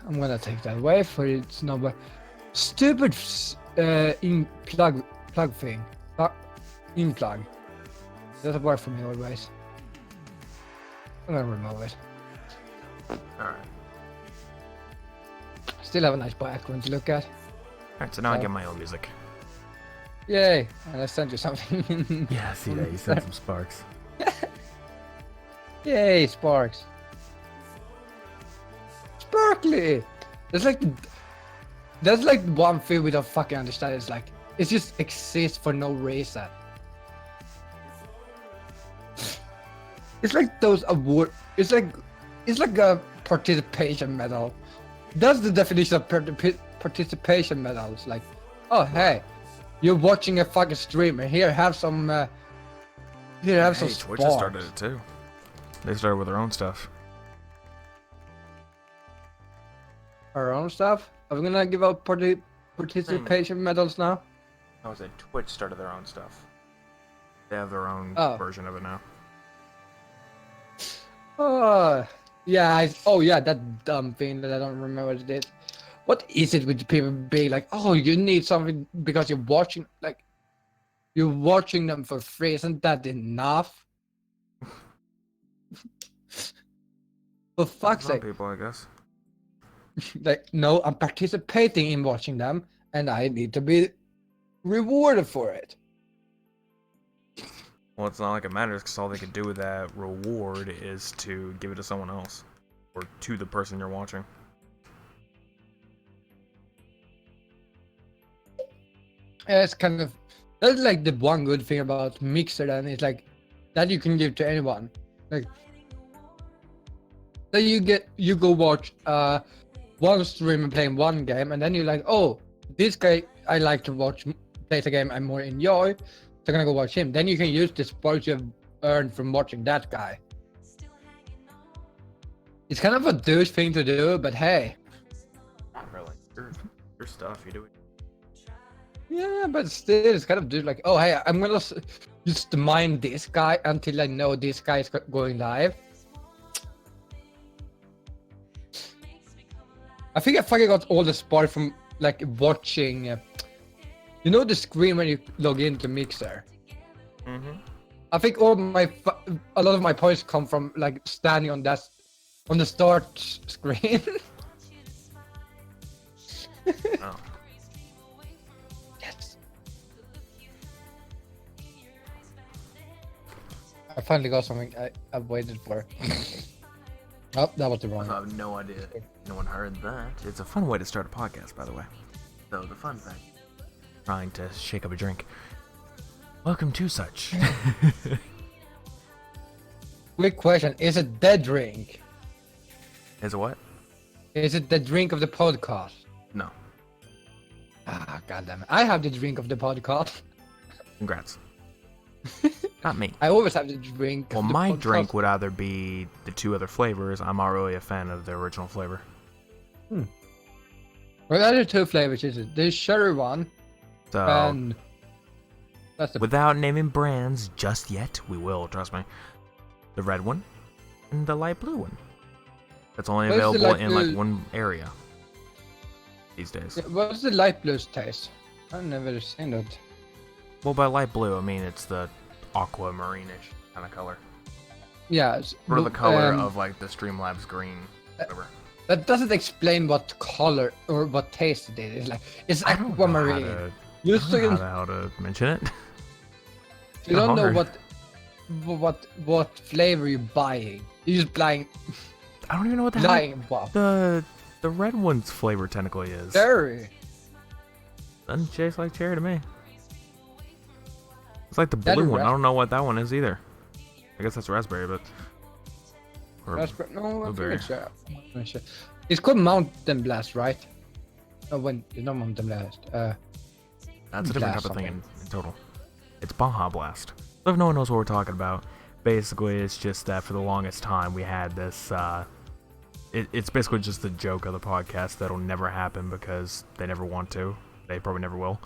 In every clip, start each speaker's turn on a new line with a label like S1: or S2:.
S1: I'm gonna take that away for its number. Stupid in plug thing. In plug. Doesn't work for me always. I'm gonna remove it.
S2: Alright.
S1: Still have a nice background to look at.
S2: Alright, so now I get my own music.
S1: Yay! And I sent you something.
S2: Yeah, see that. You sent some sparks.
S1: Yay, sparks. Sparkly! That's like one thing we don't fucking understand. It's like, it just exists for no reason. It's like those award. It's like a participation medal. That's the definition of participation medals. Like, oh hey, you're watching a fucking streamer. Here, have some. Here, have some.
S2: Twitch has started it too. They started with their own stuff.
S1: Our own stuff. Are we gonna give out participation medals now?
S2: I was at Twitch started their own stuff. They have their own version of it now.
S1: Oh, yeah. That dumb thing that I don't remember what it is. What is it with people being like, oh, you need something because you're watching, like, you're watching them for free? Isn't that enough? For fuck's sake.
S2: Some people, I guess.
S1: Like, no, I'm participating in watching them, and I need to be rewarded for it.
S2: Well, it's not like it matters, because all they can do with that reward is to give it to someone else. Or to the person you're watching.
S1: Yeah, it's kind of, that's like the one good thing about Mixer, then it's like that you can give to anyone. Like, that you go watch one streamer playing one game, and then you're like, oh, this guy I like to watch plays a game I more enjoy, so I'm gonna go watch him. Then you can use the sparks you have earned from watching that guy. It's kind of a douche thing to do, but hey.
S2: Not really. Your stuff, you do it.
S1: Yeah, but still, it's kind of dude like, oh hey, I'm gonna just mind this guy until I know this guy is going live. I think I fucking got all the spark from like watching. You know the screen when you log into Mixer.
S2: Mm-hmm.
S1: I think a lot of my points come from like standing on the start screen.
S2: Oh.
S1: Yes. I finally got something I've waited for. Oh, that was the wrong
S2: I
S1: one.
S2: have no idea. No one heard that. It's a fun way to start a podcast, by the way. So, the fun fact. Trying to shake up a drink. Welcome to such.
S1: Quick question: is it the drink?
S2: Is it what?
S1: Is it the drink of the podcast?
S2: No.
S1: Ah, goddamn it! I have the drink of the podcast.
S2: Congrats. Not me.
S1: I always have the drink.
S2: Well,
S1: of the
S2: my
S1: podcast.
S2: drink would either be the two other flavors. I'm not really a fan of the original flavor.
S1: What other two flavors is it? The cherry one,
S2: So,
S1: and that's the.
S2: without naming brands just yet, we will, trust me. The red one and the light blue one. That's only
S1: What's the
S2: available
S1: light
S2: in
S1: blue?
S2: like one area these days.
S1: What's the light blue taste? I've never seen it.
S2: Well, by light blue, I mean it's the aquamarine-ish kind of color.
S1: Yeah. It's,
S2: Or the color of like the Streamlabs green. Whatever.
S1: That doesn't explain what color or what taste it is. Like it's
S2: I don't know
S1: aquamarine. You
S2: I don't
S1: still
S2: know how to mention it.
S1: you don't know
S2: hard.
S1: what flavor you're buying. You're just buying
S2: I don't even know what the hell
S1: lying about.
S2: the red one's flavor technically is.
S1: Cherry.
S2: Doesn't taste like cherry to me. It's like the
S1: That
S2: blue
S1: is
S2: one. I
S1: ras-
S2: don't know what that one is either. I guess that's raspberry, but. Or
S1: Raspberry. No, I think
S2: blueberry.
S1: it's I'm not sure. It's called Mountain Blast, right? Oh, when it's not Mountain Blast.
S2: that's a different
S1: Blast
S2: type of thing
S1: something.
S2: in total. It's Baja Blast. So if no one knows what we're talking about, basically it's just that for the longest time we had this. It's basically just the joke of the podcast that'll never happen because they never want to. They probably never will.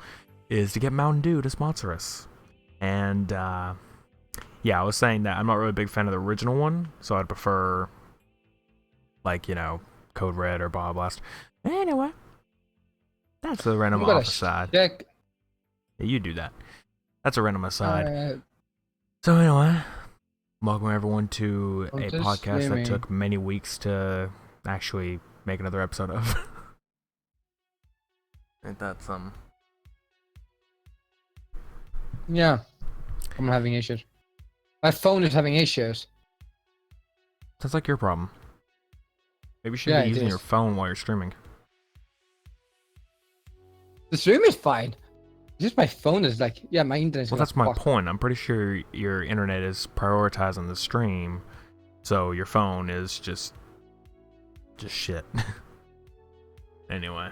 S2: Is to get Mountain Dew to sponsor us. And yeah, I was saying that I'm not really a big fan of the original one, so I'd prefer, like, you know, Code Red or Baja Blast. Anyway, that's a random
S1: I'm gonna
S2: off aside.
S1: check.
S2: Yeah, you do that. That's a random aside.
S1: Uh,
S2: So anyway, welcome everyone to
S1: I'm
S2: a
S1: just
S2: podcast that
S1: streaming.
S2: took many weeks to actually make another episode of. Ain't that some?
S1: Yeah, I'm having issues. My phone is having issues.
S2: Sounds like your problem. Maybe you should
S1: Yeah,
S2: be
S1: it
S2: using
S1: is.
S2: your phone while you're streaming.
S1: The stream is fine. Just my phone is like, yeah, my internet is
S2: Well,
S1: gonna
S2: that's my
S1: fuck.
S2: point. I'm pretty sure your internet is prioritizing the stream, so your phone is just shit. Anyway.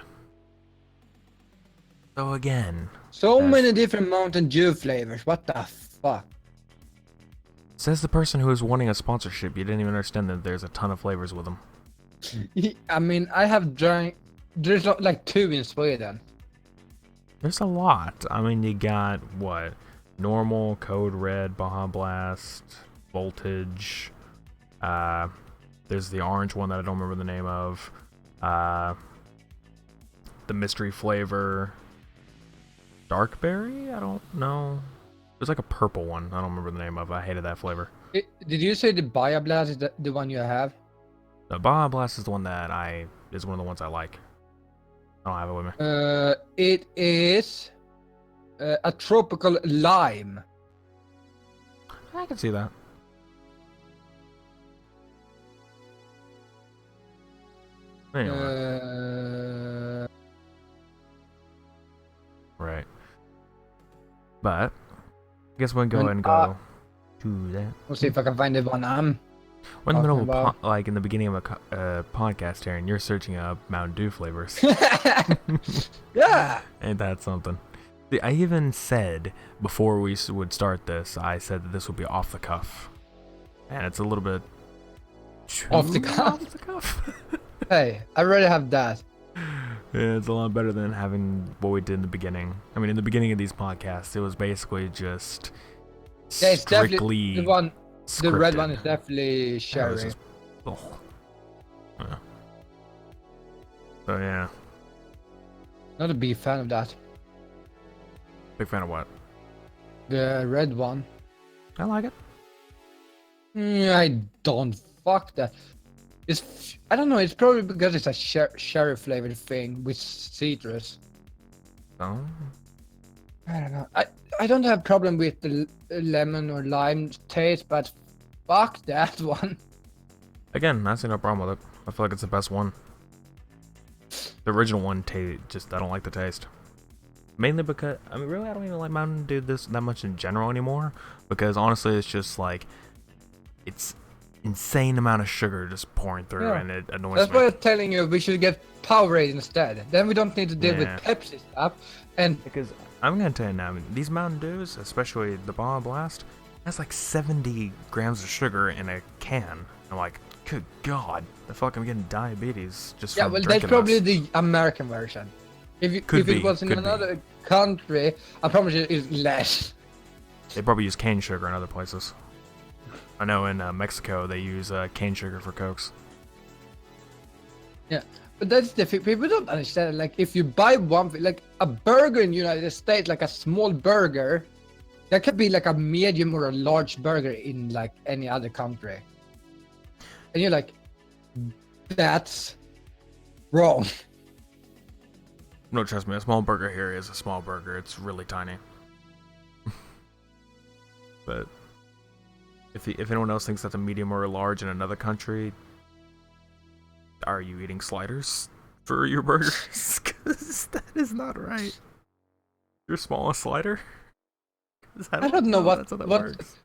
S2: So again,
S1: So
S2: Yes.
S1: many different Mountain Dew flavors. What the fuck?
S2: says the person who is wanting a sponsorship, you didn't even understand that there's a ton of flavors with them.
S1: I mean, I have drank. There's like 2 in Sweden.
S2: There's a lot. I mean, you got what? Normal, Code Red, Baja Blast, Voltage. There's the orange one that I don't remember the name of. The mystery flavor. Dark Berry? I don't know. There's like a purple one. I don't remember the name of. I hated that flavor.
S1: Did you say the Baja Blast is the one you have?
S2: The Baja Blast is the one that is one of the ones I like. I don't have it with me.
S1: It is a tropical lime.
S2: I can see that. Anyway. Right. But I guess we'll go ahead and go to that.
S1: We'll see if I can find the one I'm.
S2: We're in the middle of
S1: talking about.
S2: like in the beginning of a podcast here, and you're searching up Mountain Dew flavors.
S1: Yeah.
S2: Ain't that something? See, I even said before we would start this, I said that this would be off the cuff, and it's a little bit
S1: Off the
S2: too
S1: cuff?
S2: Off the cuff.
S1: Hey, I already have that.
S2: Yeah, it's a lot better than having what we did in the beginning. I mean, in the beginning of these podcasts, it was basically just
S1: Yeah, it's definitely
S2: strictly
S1: the one. The red
S2: scripted.
S1: one is definitely
S2: Yeah, it
S1: cherry.
S2: was just- ugh. Yeah. So yeah,
S1: Not a big fan of that.
S2: big fan of what?
S1: The red one.
S2: I like it.
S1: I don't. Fuck that. I don't know. It's probably because it's a cherry flavored thing with citrus.
S2: So
S1: I don't know. I don't have problem with the lemon or lime taste, but fuck that one.
S2: again, I see no problem with it. I feel like it's the best one. The original one, just I don't like the taste. Mainly because I mean, really, I don't even like Mountain Dew that much in general anymore. Because honestly, it's just like it's insane amount of sugar just pouring through,
S1: Yeah.
S2: and it annoys
S1: That's
S2: me.
S1: why I'm telling you we should get Powerade instead. Then we don't need to deal
S2: Yeah.
S1: with Pepsi stuff. And
S2: Because I'm gonna tell you now, I mean, these Mountain Dews, especially the Baja Blast, has like 70 grams of sugar in a can. I'm like, good God, I feel like I'm getting diabetes just
S1: yeah,
S2: from
S1: well, that's
S2: drinking
S1: probably
S2: this.
S1: the American version. If
S2: Could
S1: it
S2: be,
S1: was in
S2: could be.
S1: another country, I promise you it's less.
S2: They probably use cane sugar in other places. I know in Mexico they use cane sugar for Cokes.
S1: Yeah, but that's the thing. People don't understand. Like, if you buy one, like a burger in the United States, like a small burger, that could be like a medium or a large burger in like any other country. And you're like, that's wrong.
S2: No, trust me, a small burger here is a small burger. It's really tiny. But if anyone else thinks that's a medium or a large in another country, are you eating sliders for your burgers? Because that is not right. Your smallest slider? 'Cause
S1: I don't know
S2: that's how that
S1: what
S2: works.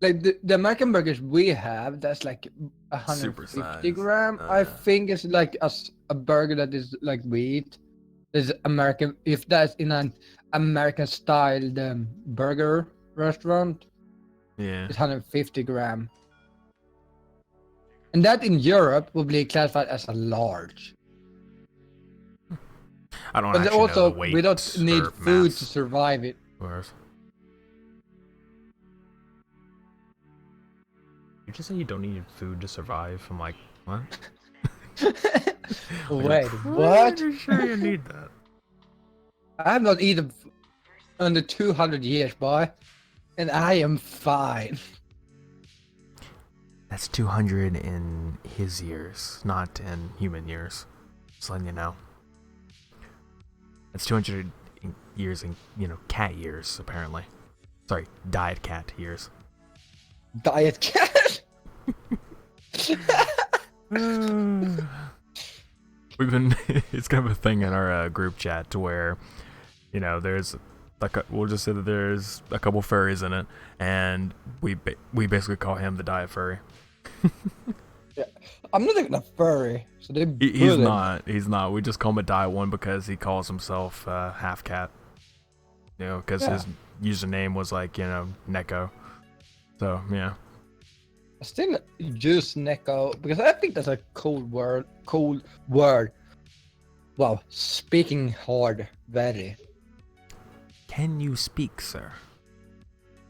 S1: like the American burgers we have. That's like 150
S2: Supersized.
S1: gram. I think it's like a burger that is like we eat. Is American. If that's in an American styled burger restaurant,
S2: Yeah.
S1: it's 150 gram. And that in Europe will be classified as a large.
S2: I don't
S1: But
S2: actually
S1: also,
S2: know the weight
S1: we don't need
S2: or
S1: food
S2: mass
S1: to survive it.
S2: of ours. You just say you don't need food to survive. I'm like, what?
S1: Wait, what?
S2: Pretty sure you need that.
S1: I have not eaten under 200 years, boy, and I am fine.
S2: That's 200 in his years, not in human years. Just letting you know. That's 200 years in, cat years, apparently. Sorry, diet cat years.
S1: Diet cat.
S2: We've been, it's kind of a thing in our group chat to where, there's we'll just say that there's a couple furries in it, and we basically call him the diet furry.
S1: Yeah, I'm not even a furry, so they.
S2: He's not. He's not. We just call him a diet one because he calls himself half cat. Because his username was like Neko. So yeah.
S1: I still use Neko because I think that's a cool word. Cool word. Wow, speaking hard, very.
S2: Can you speak, sir?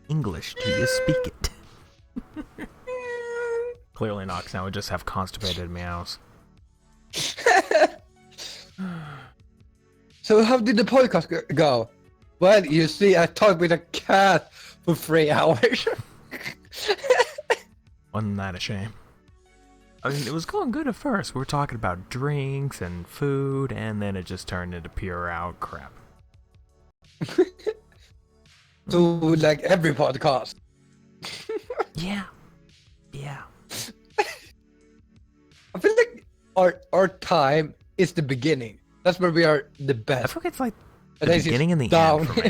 S2: English? Do you speak it? Clearly not, 'cause now we just have constipated meows.
S1: So how did the podcast go? Well, you see, I talked with a cat for 3 hours.
S2: Wasn't that a shame? I mean, it was going good at first. We were talking about drinks and food, and then it just turned into pure out crap.
S1: So, like every podcast.
S2: Yeah. Yeah.
S1: I feel like our time is the beginning. That's where we are the
S2: I
S1: best.
S2: feel like it's like the
S1: And then it's
S2: beginning and the
S1: down.
S2: end for me.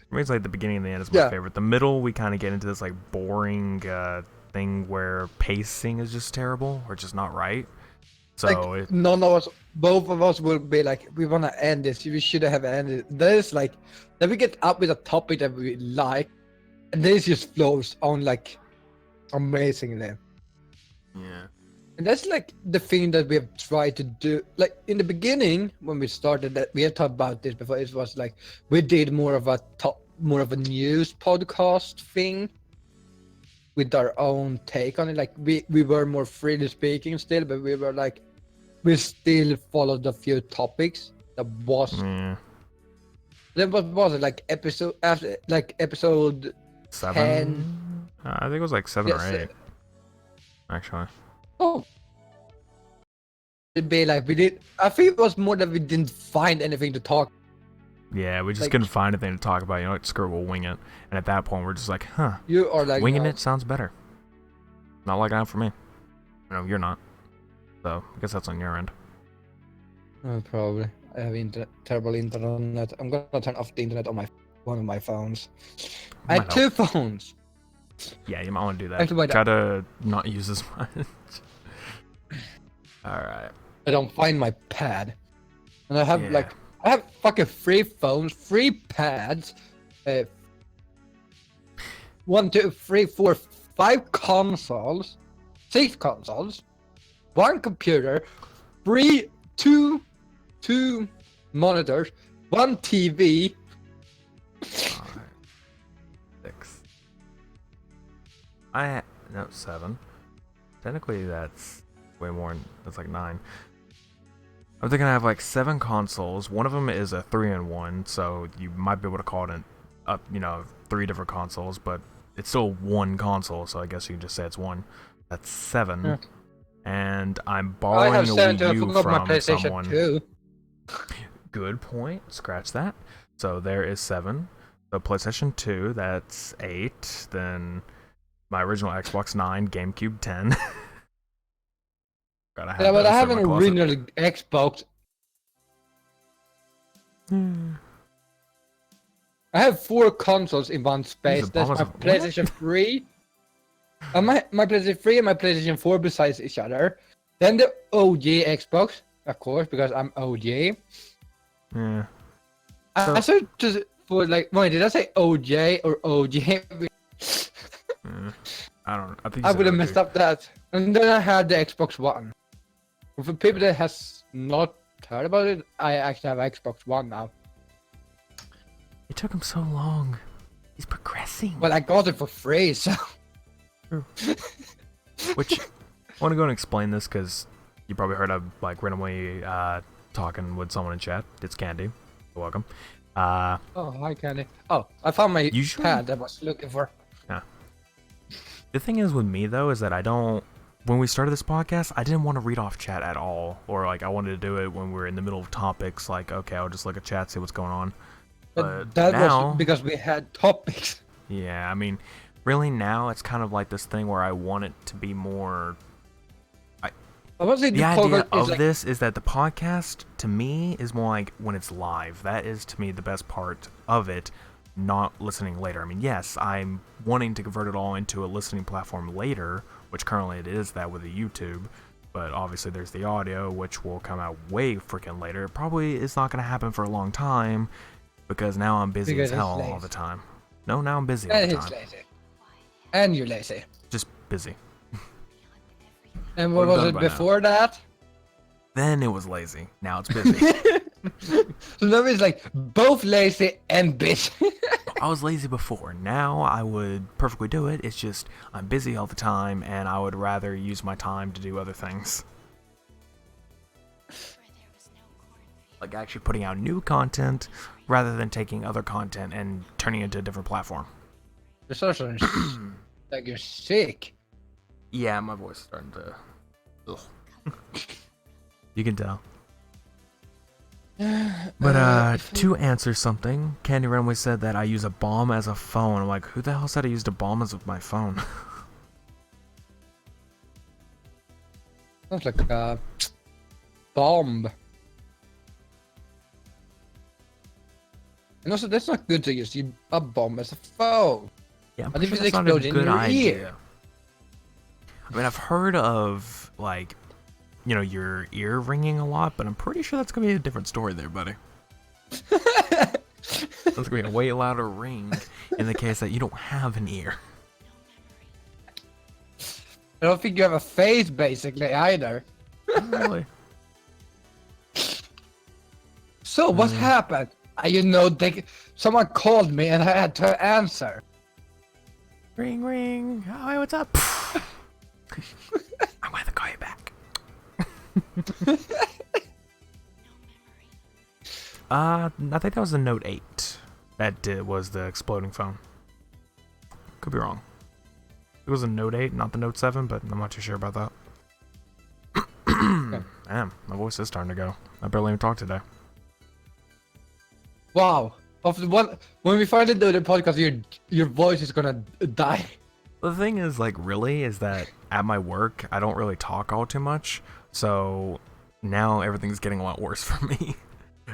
S2: For me, it's like the beginning and the end is my favorite. The middle, we kind of get into this like boring thing where pacing is just terrible or just not right. So
S1: Like, none of us, both of us will be like, we want to end this. We should have ended. There's like, then we get up with a topic that we like, and this just flows on like amazingly.
S2: yeah.
S1: And that's like the thing that we have tried to do. Like in the beginning, when we started, that we have talked about this before. It was like we did more of a news podcast thing with our own take on it. Like we were more freely speaking still, but we were like we still followed a few topics that was.
S2: Yeah.
S1: Then what was it like episode after like episode
S2: 7?
S1: 10?
S2: I think it was like 7 or
S1: Yes,
S2: 8. Actually.
S1: Oh. It'd be like we did. I think it was more that we didn't find anything to talk.
S2: Yeah, we just
S1: Like-
S2: couldn't find anything to talk about. Like, screw it, we'll wing it. And at that point, we're just like, huh,
S1: You are like
S2: winging it sounds better. Not like that for me. No, you're not. So, I guess that's on your end.
S1: Oh, probably. I have terrible internet. I'm gonna turn off the internet on one of my phones. I
S2: Might
S1: have 2 phones.
S2: Yeah, you might want to do that.
S1: Actually, why
S2: Try to not use as much. Alright.
S1: I don't find my pad, and I have
S2: Yeah.
S1: I have fucking 3 phones, 3 pads, 1, 2, 3, 4, 5 consoles, 6 consoles, 1 computer, 2 monitors, 1 TV.
S2: 5, 6. No, 7. Technically, that's way more. That's like 9. I'm thinking I have like 7 consoles. One of them is a 3-in-1, so you might be able to call it 3 different consoles, but it's still 1 console, so I guess you can just say it's 1. That's 7.
S1: Yeah.
S2: And I'm
S1: I
S2: borrowing
S1: have
S2: a
S1: 7
S2: Wii U
S1: to my
S2: from
S1: PlayStation
S2: someone.
S1: 2.
S2: Good point. Scratch that. So there is 7. The PlayStation 2, that's 8. Then my original Xbox 9, GameCube 10. Gotta have
S1: Yeah, but I
S2: those
S1: have
S2: in
S1: an
S2: my closet.
S1: original Xbox. I have 4 consoles in one space.
S2: Jesus,
S1: That's my
S2: almost- what?
S1: PlayStation 3. My PlayStation 3 and my PlayStation 4 besides each other. Then the OG Xbox, of course, because I'm OG.
S2: Yeah.
S1: I said just for like, wait, did I say OJ or OG?
S2: I don't know. I think
S1: I would have messed up that. And then I had the Xbox One. For people that has not heard about it, I actually have Xbox One now.
S2: It took him so long. He's progressing.
S1: Well, I got it for free, so.
S2: True. Which, I want to go and explain this because you probably heard I'm like randomly talking with someone in chat. It's Candy. You're welcome.
S1: Oh, hi, Candy. Oh, I found my
S2: Usually-
S1: pad I was looking for.
S2: Yeah. The thing is with me though is that I don't. When we started this podcast, I didn't want to read off chat at all, or like I wanted to do it when we were in the middle of topics. Like, okay, I'll just look at chat, see what's going on. But
S1: that
S2: now,
S1: was because we had topics.
S2: yeah, I mean, really now it's kind of like this thing where I want it to be more.
S1: I was
S2: The idea of this is that the podcast to me is more like when it's live. That is to me the best part of it, not listening later. I mean, yes, I'm wanting to convert it all into a listening platform later, which currently it is that with the YouTube, but obviously there's the audio, which will come out way freaking later. It probably is not going to happen for a long time because now I'm busy
S1: Because
S2: as hell
S1: it's
S2: all
S1: lazy.
S2: the time. No, now I'm busy all
S1: And
S2: the
S1: he's
S2: time.
S1: lazy. And you're lazy.
S2: Just busy.
S1: And what
S2: We're
S1: was
S2: done
S1: it
S2: by now.
S1: before that?
S2: Then it was lazy. Now it's busy.
S1: So now it's like both lazy and busy.
S2: I was lazy before. Now I would perfectly do it. It's just I'm busy all the time and I would rather use my time to do other things. Like actually putting out new content rather than taking other content and turning it into a different platform.
S1: You're so like you're sick.
S2: Yeah, my voice is starting to... Ugh. You can tell. But to answer something, Candy randomly said that I use a bomb as a phone. I'm like, who the hell said I used a bomb as my phone?
S1: Sounds like a bomb. And also, that's not good to use a bomb as a phone.
S2: Yeah, I'm
S1: What if
S2: sure
S1: it
S2: that's not a
S1: explodes in
S2: good
S1: your
S2: idea.
S1: ear?
S2: I mean, I've heard of, like, you know, your ear ringing a lot, but I'm pretty sure that's going to be a different story there, buddy. That's going to be a way louder ring in the case that you don't have an ear.
S1: I don't think you have a face, basically, either.
S2: Really?
S1: So, what happened? Someone called me and I had to answer.
S2: Ring, ring. Hi, what's up? I'm going to call you back. I think that was the Note 8. That was the exploding phone. Could be wrong. It was a Note 8, not the Note 7, but I'm not too sure about that. Damn, my voice is starting to go. I barely even talked today.
S1: Wow. When we finally do the podcast, your voice is gonna die.
S2: The thing is, like, really, is that at my work, I don't really talk all too much. So now everything's getting a lot worse for me.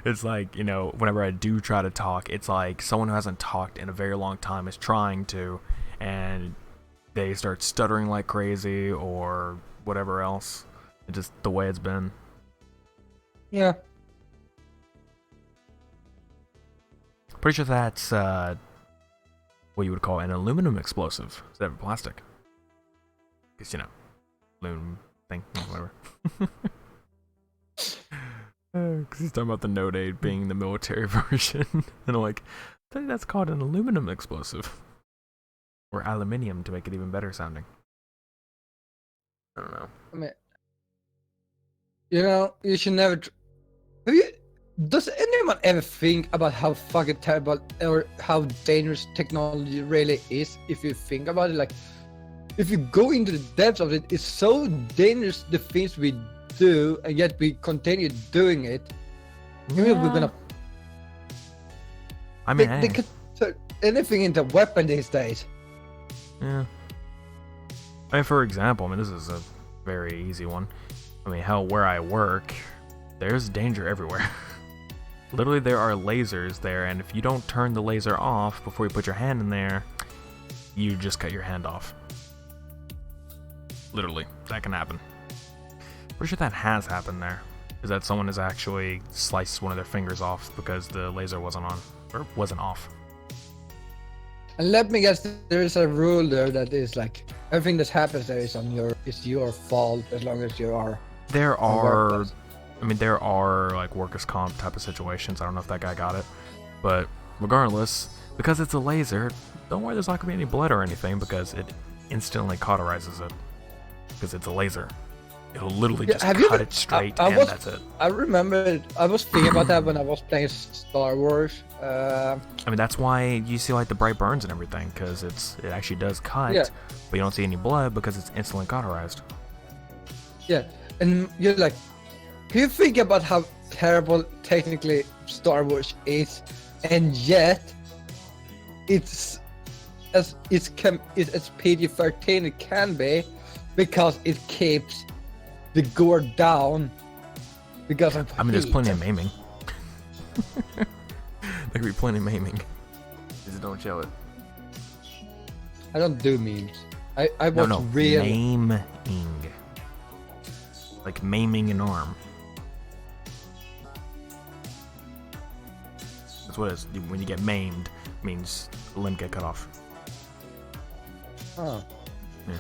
S2: It's like, you know, whenever I do try to talk, it's like someone who hasn't talked in a very long time is trying to, and they start stuttering like crazy or whatever else. It's just the way it's been.
S1: Yeah.
S2: Pretty sure that's what you would call an aluminum explosive instead of plastic. Because, you know, aluminum thing, whatever. Because he's talking about the Note 8 being the military version. And I'm like, I think that's called an aluminum explosive. Or aluminium to make it even better sounding. I don't know.
S1: I mean, you should never. Does anyone ever think about how fucking terrible or how dangerous technology really is? If you think about it, like, if you go into the depths of it, it's so dangerous the things we do, and yet we continue doing it. Maybe we're gonna.
S2: I mean,
S1: They could turn anything into a weapon these days.
S2: yeah. I mean, for example, I mean, this is a very easy one. I mean, hell, where I work, there's danger everywhere. Literally, there are lasers there, and if you don't turn the laser off before you put your hand in there, you just cut your hand off. Literally, that can happen. Pretty sure that has happened there. Is that someone has actually sliced one of their fingers off because the laser wasn't on, or wasn't off.
S1: And let me guess, there is a rule there that is like everything that happens there is your fault as long as you are.
S2: There are, I mean, there are like workers' comp type of situations. I don't know if that guy got it, but regardless, because it's a laser, don't worry, there's not gonna be any blood or anything because it instantly cauterizes it. because it's a laser. It'll literally
S1: Yeah,
S2: just
S1: have you
S2: cut
S1: ever-
S2: it straight,
S1: I
S2: and
S1: was-
S2: that's it.
S1: I remember I was thinking about that when I was playing Star Wars.
S2: I mean, that's why you see like the bright burns and everything, because it actually does cut,
S1: Yeah.
S2: but you don't see any blood because it's instantly cauterized.
S1: Yeah, and you're like, can you think about how terrible technically Star Wars is, and yet it's as PG-13 it can be, because it keeps the gore down because of
S2: I mean, there's
S1: heat.
S2: plenty of maiming. There could be plenty of maiming. Just don't show it.
S1: I don't do memes. I watch
S2: No,
S1: real.
S2: maiming. Like maiming an arm. That's what it is. When you get maimed, it means a limb get cut off.
S1: Oh.
S2: Yeah.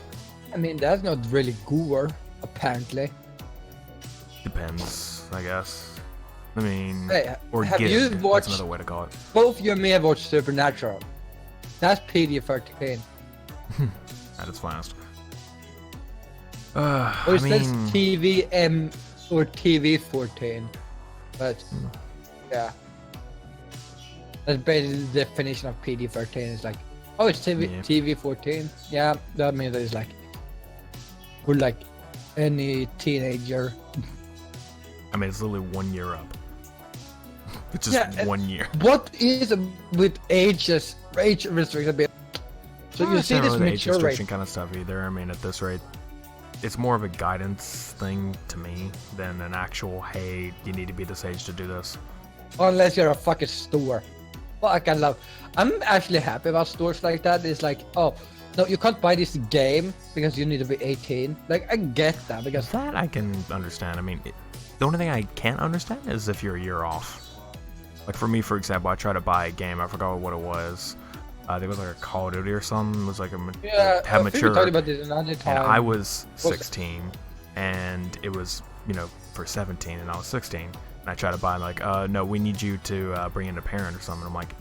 S1: I mean, that's not really gore, apparently.
S2: Depends, I guess. I mean,
S1: Hey,
S2: or
S1: have
S2: give.
S1: you
S2: That's
S1: watched-
S2: another way to call it.
S1: Both you and me have watched Supernatural. That's PG-13.
S2: That is fast.
S1: Or
S2: I
S1: it says
S2: mean,
S1: TVM or TV-14. But, yeah. That's basically the definition of PG-13. It's like, oh, it's
S2: Yeah.
S1: TV-14. Yeah, that means it's like, we're like any teenager.
S2: I mean, it's literally 1 year up. It's just
S1: Yeah,
S2: 1 year.
S1: What is with age restriction? So you see this
S2: the age
S1: mature
S2: restriction
S1: rate.
S2: kind of stuff either. I mean, at this rate, it's more of a guidance thing to me than an actual, hey, you need to be this age to do this.
S1: Unless you're a fucking store. Fuck, I love. I'm actually happy about stores like that. It's like, oh, no, you can't buy this game because you need to be 18. Like, I get that because
S2: That I can understand. I mean, the only thing I can't understand is if you're a year off. Like for me, for example, I tried to buy a game. I forgot what it was. I think it was like a Call of Duty or something. It was like
S1: yeah,
S2: had
S1: I think we
S2: mature.
S1: talked about this another time.
S2: And I was 16, and it was, for 17, and I was 16. And I tried to buy, like, no, we need you to bring in a parent or something. I'm like,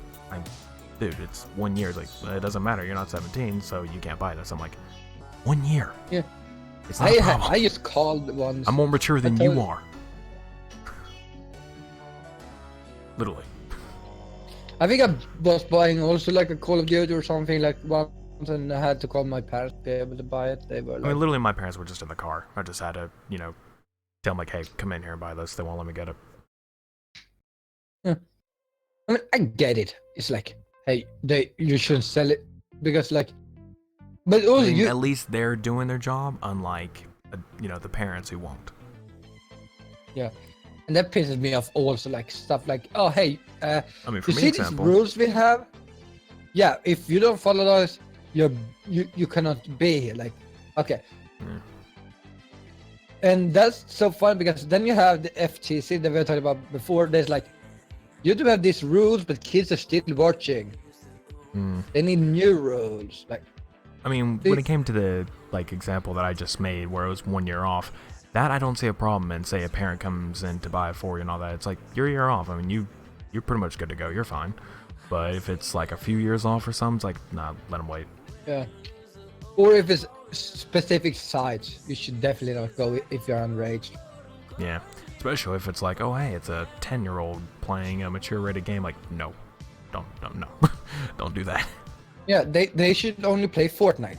S2: dude, it's 1 year. It's like, it doesn't matter. You're not 17, so you can't buy this. I'm like, 1 year?
S1: Yeah.
S2: It's not a problem.
S1: I just called once.
S2: I'm more mature than
S1: told
S2: you
S1: you.
S2: are. Literally.
S1: I think I was buying also like a Call of Duty or something like once, and I had to call my parents to be able to buy it. They were
S2: I
S1: like,
S2: mean, literally, my parents were just in the car. I just had to, tell them, like, hey, come in here and buy this. They won't let me get it.
S1: I mean, I get it. It's like, hey, you shouldn't sell it because like, but
S2: I
S1: also
S2: mean, at least they're doing their job, unlike, the parents who won't.
S1: yeah, and that pisses me off also, like stuff like, oh hey,
S2: I mean, for
S1: you
S2: me,
S1: see
S2: example,
S1: these rules we have? Yeah, if you don't follow those, you cannot be here. Like, okay.
S2: Yeah.
S1: And that's so fun because then you have the FTC that we were talking about before. There's like, you do have these rules, but kids are still watching. They need new rules. Like,
S2: I mean, when it came to the example that I just made, where it was 1 year off, that I don't see a problem. And say a parent comes in to buy it for you and all that, it's like you're a year off. I mean, you're pretty much good to go. You're fine. But if it's like a few years off or something, it's like, nah, let them wait.
S1: yeah. Or if it's specific sites, you should definitely not go if you're underage.
S2: Yeah, especially if it's like, oh hey, it's a 10-year-old playing a mature rated game. Like, no, don't no, don't do that.
S1: Yeah, they should only play Fortnite.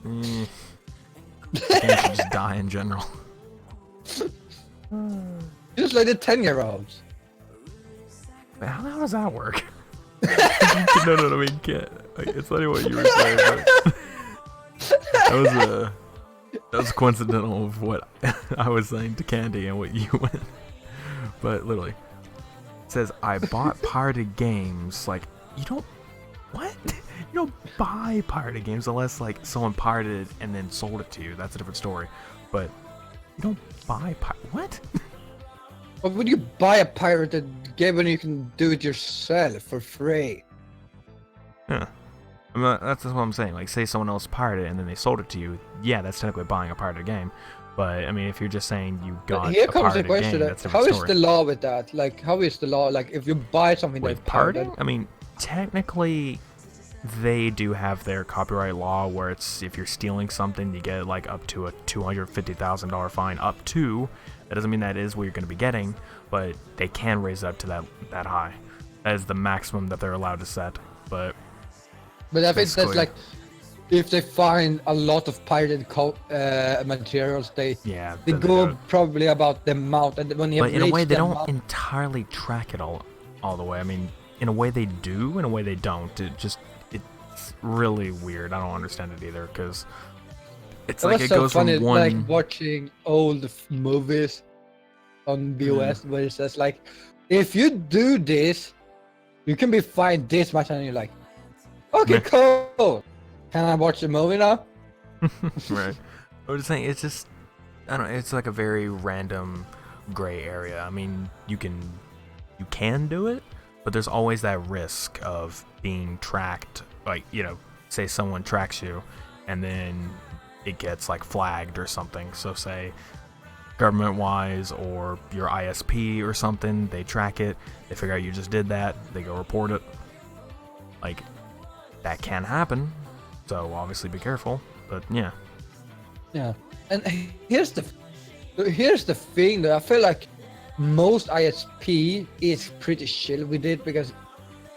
S2: Games should just die in general.
S1: Just like the 10-year-olds.
S2: How does that work? No, I mean, it's not even what you were saying. But that was coincidental with what I was saying to Candy and what you went. But literally, it says I bought pirated games. Like, you don't what? You don't buy pirated games unless like someone pirated it and then sold it to you. That's a different story. But you don't buy what?
S1: Why would you buy a pirated game when you can do it yourself for free?
S2: Yeah. I mean, that's what I'm saying. Like, say someone else pirated it and then they sold it to you. Yeah, that's technically buying a pirated game. But I mean, if you're just saying you got
S1: Here
S2: a
S1: comes the
S2: pirated
S1: question:
S2: game, that's a
S1: how
S2: different
S1: is
S2: story.
S1: the law with that? Like, how is the law? Like, if you buy something
S2: With
S1: that's pirated,
S2: pirating? I mean, technically, they do have their copyright law where it's if you're stealing something, you get like up to a $250,000 fine. Up to, that doesn't mean that is what you're going to be getting, but they can raise it up to that high. That is the maximum that they're allowed to set. But
S1: I think that's like, if they find a lot of pirated materials, they go probably about the amount, and when you
S2: but in a way they don't entirely track it all the way. I mean, in a way they do, in a way they don't. It's really weird. I don't understand it either, because it's like it goes from one.
S1: Like watching old movies on VOS where it says like, if you do this, you can be fined this much, and you're like, okay, cool. Can I watch the movie now?
S2: Right. I was just saying, it's just, I don't know, it's like a very random gray area. I mean, you can do it, but there's always that risk of being tracked. Like, say someone tracks you, and then it gets like flagged or something. So say government-wise or your ISP or something, they track it, they figure out you just did that, they go report it. Like, that can happen. So obviously be careful, but yeah.
S1: Yeah, and here's the thing that I feel like most ISP is pretty chill with it, because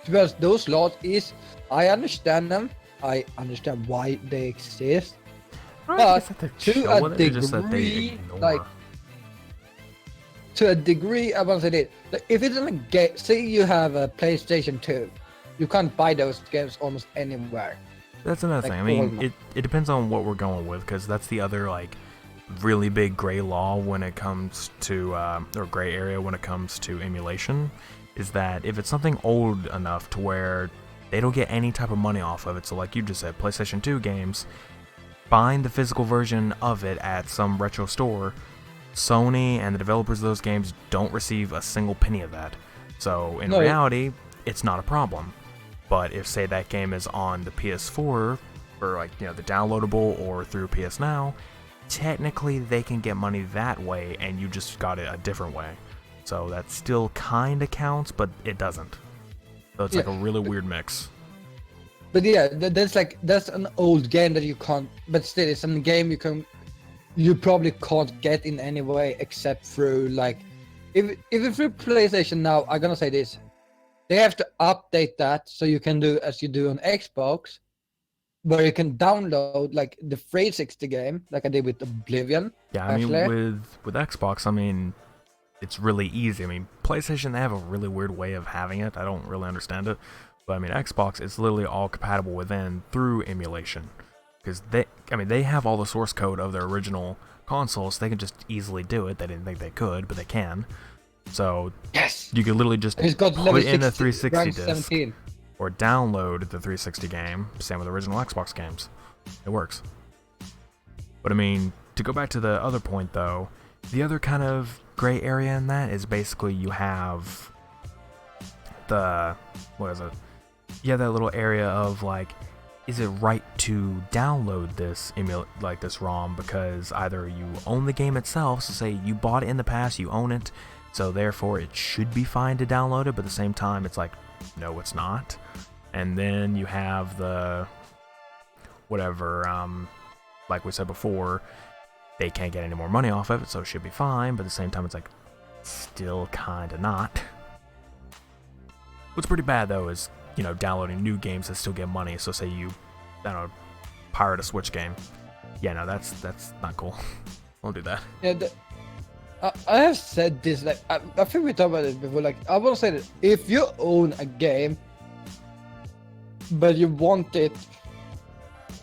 S1: those laws is, I understand them, I understand why they exist, but to a degree, like to a degree, I want to say this: like, if it's in a game, say you have a PlayStation 2, you can't buy those games almost anywhere.
S2: That's another thing. I mean, it depends on what we're going with, because that's the other like really big gray law when it comes to or gray area when it comes to emulation, is that if it's something old enough to where they don't get any type of money off of it, so like you just said, PlayStation 2 games, buying the physical version of it at some retro store, Sony and the developers of those games don't receive a single penny of that. So in reality, it's not a problem. But if, say, that game is on the PS4, or like, the downloadable, or through PS Now, technically they can get money that way, and you just got it a different way. So that still kind of counts, but it doesn't. So it's like a really weird mix.
S1: But yeah, that's an old game that you can't, but still it's a game you probably can't get in any way except through like, if it's through PlayStation Now, I'm gonna say this. They have to update that so you can do as you do on Xbox, where you can download like the 360 game, like I did with Oblivion.
S2: Yeah, I mean, with Xbox, I mean, it's really easy. I mean, PlayStation, they have a really weird way of having it. I don't really understand it. But I mean, Xbox, it's literally all compatible within through emulation. Because they have all the source code of their original consoles, so they can just easily do it. They didn't think they could, but they can. So you could literally just put in a 360 disc 17. Or download the 360 game. Same with original Xbox games. It works. But I mean, to go back to the other point though, the other kind of gray area in that is basically you have the, you have that little area of like, is it right to download this this ROM because either you own the game itself, so say you bought it in the past, you own it, so therefore it should be fine to download it, but at the same time it's like, no, it's not. And then you have the like we said before, they can't get any more money off of it, so it should be fine, but at the same time it's like, still kinda not. What's pretty bad though is, downloading new games that still get money. So say you, pirate a Switch game. Yeah, no, that's not cool. Don't do that.
S1: Yeah, I have said this, like, I think we talked about it before, like, I want to say that if you own a game, but you want it,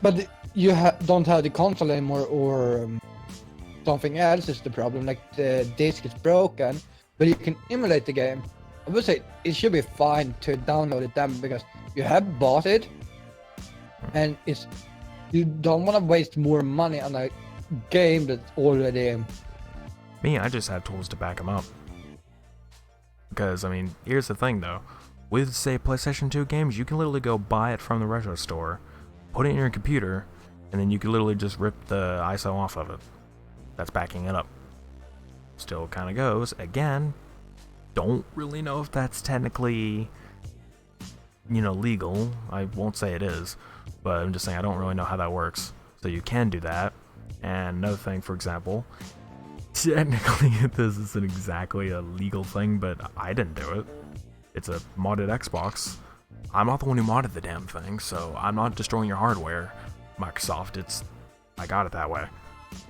S1: but you don't have the console anymore, or something else is the problem, like the disc is broken, but you can emulate the game, I would say it should be fine to download it then, because you have bought it, and you don't want to waste more money on a game that's already...
S2: Me, I just have tools to back them up. Because, I mean, here's the thing though. With, say, PlayStation 2 games, you can literally go buy it from the retro store, put it in your computer, and then you can literally just rip the ISO off of it. That's backing it up. Still kind of goes. Again, don't really know if that's technically legal. I won't say it is, but I'm just saying I don't really know how that works. So you can do that. And another thing, for example, technically this isn't exactly a legal thing, but I didn't do it. It's a modded Xbox. I'm not the one who modded the damn thing, so I'm not destroying your hardware, Microsoft. I got it that way.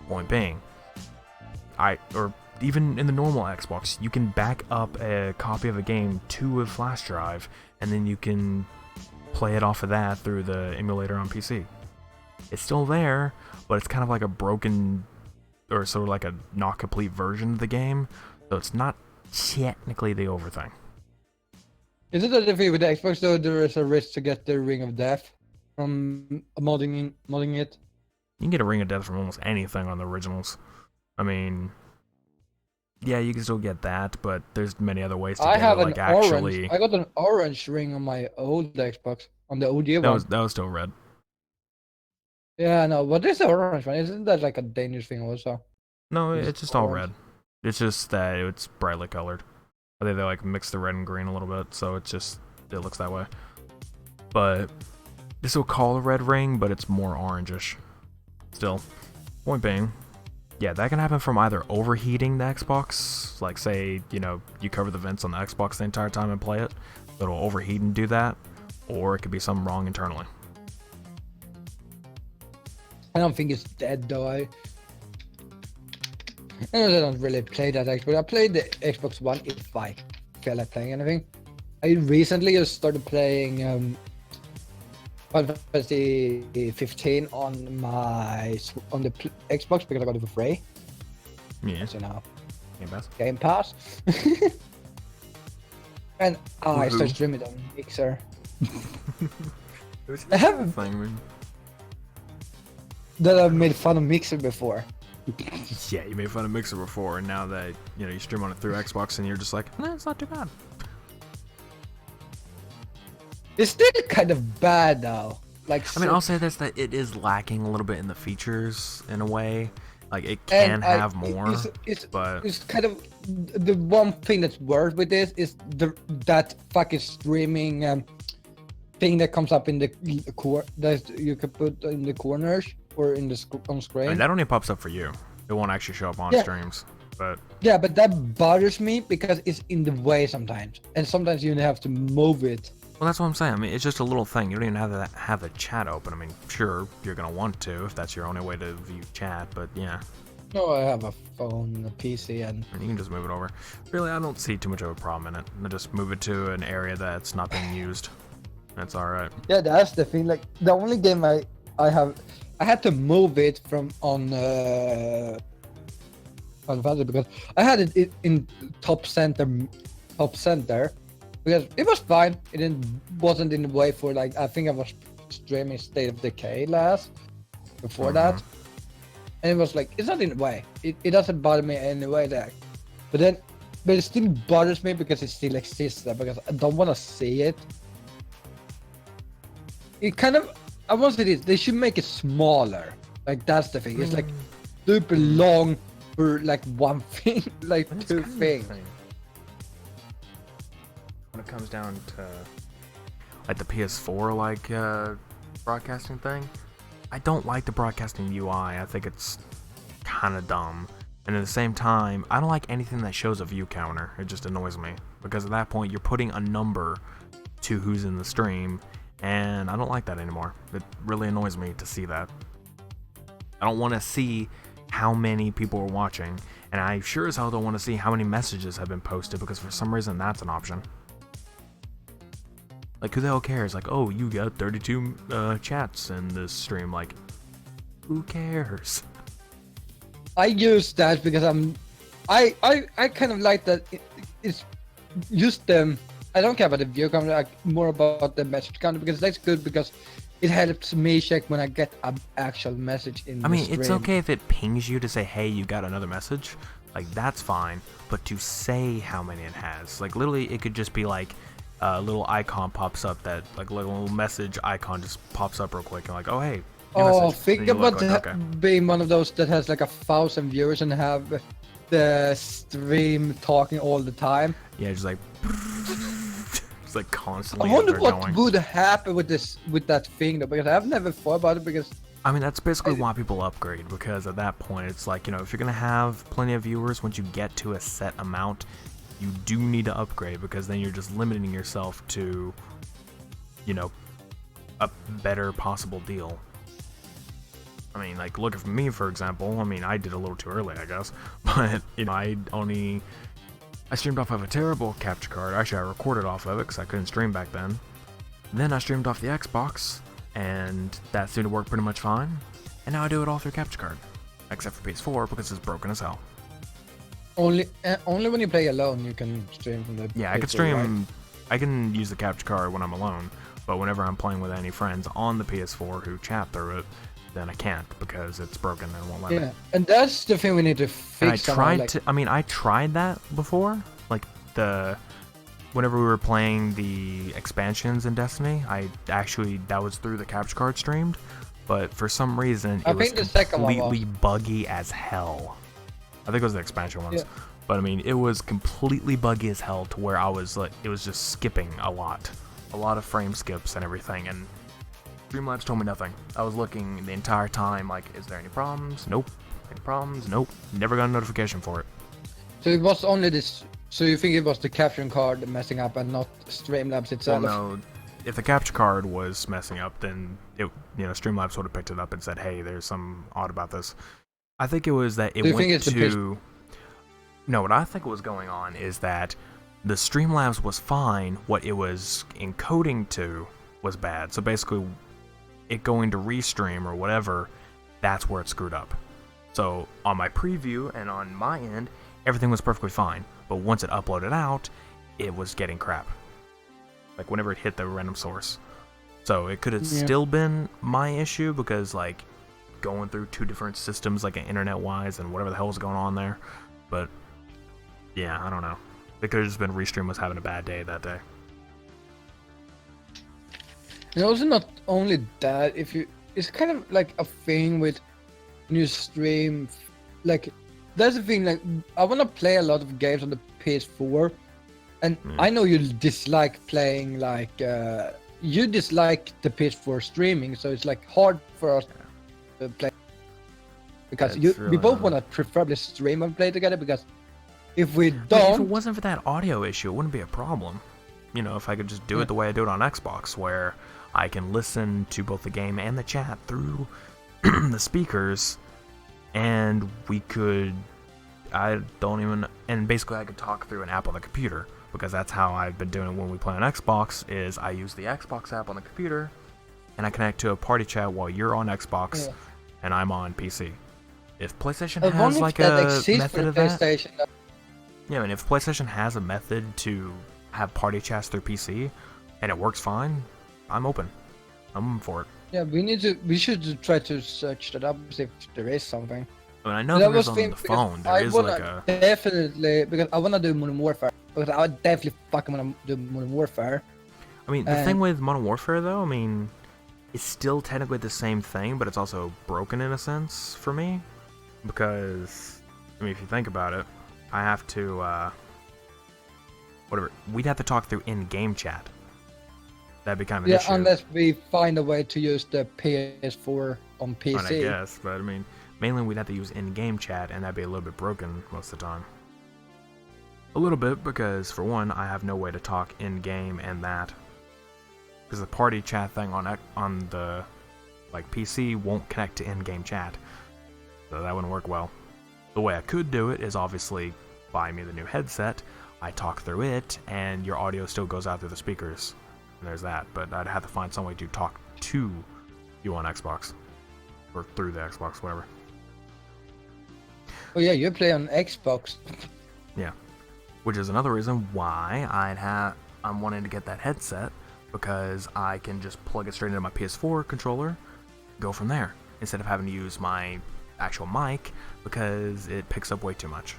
S2: Point being, or even in the normal Xbox, you can back up a copy of a game to a flash drive, and then you can play it off of that through the emulator on PC. It's still there, but it's kind of like a broken, or sort of like a not complete version of the game, so it's not technically the over thing.
S1: Is it that if with the Xbox though there is a risk to get the Ring of Death from modding it?
S2: You can get a Ring of Death from almost anything on the originals. I mean, yeah, you can still get that, but there's many other ways to get it. Like actually,
S1: I got an orange ring on my old Xbox, on the OG one.
S2: That was still red.
S1: Yeah, no, but this orange one, isn't that like a Danish thing also?
S2: No, it's just all red. It's just that it's brightly colored. I think they like mix the red and green a little bit, so it looks that way. But this will call a red ring, but it's more orangish. Still, point being, yeah, that can happen from either overheating the Xbox, like say, you cover the vents on the Xbox the entire time and play it, so it'll overheat and do that, or it could be something wrong internally.
S1: I don't think it's dead though. I don't really play that Xbox. I played the Xbox One if I feel like playing anything. I recently just started playing Final Fantasy 15 on the Xbox because I got it for free.
S2: Yeah.
S1: So now
S2: Game Pass.
S1: And I started streaming it on Mixer. I have that I've made fun of Mixer before.
S2: Yeah, you made fun of Mixer before, and now that you stream on it through Xbox, and you're just like, nah, it's not too bad.
S1: It's still kind of bad though.
S2: I mean, I'll say this, that it is lacking a little bit in the features in a way. Like it can have more, but
S1: it's kind of the one thing that's worse with this is that fucking streaming thing that comes up in the that you can put in the corners or in the on screen.
S2: I mean, that only pops up for you. It won't actually show up on streams. But
S1: yeah, but that bothers me because it's in the way sometimes, and sometimes you have to move it.
S2: Well, that's what I'm saying. I mean, it's just a little thing. You don't even have the chat open. I mean, sure, you're gonna want to if that's your only way to view chat, but yeah.
S1: No, I have a phone, a PC, and
S2: you can just move it over. Really, I don't see too much of a problem in it. I just move it to an area that's not being used. That's all right.
S1: Yeah, that's the thing. Like the only game I had to move it from on Fantasy because I had it in top center because it was fine. It wasn't in the way for like I think I was streaming State of Decay before that, and it was like it's not in the way. It doesn't bother me in the way there, but it still bothers me because it still exists there because I don't want to see it. It kind of I want to say this. They should make it smaller. Like that's the thing. It's like super long for like one thing, like two things.
S2: When it comes down to like the PS4 broadcasting thing, I don't like the broadcasting UI. I think it's kind of dumb. And at the same time, I don't like anything that shows a view counter. It just annoys me because at that point you're putting a number to who's in the stream, and I don't like that anymore. It really annoys me to see that. I don't want to see how many people are watching, and I sure as hell don't want to see how many messages have been posted because for some reason that's an option. Like, who the hell cares? Like, oh, you got 32 chats in this stream. Like, who cares?
S1: I use that because I kind of like that. It's just I don't care about the view count. Like more about the message count because that's good because it helps me check when I get an actual message in. I mean,
S2: it's okay if it pings you to say, hey, you got another message. Like, that's fine. But to say how many it has, like, literally, it could just be like a little icon pops up that, like, a little message icon just pops up real quick and like, oh, hey.
S1: Oh, think about being one of those that has like 1,000 viewers and have the stream talking all the time.
S2: Yeah, just like It's like
S1: I
S2: constantly
S1: wonder
S2: they're
S1: what
S2: going.
S1: would happen with that thing though, because I've never thought about it. Because
S2: I mean, that's basically why people upgrade, because at that point, it's like, you know, if you're gonna have plenty of viewers, once you get to a set amount, you do need to upgrade, because then you're just limiting yourself to, you know, a better possible deal. I mean, like, look at me, for example. I mean, I did a little too early, I guess, but, you know, I streamed off of a terrible capture card. Actually, I recorded off of it, because I couldn't stream back then. Then I streamed off the Xbox, and that seemed to work pretty much fine. And now I do it all through capture card, except for PS4 because it's broken as hell.
S1: only when you play alone you can stream from the.
S2: Yeah, I can
S1: PS4,
S2: stream.
S1: right?
S2: I can use the capture card when I'm alone, but whenever I'm playing with any friends on the PS4 who chat through it, then I can't because it's broken and won't let me.
S1: Yeah, and that's the thing we need to fix.
S2: And I
S1: somehow,
S2: tried
S1: like,
S2: to. I mean, I tried that before, like whenever we were playing the expansions in Destiny, that was through the capture card streamed, but for some reason it was
S1: think the second one was.
S2: completely buggy as hell. I think it was the expansion ones,
S1: Yeah.
S2: but I mean it was completely buggy as hell to where I was like, it was just skipping a lot of frame skips and everything, and Streamlabs told me nothing. I was looking the entire time like, is there any problems? Nope. Any problems? Nope. Never got a notification for it.
S1: So it was only this. So you think it was the capturing card messing up and not Streamlabs
S2: Well,
S1: itself?
S2: no. If the capture card was messing up, then Streamlabs would have picked it up and said, "Hey, there's some odd about this." I think it was that it
S1: Do you think
S2: went
S1: it's
S2: to. No, what I think was going on is that the Streamlabs was fine. What it was encoding to was bad. So basically, it going to restream or whatever, that's where it screwed up. So on my preview and on my end, everything was perfectly fine. But once it uploaded out, it was getting crap. Like whenever it hit the random source. So it could have still been my issue because like going through two different systems like internet-wise and whatever the hell was going on there. But yeah, I don't know. It could have just been Restream was having a bad day that day.
S1: And also not only that, it's kind of like a thing with when you stream, like that's the thing. Like I want to play a lot of games on the PS4, and I know you dislike playing like you dislike the PS4 streaming, so it's like hard for us to play because
S2: It's
S1: we
S2: really
S1: both
S2: hard.
S1: want to preferably stream and play together because if we
S2: I mean,
S1: don't,
S2: if it wasn't for that audio issue, it wouldn't be a problem. You know, if I could just do it the way I do it on Xbox, where I can listen to both the game and the chat through the speakers, and we could, and basically I could talk through an app on the computer, because that's how I've been doing it when we play on Xbox, is I use the Xbox app on the computer, and I connect to a party chat while you're on Xbox, and I'm on PC. If PlayStation
S1: I
S2: has
S1: wonder
S2: like
S1: if that
S2: a
S1: exists
S2: method
S1: for
S2: of that,
S1: PlayStation.
S2: yeah, and if PlayStation has a method to have party chats through PC, and it works fine, I'm open. I'm for it.
S1: Yeah, we should try to search that up, see if there is something.
S2: I mean, I know
S1: That
S2: there is
S1: was
S2: on
S1: thing-
S2: the
S1: because
S2: phone. There
S1: I
S2: is
S1: wanna
S2: like a.
S1: definitely, because I wanna do Modern Warfare, because I would definitely fucking wanna do Modern Warfare.
S2: I mean, the thing with Modern Warfare, though, I mean, it's still technically the same thing, but it's also broken in a sense for me, because I mean, if you think about it, I have to we'd have to talk through in-game chat. That'd be kind of an
S1: Yeah,
S2: issue.
S1: unless we find a way to use the PS4 on PC.
S2: I guess, but I mean, mainly we'd have to use in-game chat, and that'd be a little bit broken most of the time. A little bit, because for one, I have no way to talk in-game and that. Because the party chat thing on the like PC won't connect to in-game chat, so that wouldn't work well. The way I could do it is obviously buy me the new headset, I talk through it, and your audio still goes out through the speakers. And there's that, but I'd have to find some way to talk to you on Xbox. Or through the Xbox, whatever.
S1: Oh yeah, you play on Xbox.
S2: Yeah. Which is another reason why I'm wanting to get that headset, because I can just plug it straight into my PS4 controller, go from there, instead of having to use my actual mic, because it picks up way too much.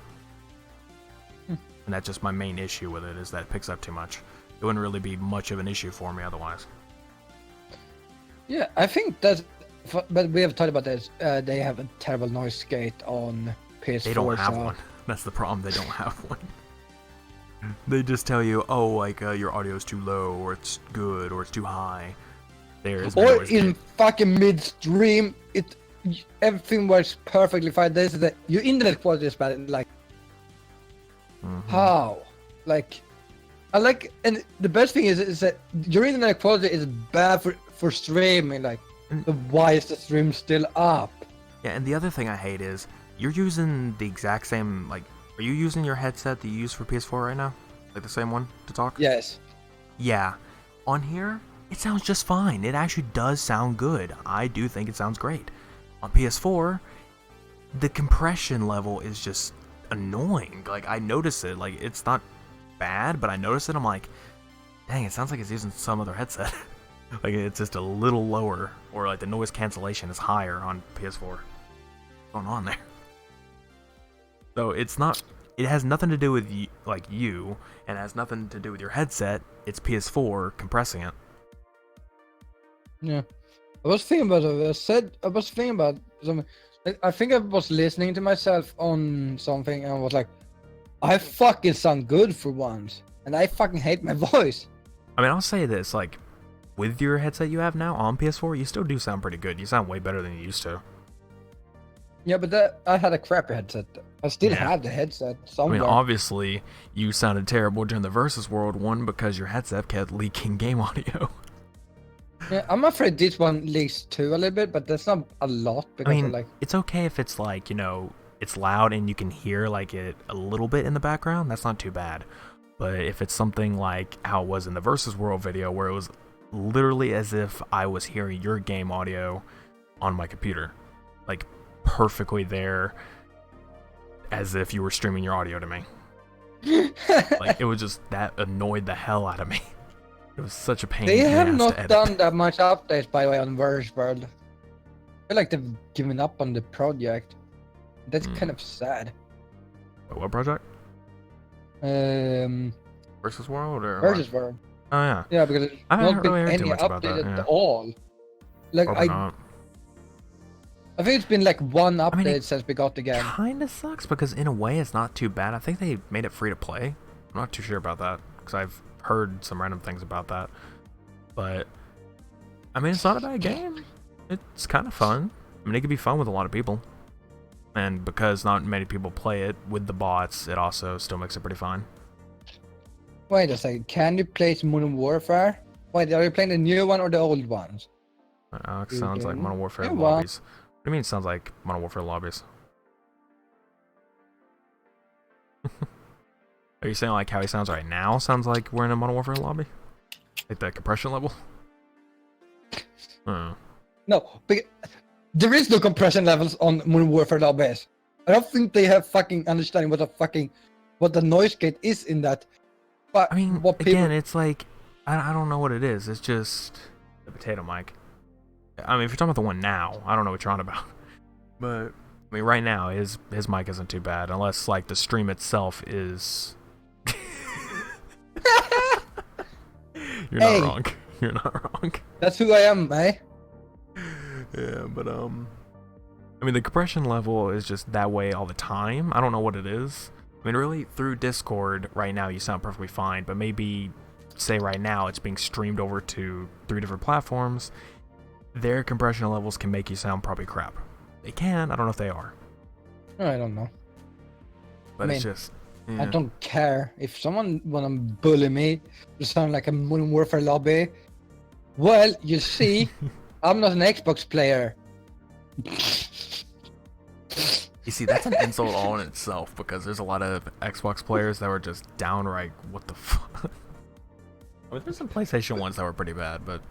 S2: And that's just my main issue with it, is that it picks up too much. It wouldn't really be much of an issue for me otherwise.
S1: Yeah, I think that's. But we have talked about this. They have a terrible noise gate on PS4.
S2: They don't have
S1: so-
S2: one. That's the problem, they don't have one. They just tell you, oh, like your audio is too low, or it's good, or it's too high. There is no
S1: Or
S2: noise
S1: in
S2: gate.
S1: fucking midstream, everything works perfectly fine. There's your internet quality is bad. Like, how? Like, and the best thing is that your internet quality is bad for streaming. Like, why is the stream still up?
S2: Yeah, and the other thing I hate is you're using the exact same, like, are you using your headset that you use for PS4 right now? Like the same one to talk?
S1: Yes.
S2: Yeah. On here, it sounds just fine. It actually does sound good. I do think it sounds great. On PS4, the compression level is just annoying. Like, I notice it. Like, it's not bad, but I notice it. I'm like, dang, it sounds like it's using some other headset. Like, it's just a little lower, or like the noise cancellation is higher on PS4. What's going on there? So it's not. It has nothing to do with you, and it has nothing to do with your headset. It's PS4 compressing it.
S1: Yeah. I was thinking about it. I was thinking about something. Like, I think I was listening to myself on something and I was like, I fucking sound good for once. And I fucking hate my voice.
S2: I mean, I'll say this, like, with your headset you have now on PS4, you still do sound pretty good. You sound way better than you used to.
S1: Yeah, but I had a crappy headset. I still have the headset somewhere.
S2: I mean, obviously, you sounded terrible during the Versus World one because your headset kept leaking game audio.
S1: Yeah, I'm afraid this one leaks too a little bit, but that's not a lot because
S2: I mean, it's okay if it's like, it's loud and you can hear like it a little bit in the background. That's not too bad. But if it's something like how it was in the Versus World video where it was literally as if I was hearing your game audio on my computer, like perfectly there, as if you were streaming your audio to me. Like, it was just, that annoyed the hell out of me. It was such a pain.
S1: They
S2: in the
S1: have
S2: ass to
S1: not
S2: edit.
S1: done that much updates, by the way, on Verge World. I feel like they've given up on the project. That's kind of sad.
S2: Wait, what project? Versus World or
S1: Versus World.
S2: Oh yeah.
S1: Yeah, because there's
S2: I haven't
S1: not
S2: really
S1: been
S2: heard too
S1: any
S2: much about that,
S1: update
S2: yeah.
S1: at all. Like
S2: Probably not.
S1: I think it's been like one update
S2: it
S1: since we got the game.
S2: Kinda sucks because in a way it's not too bad. I think they made it free to play. I'm not too sure about that because I've heard some random things about that. But I mean, it's not a bad game. It's kind of fun. I mean, it could be fun with a lot of people. And because not many people play it with the bots, it also still makes it pretty fun.
S1: Wait a second, can you play Modern Warfare? Wait, are you playing the new one or the old ones?
S2: Alex sounds like Modern Warfare
S1: Yeah,
S2: lobbies. What do you mean it sounds like Modern Warfare lobbies? Are you saying like how he sounds right now sounds like we're in a Modern Warfare lobby? Like the compression level?
S1: No, but there is no compression levels on Modern Warfare lobbies. I don't think they have fucking understanding what the noise gate is in that. But
S2: I mean,
S1: what people...
S2: again, it's like, I don't know what it is. It's just the potato mic. I mean, if you're talking about the one now, I don't know what you're on about. But, I mean, right now, his mic isn't too bad, unless, like, the stream itself is... You're not wrong. You're not wrong.
S1: That's who I am, eh?
S2: Yeah, but, I mean, the compression level is just that way all the time. I don't know what it is. I mean, really, through Discord, right now, you sound perfectly fine, but maybe, say right now, it's being streamed over to 3 different platforms. Their compression levels can make you sound probably crap. They can, I don't know if they are.
S1: I don't know.
S2: But it's just...
S1: I don't care. If someone wanna bully me to sound like a Modern Warfare lobby, well, you see, I'm not an Xbox player.
S2: You see, that's an insult all in itself, because there's a lot of Xbox players that were just downright, what the fuck? I mean, there's some PlayStation ones that were pretty bad, but...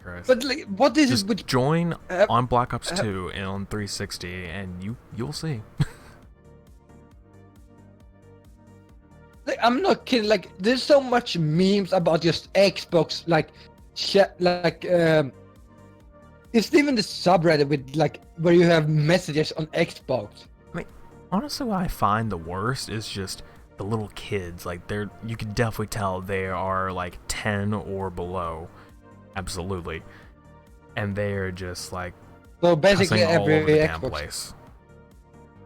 S2: Christ.
S1: But like, what is
S2: just
S1: it with...
S2: join on Black Ops 2 and on 360, and you'll see.
S1: Like, I'm not kidding. Like, there's so much memes about just Xbox. Like, it's even the subreddit with like where you have messages on Xbox.
S2: I mean, honestly, what I find the worst is just the little kids. Like, you can definitely tell they are like 10 or below. Absolutely. And they're just like
S1: So basically
S2: cussing all
S1: every
S2: over the damn
S1: Xbox.
S2: place.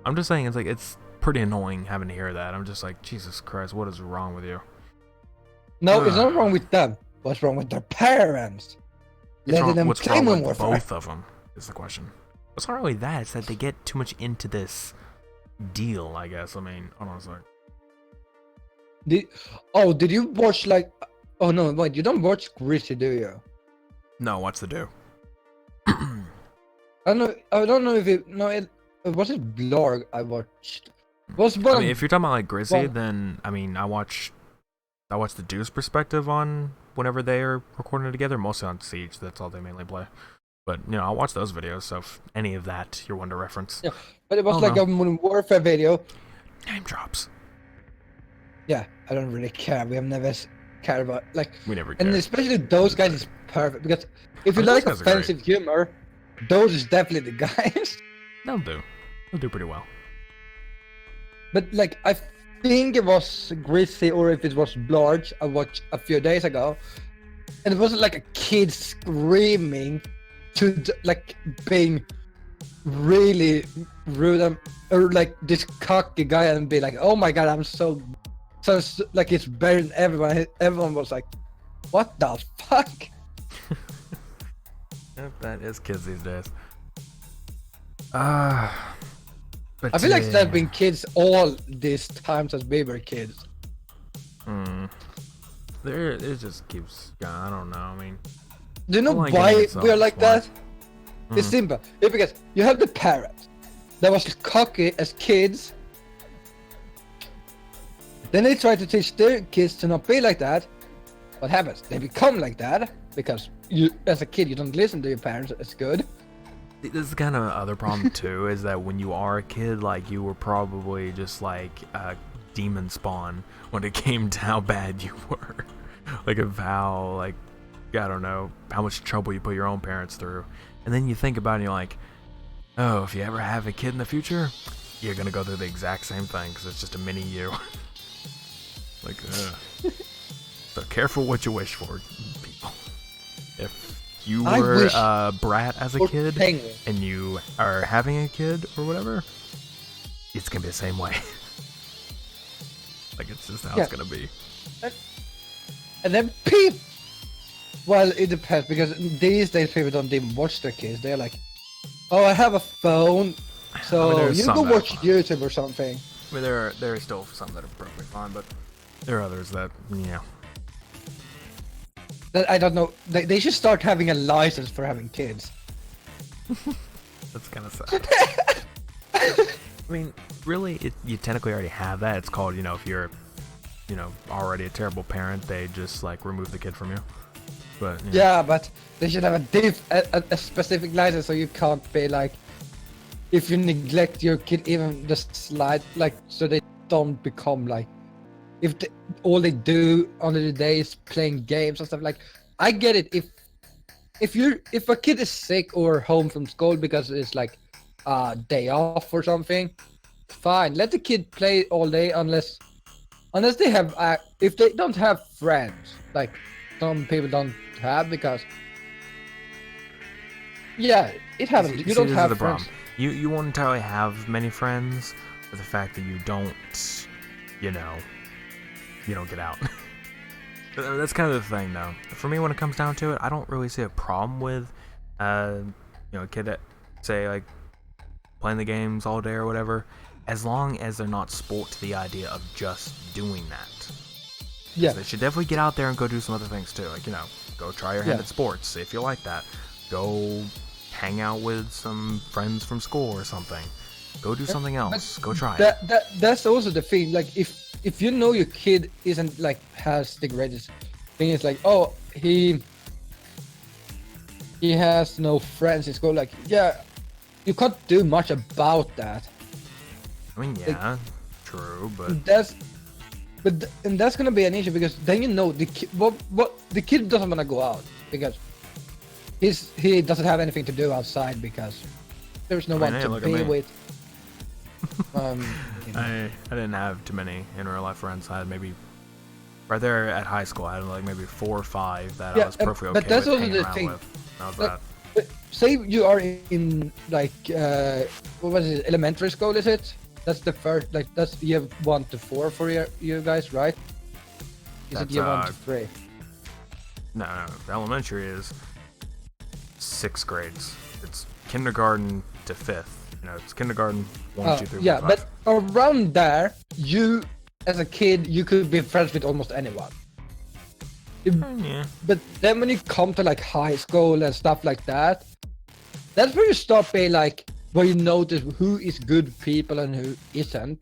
S2: I'm just saying, it's like, it's pretty annoying having to hear that. I'm just like, Jesus Christ, what is wrong with you?
S1: No, it's not wrong with them. What's wrong with their parents? Letting them
S2: What's
S1: play
S2: wrong
S1: Modern
S2: with
S1: Warfare.
S2: both of them is the question. It's not really that. It's that they get too much into this deal, I guess. I mean, hold on a sec.
S1: Did you watch like? Oh no, wait, you don't watch Grizzly, do you?
S2: No, what's the do?
S1: I don't know if it. No, it was it Blog I watched. Was one.
S2: I mean, if you're talking about like Grizzly,
S1: well-
S2: then I mean, I watch the Deuce perspective on whenever they are recording it together, mostly on Siege. That's all they mainly play. But you know, I watch those videos. So if any of that you're one to reference,
S1: Yeah, but it was like a Modern Warfare video.
S2: name drops.
S1: Yeah, I don't really care. We have never cared about like,
S2: We never care.
S1: and especially those guys is perfect because if you
S2: Those
S1: like
S2: guys are great.
S1: offensive humor, those is definitely the guys.
S2: They'll do pretty well.
S1: But like I think it was Grizzly or if it was Blarge I watched a few days ago, and it wasn't like a kid screaming to like being really rude or like this cocky guy and be like, oh my god, I'm so like it's better than everyone. Everyone was like, what the fuck?
S2: That is kids these days. But
S1: I feel like there's been kids all these times as we were kids.
S2: It just keeps going. I don't know. I mean,
S1: Do you know
S2: Online
S1: why
S2: gaming itself
S1: we are
S2: is
S1: like
S2: smart.
S1: that? It's simple. It's because you have the parents that was cocky as kids. Then they try to teach their kids to not be like that. What happens? They become like that because you, as a kid, you don't listen to your parents as good.
S2: this is kind of other problem too. Is that when you are a kid, like you were probably just like a demon spawn when it came to how bad you were, like of how like I don't know how much trouble you put your own parents through, and then you think about it and you're like, oh, if you ever have a kid in the future, you're gonna go through the exact same thing because it's just a mini you. Like, so careful what you wish for, people. If you
S1: I
S2: were
S1: wish
S2: a brat as a
S1: for
S2: kid
S1: penguin.
S2: and you are having a kid or whatever, it's gonna be the same way. Like it's just how it's gonna be.
S1: And then people. Well, it depends because these days people don't even watch their kids. They're like, "Oh, I have a phone, so
S2: there's
S1: you
S2: some
S1: go
S2: that are
S1: watch
S2: fine.
S1: YouTube or something."
S2: I mean, there are still some that are perfectly fine, but there are others that, yeah.
S1: That I don't know. They should start having a license for having kids.
S2: That's kind of sad. I mean, really, you technically already have that. It's called, if you're, already a terrible parent, they just like remove the kid from you. But
S1: Yeah, but they should have a specific license so you can't be like, if you neglect your kid even just slight, like so they don't become like, if all they do on the day is playing games and stuff. Like, I get it if a kid is sick or home from school because it's like a day off or something, fine, let the kid play all day unless they have if they don't have friends, like some people don't have, because it happens. You don't
S2: this
S1: have
S2: is the
S1: friends.
S2: problem. You won't entirely have many friends, but the fact that you don't, you don't get out. That's kind of the thing, though. For me, when it comes down to it, I don't really see a problem with, a kid that, say, like, playing the games all day or whatever, as long as they're not sport to the idea of just doing that.
S1: Yeah.
S2: So they should definitely get out there and go do some other things, too. Like, go try your hand at sports, if you like that. Go hang out with some friends from school or something. Go do something else. Go try it.
S1: That's also the thing. Like, if you know your kid isn't like has the greatest thing, it's like, oh, he has no friends in school. Like, yeah, you can't do much about that.
S2: I mean, yeah, true, but
S1: And that's gonna be an issue because then the kid, what the kid doesn't want to go out because he doesn't have anything to do outside because there's no one
S2: hey,
S1: to
S2: look at
S1: be
S2: me.
S1: with.
S2: I didn't have too many in real life friends. I had maybe right there at high school. I had like maybe 4 or 5 that I was perfectly okay
S1: but that's
S2: with
S1: also
S2: hanging
S1: the
S2: around
S1: thing.
S2: with. That was
S1: Like,
S2: that.
S1: but say you are in like what was it, elementary school? Is it? That's the first, like, that's year 1 to 4 for you guys, right? Is it
S2: That's,
S1: year 1 to 3?
S2: No, elementary is 6 grades. It's kindergarten to 5th. You know, it's kindergarten 1, 2, 3, 4,
S1: Yeah,
S2: 5.
S1: but around there, you, as a kid, you could be friends with almost anyone.
S2: Yeah.
S1: But then when you come to like high school and stuff like that, that's where you start being like, where you notice who is good people and who isn't.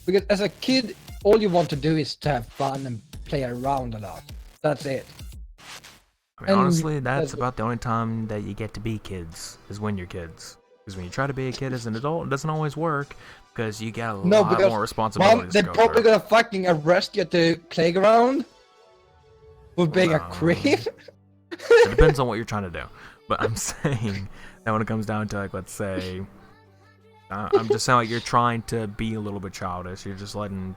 S1: Because as a kid, all you want to do is to have fun and play around a lot. That's it.
S2: I mean, honestly, that's about the only time that you get to be kids, is when you're kids. Because when you try to be a kid as an adult, it doesn't always work, because you get a lot more responsibilities
S1: they're
S2: to go
S1: probably
S2: through.
S1: gonna fucking arrest you at the playground for being a creep.
S2: It depends on what you're trying to do. But I'm saying that when it comes down to, like, let's say, I'm just saying, like, you're trying to be a little bit childish. You're just letting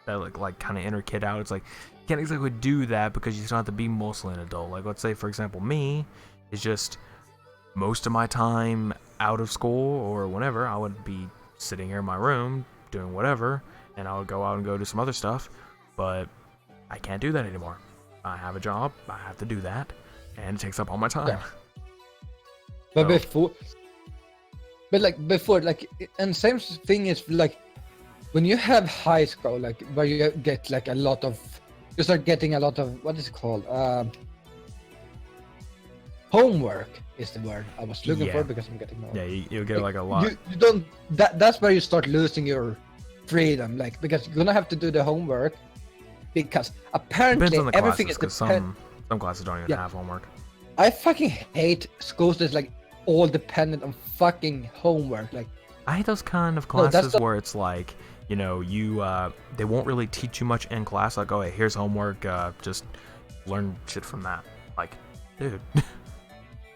S2: that, like kind of inner kid out. It's like, you can't exactly do that because you still have to be mostly an adult. Like, let's say, for example, me is just most of my time out of school or whenever, I would be sitting here in my room doing whatever, and I would go out and go do some other stuff. But I can't do that anymore. I have a job. I have to do that, and it takes up all my time.
S1: Yeah. But before, and same thing is like when you have high school, like where you get like you start getting a lot of, what is it called? Homework is the word I was looking for, because I'm getting old.
S2: Yeah, you'll get like a lot.
S1: You don't. That's where you start losing your freedom, like, because you're gonna have to do the homework, because apparently
S2: Depends on the
S1: everything
S2: classes,
S1: is
S2: because some classes don't even have homework.
S1: I fucking hate schools that's like all dependent on fucking homework. Like,
S2: I hate those kind of classes where it's like, you know, they won't really teach you much in class. Like, oh, hey, here's homework. Just learn shit from that. Like, dude,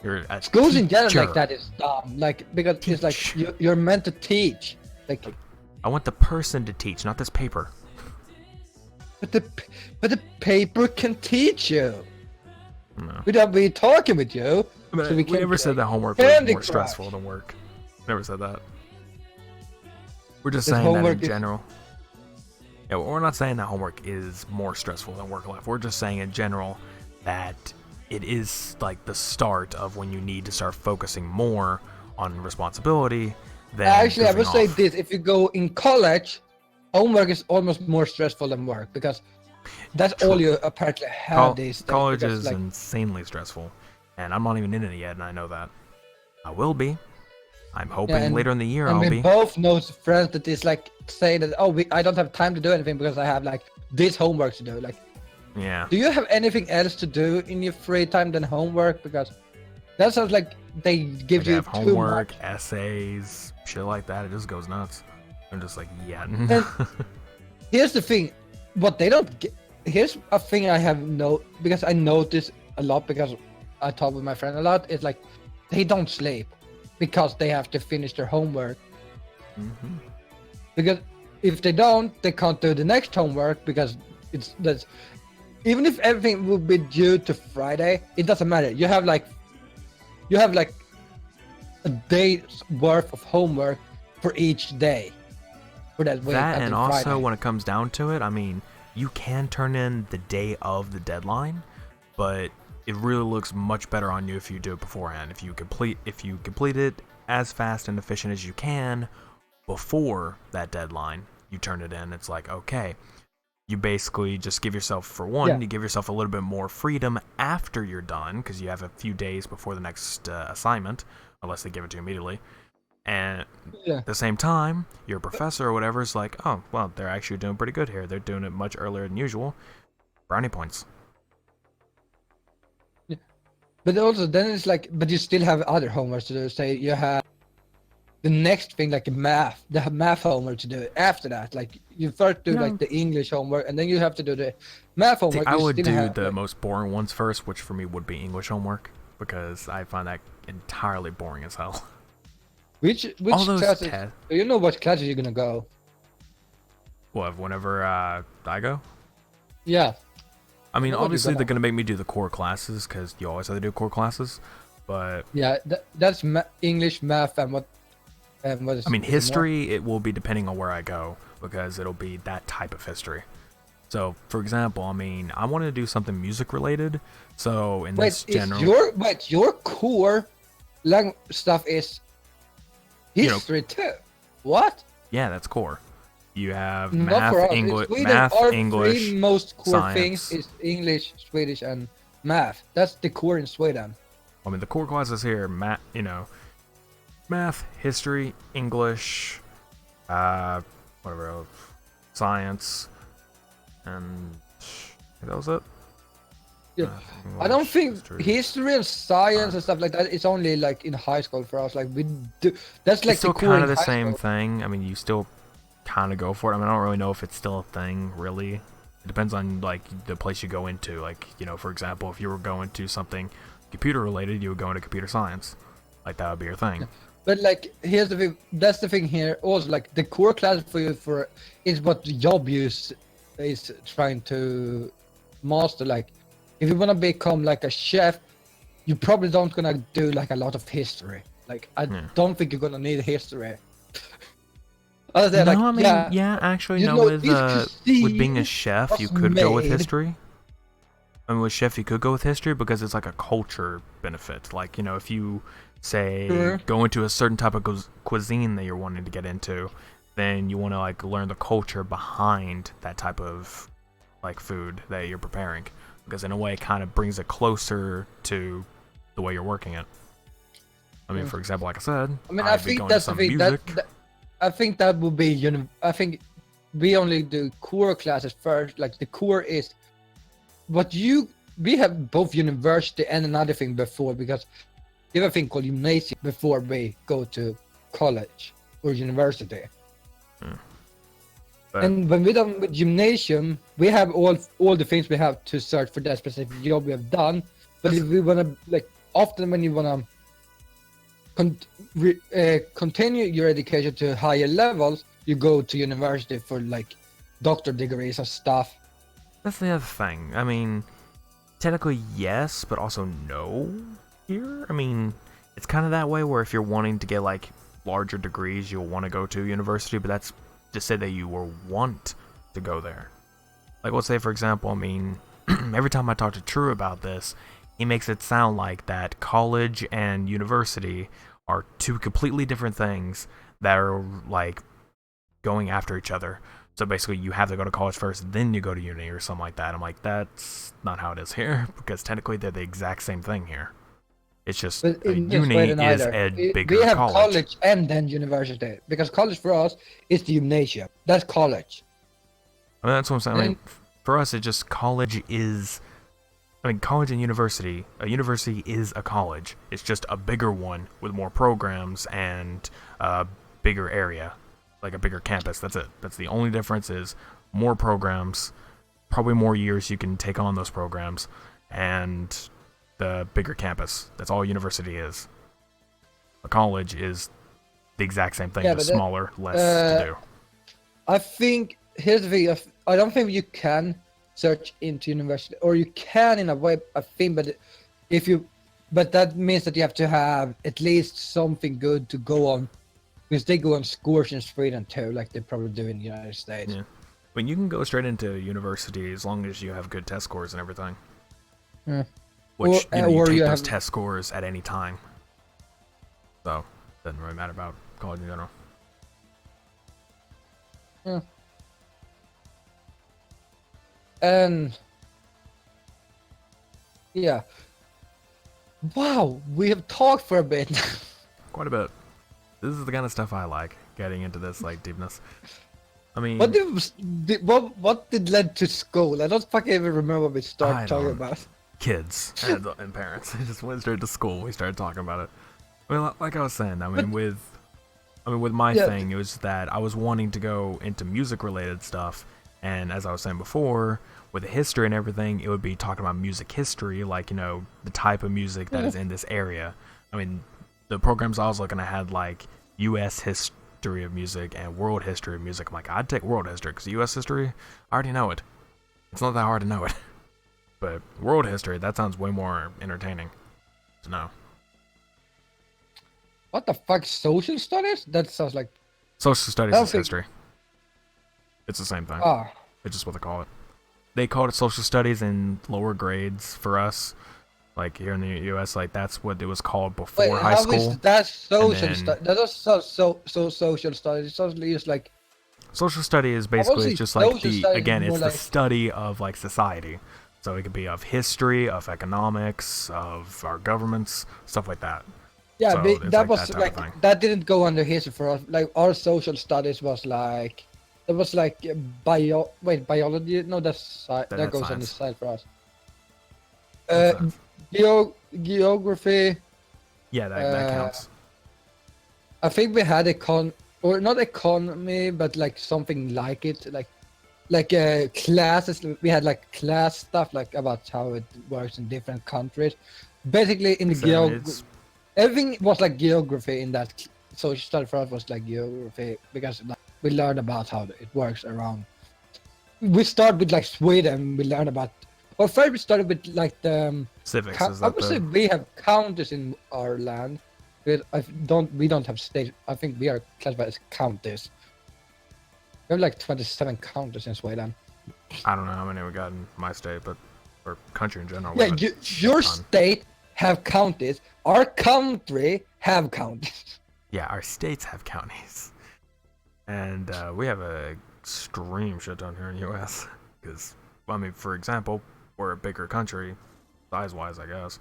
S2: you're a
S1: schools in general
S2: teacher.
S1: like that is dumb. Like, because it's like you're meant to teach. Like,
S2: I want the person to teach, not this paper.
S1: But the paper can teach you.
S2: No.
S1: Without me talking with you.
S2: But
S1: so
S2: we never said that homework was more stressful than work. Never said that. We're just saying that in general. Yeah, we're not saying that homework is more stressful than work life. We're just saying in general that it is like the start of when you need to start focusing more on responsibility than
S1: actually, I would say
S2: off.
S1: this: if you go in college, homework is almost more stressful than work, because that's all you apparently have these days.
S2: College is like insanely stressful, and I'm not even in it yet, and I know that. I will be. I'm hoping later in the year I'll be.
S1: We both know friends that is like say that, I don't have time to do anything because I have like this homework to do. Like,
S2: yeah.
S1: Do you have anything else to do in your free time than homework? Because that sounds like they give you too much.
S2: Essays, shit like that. It just goes nuts. I'm just like, yeah.
S1: And here's the thing, what they don't get. Here's a thing I have because I notice a lot, because I talk with my friend a lot. It's like they don't sleep because they have to finish their homework.
S2: Mm-hmm.
S1: Because if they don't, they can't do the next homework, because that's even if everything will be due to Friday, it doesn't matter. You have like a day's worth of homework for each day for that week.
S2: That, and also
S1: Friday.
S2: when it comes down to it, I mean, you can turn in the day of the deadline, but it really looks much better on you if you do it beforehand. If you complete it as fast and efficient as you can before that deadline, you turn it in. It's like, okay, you basically just give yourself, you give yourself a little bit more freedom after you're done, because you have a few days before the next assignment, unless they give it to you immediately. And at the same time, your professor or whatever is like, oh, well, they're actually doing pretty good here. They're doing it much earlier than usual. Brownie points.
S1: Yeah. But also, then it's like, but you still have other homework to do. Say you have the next thing, like the math homework to do after that. Like, you first do like the English homework, and then you have to do the math homework.
S2: See, I would do the most boring ones first, which for me would be English homework, because I find that entirely boring as hell.
S1: Which
S2: all those
S1: classes? Do you know what classes you're gonna go?
S2: What, whenever I go?
S1: Yeah.
S2: I mean, obviously they're gonna make me do the core classes, because you always have to do core classes. But
S1: yeah, that's English, math, and what And what is,
S2: I mean,
S1: is it more?
S2: history, it will be depending on where I go because it'll be that type of history. So, for example, I mean, I wanted to do something music related. So, in this general,
S1: Your core stuff is
S2: you know,
S1: history too? What?
S2: yeah, that's core. You have
S1: Not for us. In Sweden, our three
S2: English,
S1: most core things
S2: science.
S1: is English, Swedish, and math. That's the core in Sweden.
S2: I mean, the core classes here, math, history, English, whatever else, science, and that was it.
S1: Yeah.
S2: Math,
S1: I don't
S2: English,
S1: think history and science and stuff like that is only like in high school for us. Like we do, that's like
S2: it's still
S1: the core
S2: kind
S1: in
S2: of the
S1: high
S2: same
S1: school.
S2: thing. I mean, you still kind of go for it. I mean, I don't really know if it's still a thing, really. It depends on like the place you go into. Like, for example, if you were going to something computer related, you would go into computer science. Like that would be your thing.
S1: But like, here's the thing. That's the thing here. Also, like the core class for you is what the job use is trying to master. Like, if you wanna become like a chef, you probably don't gonna do like a lot of history. Like, I don't think you're gonna need history. Other than like,
S2: No, I mean, yeah, actually,
S1: you
S2: no.
S1: know,
S2: With being a chef, you could go with
S1: made.
S2: history. I mean, with chef, you could go with history because it's like a culture benefit. Like, if you say go into a certain type of cuisine that you're wanting to get into, then you want to like learn the culture behind that type of like food that you're preparing, because in a way, it kind of brings it closer to the way you're working it. I mean, for example, like I said,
S1: I mean,
S2: I'd
S1: I
S2: be
S1: think
S2: going
S1: that's
S2: to
S1: the
S2: some
S1: thing.
S2: music.
S1: I think that would be I think we only do core classes first. Like the core is what we have both university and another thing before, because we have a thing called gymnasium before we go to college or university. And when we're done with gymnasium, we have all the things we have to search for that specific job we have done. But if we wanna like often when you wanna continue your education to higher levels, you go to university for like doctor degrees and stuff.
S2: That's the other thing. I mean, technically yes, but also no here. I mean, it's kind of that way where if you're wanting to get like larger degrees, you'll want to go to university, but that's to say that you will want to go there. Like, let's say, for example, I mean, every time I talk to True about this, he makes it sound like that college and university are two completely different things that are like going after each other. So basically, you have to go to college first, then you go to uni or something like that. I'm like, that's not how it is here, because technically they're the exact same thing here. It's just uni is a bigger
S1: we have
S2: college
S1: and then university, because college for us is the gymnasium. That's college.
S2: I mean, that's what I'm saying. I mean, for us, it just college is. I mean, college and university. A university is a college. It's just a bigger one with more programs and a bigger area, like a bigger campus. That's it. That's the only difference. Is more programs, probably more years you can take on those programs, and the bigger campus. That's all university is. A college is the exact same thing, just smaller, less to do.
S1: I think here's the thing. I don't think you can search into university, or you can in a way. I think, but that means that you have to have at least something good to go on, because they go on scores in Sweden too, like they probably do in the United States.
S2: Yeah, I mean, you can go straight into university as long as you have good test scores and everything.
S1: Yeah.
S2: Which you take those test scores at any time. So, it doesn't really matter about college in general.
S1: Yeah. And yeah. Wow, we have talked for a bit.
S2: Quite a bit. This is the kind of stuff I like, getting into this like deepness. I mean,
S1: what did led to school? I don't fucking even remember what we started talking about.
S2: Kids and parents. I just went straight to school. We started talking about it. I mean, like I was saying, with my thing, it was that I was wanting to go into music-related stuff, and as I was saying before, with the history and everything, it would be talking about music history, like, the type of music that is in this area. I mean, the programs I was looking at had, like, U.S. history of music and world history of music. I'm like, I'd take world history, because U.S. history, I already know it. It's not that hard to know it. But world history, that sounds way more entertaining to know.
S1: What the fuck? Social studies? That sounds like.
S2: Social studies is history. It's the same thing.
S1: Ah.
S2: It's just what they call it. They called it social studies in lower grades for us. Like here in the U.S., like that's what it was called before high school.
S1: Is that social studies? That is so social studies. It's totally just like.
S2: Social study is basically just like it's the study of like society. So it could be of history, of economics, of our governments, stuff like that.
S1: Yeah,
S2: so
S1: that was like that didn't go under history for us. Like our social studies was like. It was like biology. No, that goes
S2: science.
S1: on the side for us. Geography.
S2: Yeah, that counts.
S1: I think we had or not economy, but like something like it, like classes. We had like class stuff, like about how it works in different countries. Basically, in the everything was like geography in that social study for us was like geography because like, we learned about how it works around. We start with like Sweden. We learn about. Well, first we started with like the
S2: civics.
S1: I would say we have counties in our land. We don't have states. I think we are classified as counties. We have like 27 counties in Sweden.
S2: I don't know how many we got in my state, but or country in general.
S1: Yeah, your state have counties. Our country have counties.
S2: Yeah, our states have counties. And we have a extreme shit down here in the U.S. Because, I mean, for example, we're a bigger country, size-wise, I guess.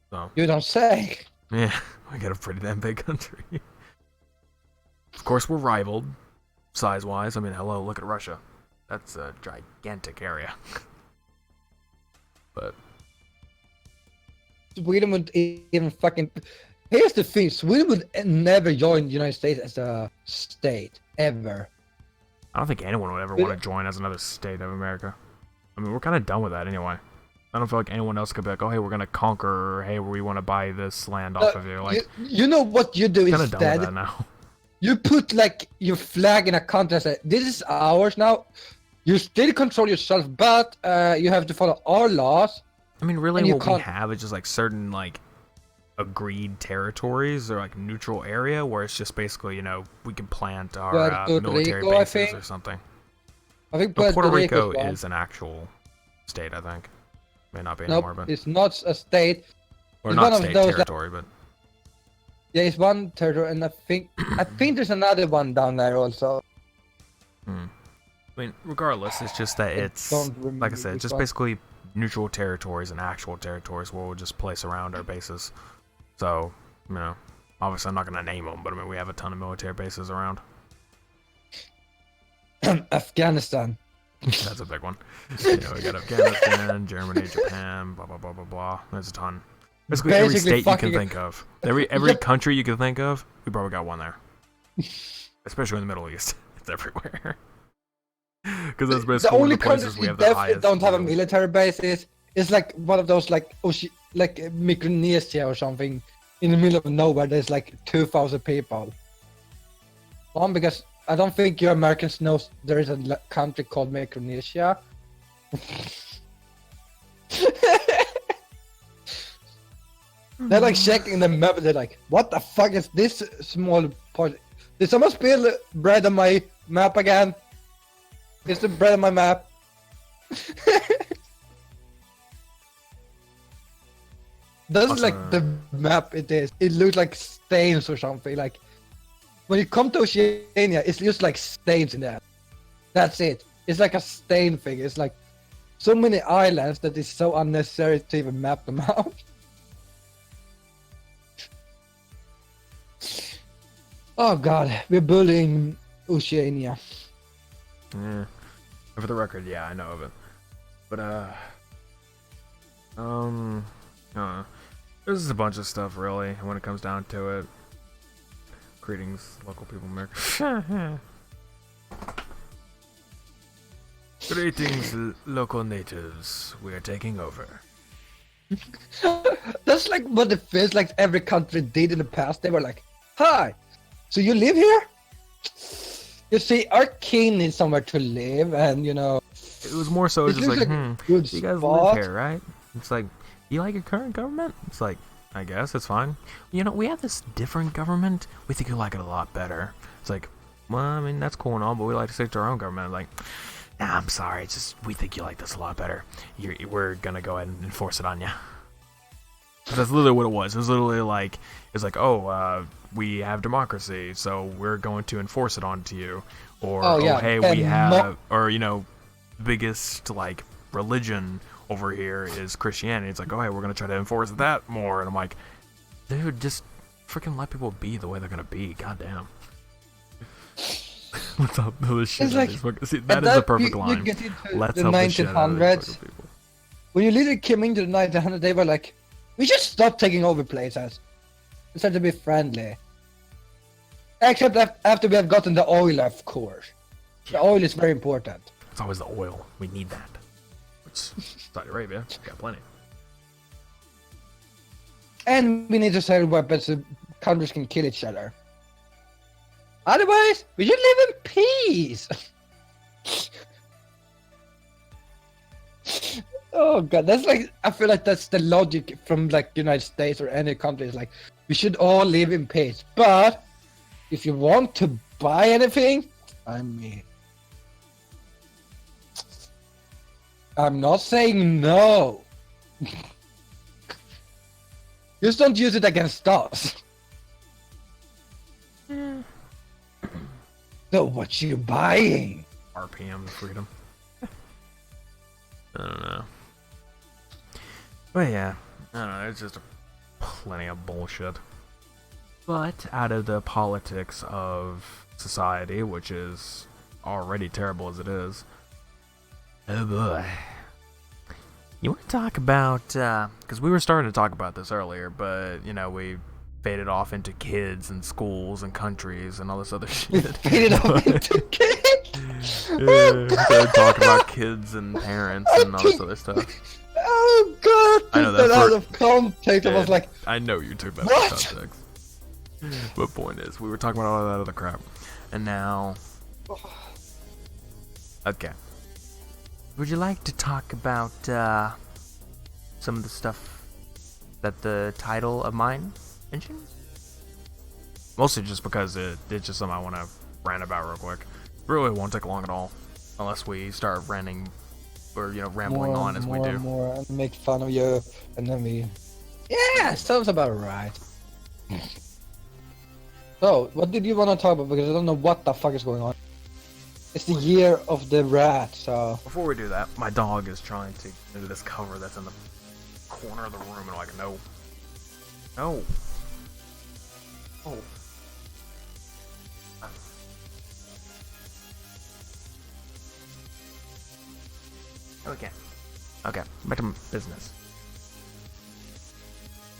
S2: So.
S1: You don't say.
S2: Yeah, we got a pretty damn big country. Of course, we're rivaled, size-wise. I mean, hello, look at Russia. That's a gigantic area. But.
S1: Sweden would even fucking... Here's the thing, Sweden would never join the United States as a state, ever.
S2: I don't think anyone would ever want to join as another state of America. I mean, we're kind of done with that anyway. I don't feel like anyone else could be like, oh, hey, we're going to conquer, or hey, we want to buy this land off of you. Like,
S1: you know what you do instead?
S2: Kind of done with that now.
S1: You put, like, your flag in a contest. This is ours now. You still control yourself, but you have to follow our laws.
S2: I mean, really, what we have is just, like, certain, like, agreed territories or like neutral area where it's just basically, you know, we can plant our military bases or something.
S1: I think
S2: Puerto Rico is an actual state, I think. May not be anymore, but
S1: it's not a state.
S2: Or not state territory, but
S1: yeah, it's one territory, and I think there's another one down there also.
S2: I mean, regardless, it's just that it's like I said, just basically neutral territories and actual territories where we'll just place around our bases. So, you know, obviously I'm not going to name them, but I mean, we have a ton of military bases around.
S1: Afghanistan.
S2: That's a big one. You know, we got Afghanistan, Germany, Japan, blah, blah, blah, blah, blah. There's a ton. Basically every state you can think of. Every country you can think of, we probably got one there. Especially in the Middle East. It's everywhere. Because that's basically
S1: the only
S2: places we have the highest.
S1: Don't have a military bases. It's like one of those like Micronesia or something in the middle of nowhere. There's like 2,000 people. One, because I don't think you Americans know there is a country called Micronesia. They're like checking the map. They're like, "What the fuck is this small part? Did someone spill bread on my map again? Is the bread on my map?" Doesn't like the map it is. It looks like stains or something. Like when you come to Oceania, it's just like stains in there. That's it. It's like a stain thing. It's like so many islands that it's so unnecessary to even map them out. Oh god, we're bullying Oceania.
S2: Yeah. For the record, yeah, I know of it. But there's just a bunch of stuff really when it comes down to it. Greetings, local people, America. Greetings, local natives. We are taking over.
S1: That's like what it feels like every country did in the past. They were like, "Hi, so you live here? You see, our king needs somewhere to live, and you know."
S2: It was more so just like, you guys live here, right? It's like, you like your current government? It's like, I guess it's fine. You know, we have this different government. We think you like it a lot better. It's like, well, I mean, that's cool and all, but we like to stick to our own government. Like, nah, I'm sorry. It's just we think you like this a lot better. We're gonna go ahead and enforce it on you. That's literally what it was. It was literally like, we have democracy, so we're going to enforce it onto you. Or, hey, we have, biggest, like, religion over here is Christianity. It's like, oh, hey, we're going to try to enforce that more. And I'm like, dude, just freaking let people be the way they're going to be. Goddamn. Let's help this shit out of these fucking... See, that is a perfect line. Let's help the shit out of these fucking people.
S1: When you literally came into the 1900s, they were like, we should stop taking over places. Instead to be friendly. Except after we have gotten the oil, of course. The oil is very important.
S2: It's always the oil. We need that. Which, Saudi Arabia, got plenty.
S1: And we need to sell weapons so countries can kill each other. Otherwise, we should live in peace. Oh god, that's like, I feel like that's the logic from like United States or any country. It's like, we should all live in peace. But if you want to buy anything, I mean, I'm not saying no. Just don't use it against us. So what you buying?
S2: RPM freedom. I don't know. But yeah, I don't know, it's just plenty of bullshit. But out of the politics of society, which is already terrible as it is, oh boy. You want to talk about, because we were starting to talk about this earlier, but, we faded off into kids and schools and countries and all this other shit.
S1: Faded off into kids?
S2: Started talking about kids and parents and all this other stuff.
S1: Oh god, I know that out of context. I was like,
S2: I know you took that out of context. But point is, we were talking about all that other crap. And now... Okay. Would you like to talk about some of the stuff that the title of mine mentions? Mostly just because it's just something I want to rant about real quick. Really won't take long at all, unless we start ranting or rambling on as we do.
S1: More and make fun of you, and then we. Yeah, sounds about right. So, what did you want to talk about? Because I don't know what the fuck is going on. It's the year of the rat, so...
S2: Before we do that, my dog is trying to get into this cover that's in the corner of the room, and I'm like, no. No. Oh. Okay. Okay, back to business.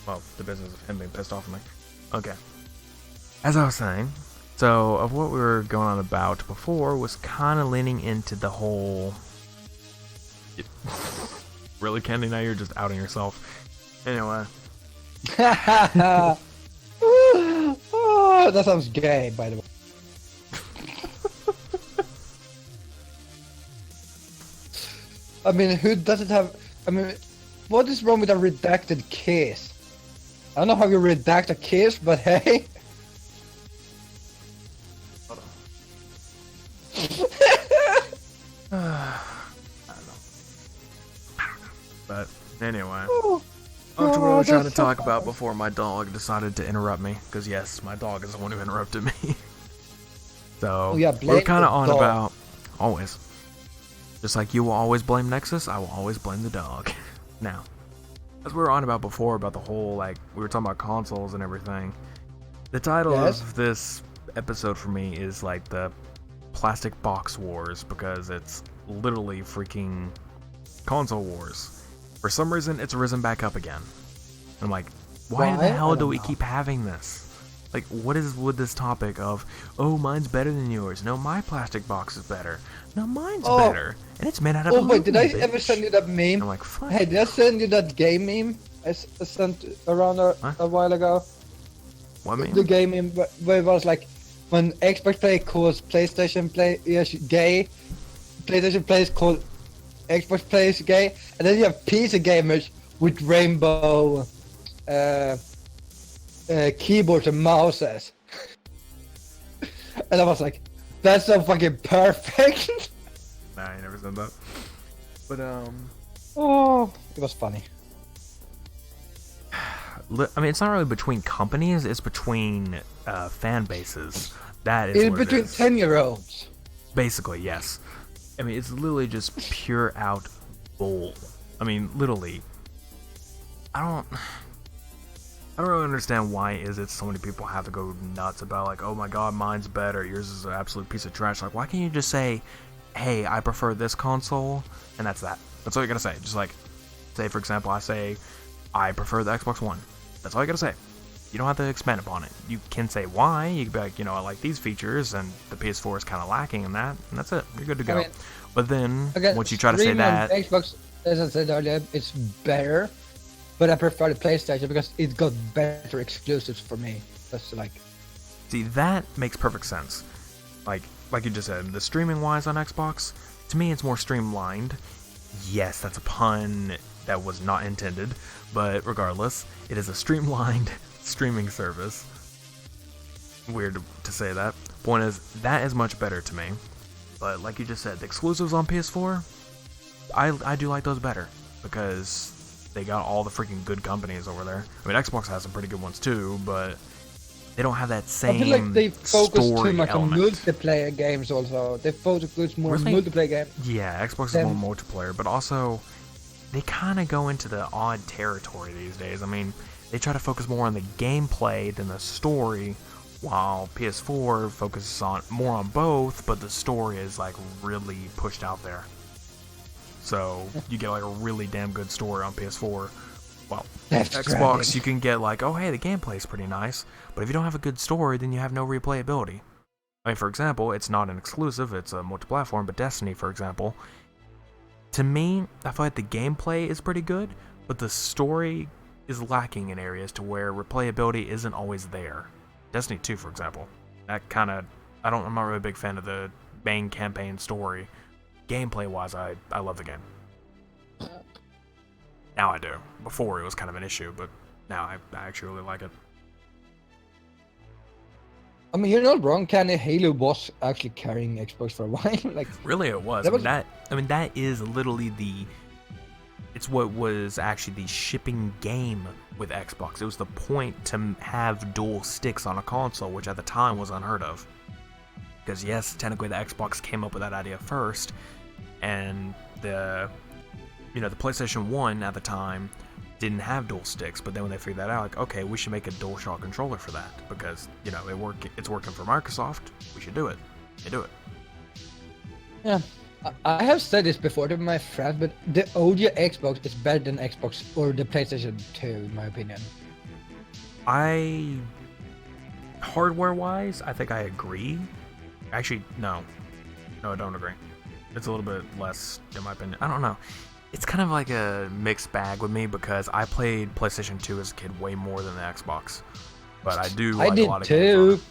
S2: Well, the business of him being pissed off at me. Okay. As I was saying, so of what we were going on about before was kind of leaning into the whole... Really, Kenny? Now you're just outing yourself. Anyway.
S1: Oh, that sounds gay, by the way. I mean, who doesn't have... I mean, what is wrong with a redacted kiss? I don't know how you redact a kiss, but hey...
S2: I don't know. But anyway, that's what I was trying to talk about before my dog decided to interrupt me. Because yes, my dog is the one who interrupted me. So we're kind of on about always. Just like you will always blame Nexus, I will always blame the dog. Now, as we were on about before about the whole we were talking about consoles and everything. The title of this episode for me is the Plastic Box Wars, because it's literally freaking console wars. For some reason, it's risen back up again. And I'm like, why the hell do we keep having this? What is with this topic of, oh, mine's better than yours. No, my plastic box is better. No, mine's better. And it's made out of aluminum,
S1: wait, did I ever send you that meme?
S2: I'm like, fuck.
S1: Hey, did I send you that game meme I sent around a while ago?
S2: What meme?
S1: The game meme where it was when Xbox Play calls PlayStation Play gay, PlayStation Plays call Xbox Plays gay, and then you have PC gamers with rainbow keyboards and mouses. And I was like, that's so fucking perfect.
S2: Nah, I never said that. But
S1: Oh, it was funny.
S2: I mean, it's not really between companies; it's between fan bases. That is
S1: It's
S2: what
S1: between
S2: it is.
S1: 10-year-olds.
S2: Basically, yes. I mean, it's literally just pure out bull. I mean, literally. I don't really understand why is it so many people have to go nuts about like, oh my god, mine's better, yours is an absolute piece of trash. Like, why can't you just say, hey, I prefer this console, and that's that. That's all you gotta say. Just like, say for example, I say, I prefer the Xbox One. That's all you gotta say. You don't have to expand upon it. You can say why. You can be like, I like these features, and the PS4 is kind of lacking in that, and that's it. You're good to go. But then, once you try to say that...
S1: Xbox, as I said earlier, it's better, but I prefer the PlayStation because it got better exclusives for me. That's like...
S2: See, that makes perfect sense. Like you just said, the streaming-wise on Xbox, to me it's more streamlined. Yes, that's a pun that was not intended, but regardless, it is a streamlined streaming service. Weird to say that. Point is, that is much better to me. But like you just said, the exclusives on PS4, I do like those better because they got all the freaking good companies over there. I mean, Xbox has some pretty good ones too, but they don't have that same
S1: I feel like they focus too much
S2: element.
S1: on multiplayer games also. They focus more on multiplayer games.
S2: Yeah, Xbox is more multiplayer, but also they kind of go into the odd territory these days. I mean, they try to focus more on the gameplay than the story, while PS4 focuses more on both, but the story is like really pushed out there. So you get like a really damn good story on PS4. Well, Xbox, you can get like, oh hey, the gameplay's pretty nice, but if you don't have a good story, then you have no replayability. I mean, for example, it's not an exclusive, it's a multi-platform, but Destiny, for example, to me, I feel like the gameplay is pretty good, but the story is lacking in areas to where replayability isn't always there. Destiny 2, for example, that kind of, I'm not really a big fan of the main campaign story. Gameplay-wise, I love the game. Now I do. Before it was kind of an issue, but now I actually really like it.
S1: I mean, you're not wrong, Kenny. Halo was actually carrying Xbox for a while. Like,
S2: really, it was. That is literally it's what was actually the shipping game with Xbox. It was the point to have dual sticks on a console, which at the time was unheard of. Because yes, technically the Xbox came up with that idea first, and the PlayStation 1 at the time didn't have dual sticks, but then when they figured that out, like, okay, we should make a DualShock controller for that, because, it's working for Microsoft, we should do it. They do it.
S1: Yeah, I have said this before to my friends, but the OG Xbox is better than Xbox or the PlayStation 2, in my opinion.
S2: Hardware-wise, I think I agree. Actually, no, I don't agree. It's a little bit less, in my opinion. I don't know. It's kind of like a mixed bag with me because I played PlayStation 2 as a kid way more than the Xbox. But I do like a lot of games on it.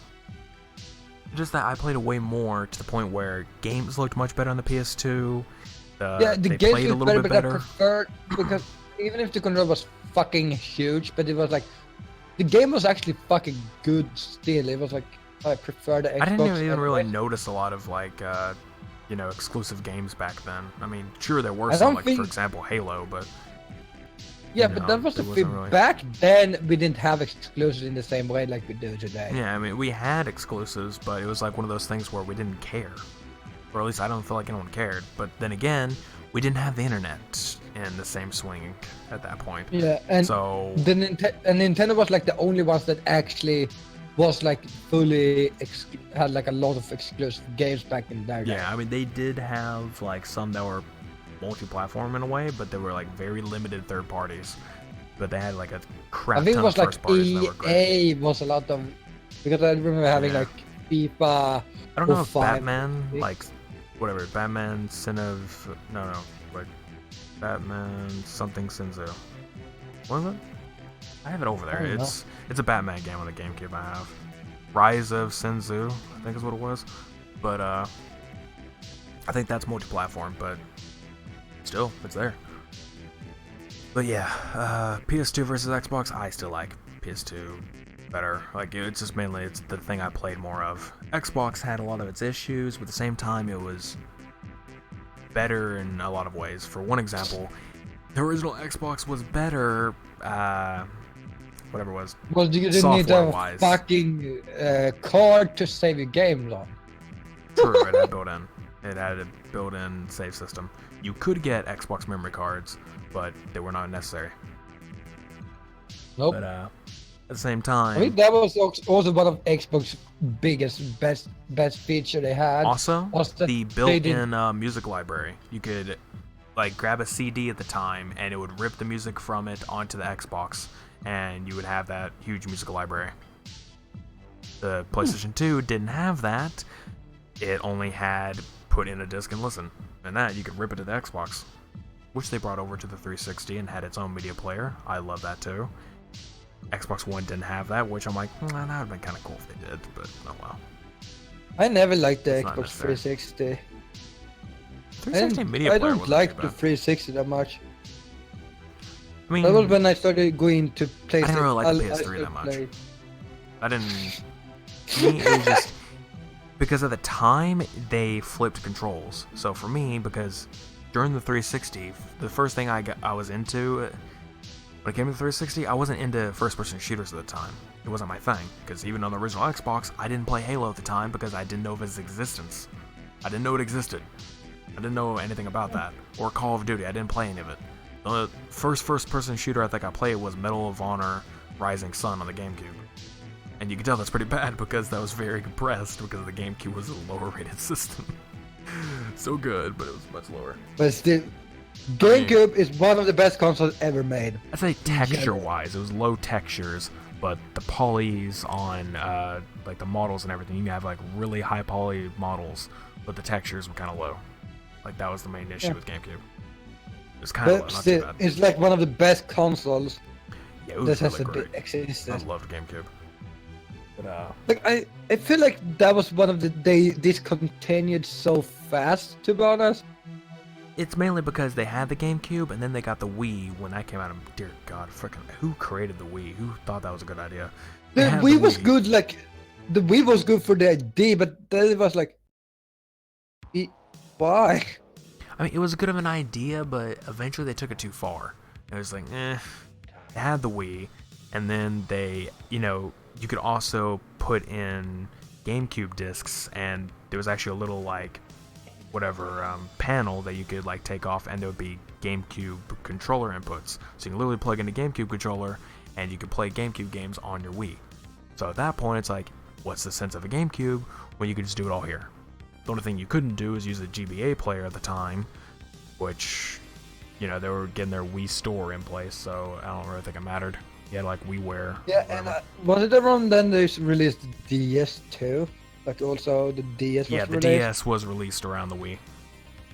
S2: Just that I played it way more to the point where games looked much better on the PS2.
S1: The games looked better, but I preferred, because even if the controller was fucking huge, but it was like, the game was actually fucking good still. It was like, I prefer the Xbox.
S2: I didn't even really notice a lot of like, exclusive games back then. I mean, sure there were some, like for example Halo, but
S1: yeah, but that was the thing. Really... Back then, we didn't have exclusives in the same way like we do today.
S2: Yeah, I mean, we had exclusives, but it was like one of those things where we didn't care, or at least I don't feel like anyone cared. But then again, we didn't have the internet in the same swing at that point.
S1: Yeah, and so Nintendo was like the only ones that actually was like fully had like a lot of exclusive games back in their day.
S2: Yeah, I mean they did have like some that were multi-platform in a way, but they were like very limited third parties. But they had like a crap ton of first parties that were great.
S1: EA was a lot of, because I remember having like FIFA.
S2: I don't know if Batman, like whatever, Batman Batman something Sinzu. What is it? I have it over there. It's a Batman game on the GameCube I have. Rise of Sinzu, I think is what it was. But I think that's multi-platform, but still, it's there. But yeah, PS2 versus Xbox, I still like PS2 better. Like, it's just mainly it's the thing I played more of. Xbox had a lot of its issues, but at the same time, it was better in a lot of ways. For one example, the original Xbox was better, whatever it was,
S1: Well, you didn't need a
S2: software-wise.
S1: fucking card to save your game on.
S2: True, it had built-in. It had a built-in save system. You could get Xbox memory cards, but they were not necessary.
S1: Nope.
S2: But at the same time,
S1: I think that was also one of Xbox's biggest, best feature they had.
S2: also
S1: was that
S2: the
S1: they did-
S2: built-in music library. You could like grab a CD at the time, and it would rip the music from it onto the Xbox, and you would have that huge musical library. The PlayStation 2 didn't have that. It only had put in a disc and listen, and that you could rip it to the Xbox, which they brought over to the 360 and had its own media player. I love that too. Xbox One didn't have that, which I'm like, that would have been kind of cool if they did, but oh well.
S1: I never liked the
S2: It's not
S1: Xbox
S2: necessary.
S1: 360.
S2: 360 media
S1: I
S2: player
S1: don't
S2: wasn't
S1: like
S2: too
S1: the
S2: bad.
S1: 360 that much.
S2: I mean,
S1: That was when I started going to PlayStation.
S2: I didn't really like the
S1: I
S2: PS3
S1: started
S2: that much.
S1: playing.
S2: I didn't. To me, it was just because at the time they flipped controls. So for me, because during the 360, the first thing I was into when it came to the 360, I wasn't into first-person shooters at the time. It wasn't my thing. Because even on the original Xbox, I didn't play Halo at the time because I didn't know of its existence. I didn't know it existed. I didn't know anything about that. Or Call of Duty. I didn't play any of it. The first-person shooter I think I played was Medal of Honor Rising Sun on the GameCube. And you can tell that's pretty bad because that was very compressed because the GameCube was a lower rated system. So good, but it was much lower.
S1: But still, GameCube is one of the best consoles ever made.
S2: I'd say texture-wise, it was low textures, but the polys on like the models and everything, you can have like really high poly models, but the textures were kind of low. Like that was the main issue with GameCube. It was kind of low,
S1: But
S2: not too
S1: still,
S2: bad.
S1: it's like one of the best consoles
S2: Yeah, it was
S1: that has
S2: really great.
S1: existed.
S2: I loved GameCube. But
S1: Like I feel like that was one of the they discontinued so fast. To be honest,
S2: it's mainly because they had the GameCube and then they got the Wii when that came out. And dear God, freaking who created the Wii? Who thought that was a good idea?
S1: the
S2: They had
S1: Wii
S2: the
S1: was good. Like the Wii was good for the idea, but then it was like, why?
S2: I mean, it was good of an idea, but eventually they took it too far. It was like, They had the Wii, and then they, you could also put in GameCube discs, and there was actually a little like panel that you could like take off, and there would be GameCube controller inputs. So you can literally plug in a GameCube controller, and you can play GameCube games on your Wii. So at that point, it's like, what's the sense of a GameCube when you could just do it all here? The only thing you couldn't do is use a GBA player at the time, which, they were getting their Wii store in place, so I don't really think it mattered. You had like WiiWare.
S1: Yeah, and was it around then they released the DS too? Like also the DS was
S2: Yeah, the
S1: released?
S2: DS was released around the Wii,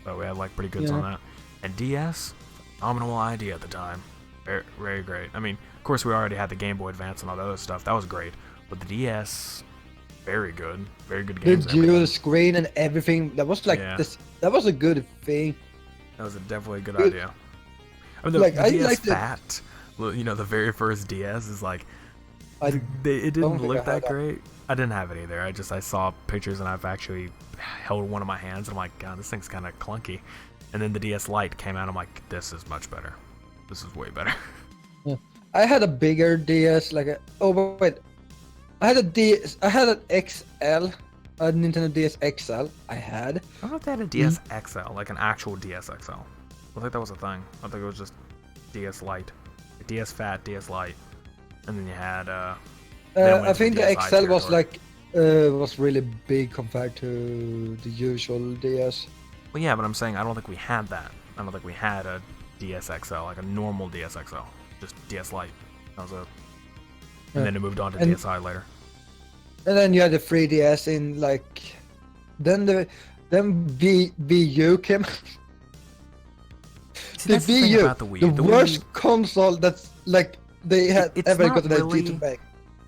S2: so we had like pretty goods on
S1: Yeah.
S2: that. And DS, phenomenal idea at the time, very, very great. I mean, of course we already had the Game Boy Advance and all that other stuff. That was great, but the DS, very good
S1: The
S2: games. and
S1: dual
S2: everything.
S1: screen and everything. That was like
S2: Yeah.
S1: this. That was a good thing.
S2: That was definitely a good
S1: Good.
S2: idea. I mean, the,
S1: Like,
S2: the
S1: I
S2: DS
S1: liked it.
S2: Fat, the very first DS is like,
S1: I
S2: it
S1: don't
S2: didn't
S1: think I
S2: look
S1: had
S2: that
S1: that.
S2: great. I didn't have it either. I saw pictures and I've actually held one in my hands and I'm like, God, this thing's kind of clunky. And then the DS Lite came out. I'm like, this is much better. This is way better.
S1: I had a bigger DS. Wait, I had a DS. I had an XL, a Nintendo DS XL. I had.
S2: I don't know if they had a DS XL, like an actual DS XL. I think that was a thing. I think it was just DS Lite, DS Fat, DS Lite, and then you had. Then went
S1: I
S2: to
S1: think the
S2: DSi
S1: XL was
S2: territory.
S1: was really big compared to the usual DS.
S2: Well, yeah, but I'm saying I don't think we had that. I don't think we had a DS XL, like a normal DS XL, just DS Lite. That was it. And
S1: Yeah.
S2: then it moved on to
S1: And-
S2: DSi later.
S1: And then you had the 3DS in like, then Wii U came.
S2: See,
S1: The
S2: that's the thing
S1: Wii U,
S2: about the Wii.
S1: the
S2: Wii-
S1: worst console that's like they had
S2: It's
S1: ever
S2: not
S1: got an idea
S2: really-
S1: to make.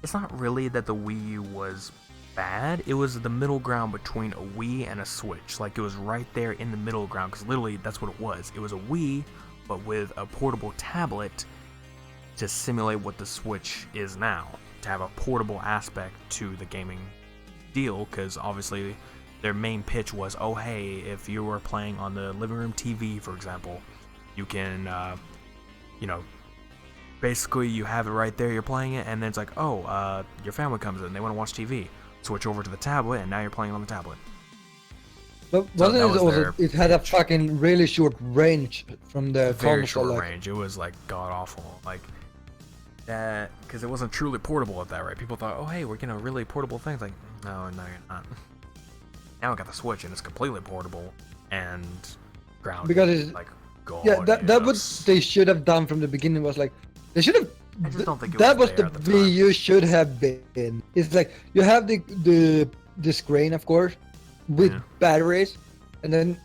S2: It's not really that the Wii U was bad. It was the middle ground between a Wii and a Switch. Like, it was right there in the middle ground, because literally that's what it was. It was a Wii but with a portable tablet to simulate what the Switch is now, to have a portable aspect to the gaming deal, because obviously their main pitch was, oh hey, if you were playing on the living room TV, for example, you can, basically you have it right there, you're playing it, and then it's like, oh, your family comes in, they want to watch TV, switch over to the tablet, and now you're playing on the tablet.
S1: But wasn't it also, it had a fucking really short range from the
S2: very
S1: console,
S2: short range. It was like god awful, like that, because it wasn't truly portable at that, right? People thought, oh hey, we're getting a really portable thing. It's like, no, you're not. Now I got the Switch and it's completely portable and grounded.
S1: Because it's
S2: like god.
S1: Yeah, that what they should have done from the beginning was like they should have.
S2: I just don't think it
S1: that
S2: was
S1: was
S2: there
S1: the
S2: at the
S1: Wii
S2: time.
S1: U should have been. It's like you have the screen, of course, with batteries, and then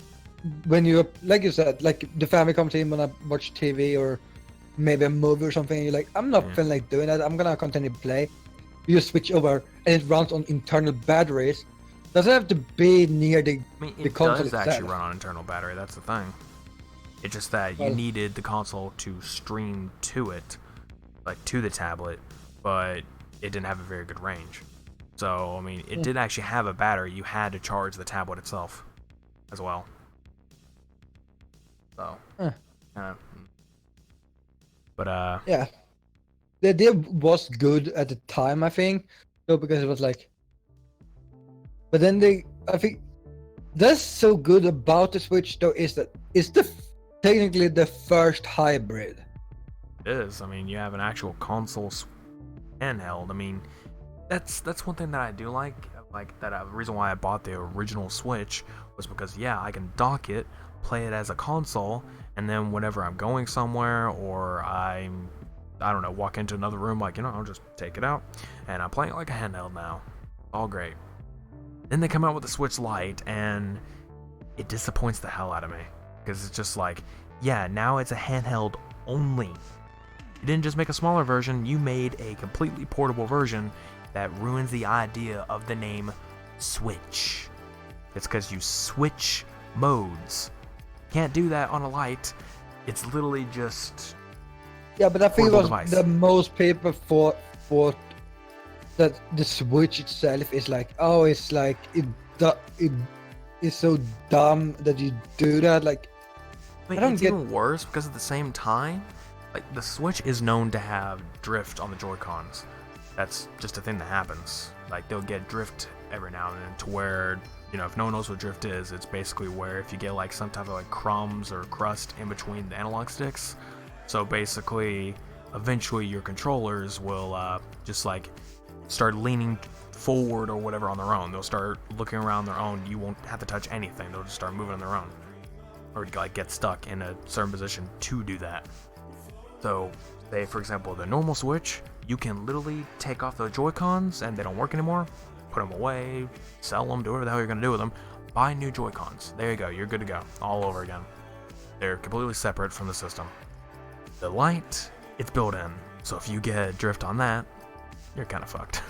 S1: when you, like you said, like the family comes in when I watch TV or maybe a movie or something, and you're like, I'm not feeling like doing that. I'm gonna continue to play. You just switch over, and it runs on internal batteries. Doesn't have to be near the console
S2: It does actually
S1: itself.
S2: run on internal battery. That's the thing. It's just that you needed the console to stream to it, like to the tablet, but it didn't have a very good range. So, I mean, it did actually have a battery. You had to charge the tablet itself as well. So, but
S1: Yeah, the idea was good at the time, I think, though, because it was like. But then I think that's so good about the Switch, though, is that it's technically the first hybrid.
S2: it is. I mean, you have an actual console handheld. I mean, that's one thing that I do like. Like that, the reason why I bought the original Switch was because I can dock it, play it as a console, and then whenever I'm going somewhere or I don't know, walk into another room, like I'll just take it out, and I'm playing it like a handheld now. All great. Then they come out with the Switch Lite, and it disappoints the hell out of me. Because it's just like, now it's a handheld only. You didn't just make a smaller version, you made a completely portable version that ruins the idea of the name Switch. It's because you switch modes. Can't do that on a Lite. It's literally just...
S1: Yeah, but I think it was
S2: device.
S1: the most people thought that the Switch itself is like, oh, it's like it is so dumb that you do that. Like,
S2: I mean,
S1: I don't
S2: it's
S1: get.
S2: even worse because at the same time, like the Switch is known to have drift on the Joy-Cons. That's just a thing that happens. Like they'll get drift every now and then to where, if no one knows what drift is, it's basically where if you get like some type of like crumbs or crust in between the analog sticks. So basically, eventually your controllers will just like start leaning forward or whatever on their own. They'll start looking around their own. You won't have to touch anything. They'll just start moving on their own. Or like get stuck in a certain position to do that. So, say for example, the normal Switch, you can literally take off the Joy-Cons and they don't work anymore, put them away, sell them, do whatever the hell you're going to do with them, buy new Joy-Cons. There you go, you're good to go, all over again. They're completely separate from the system. The Lite, it's built in, so if you get drift on that, you're kind of fucked.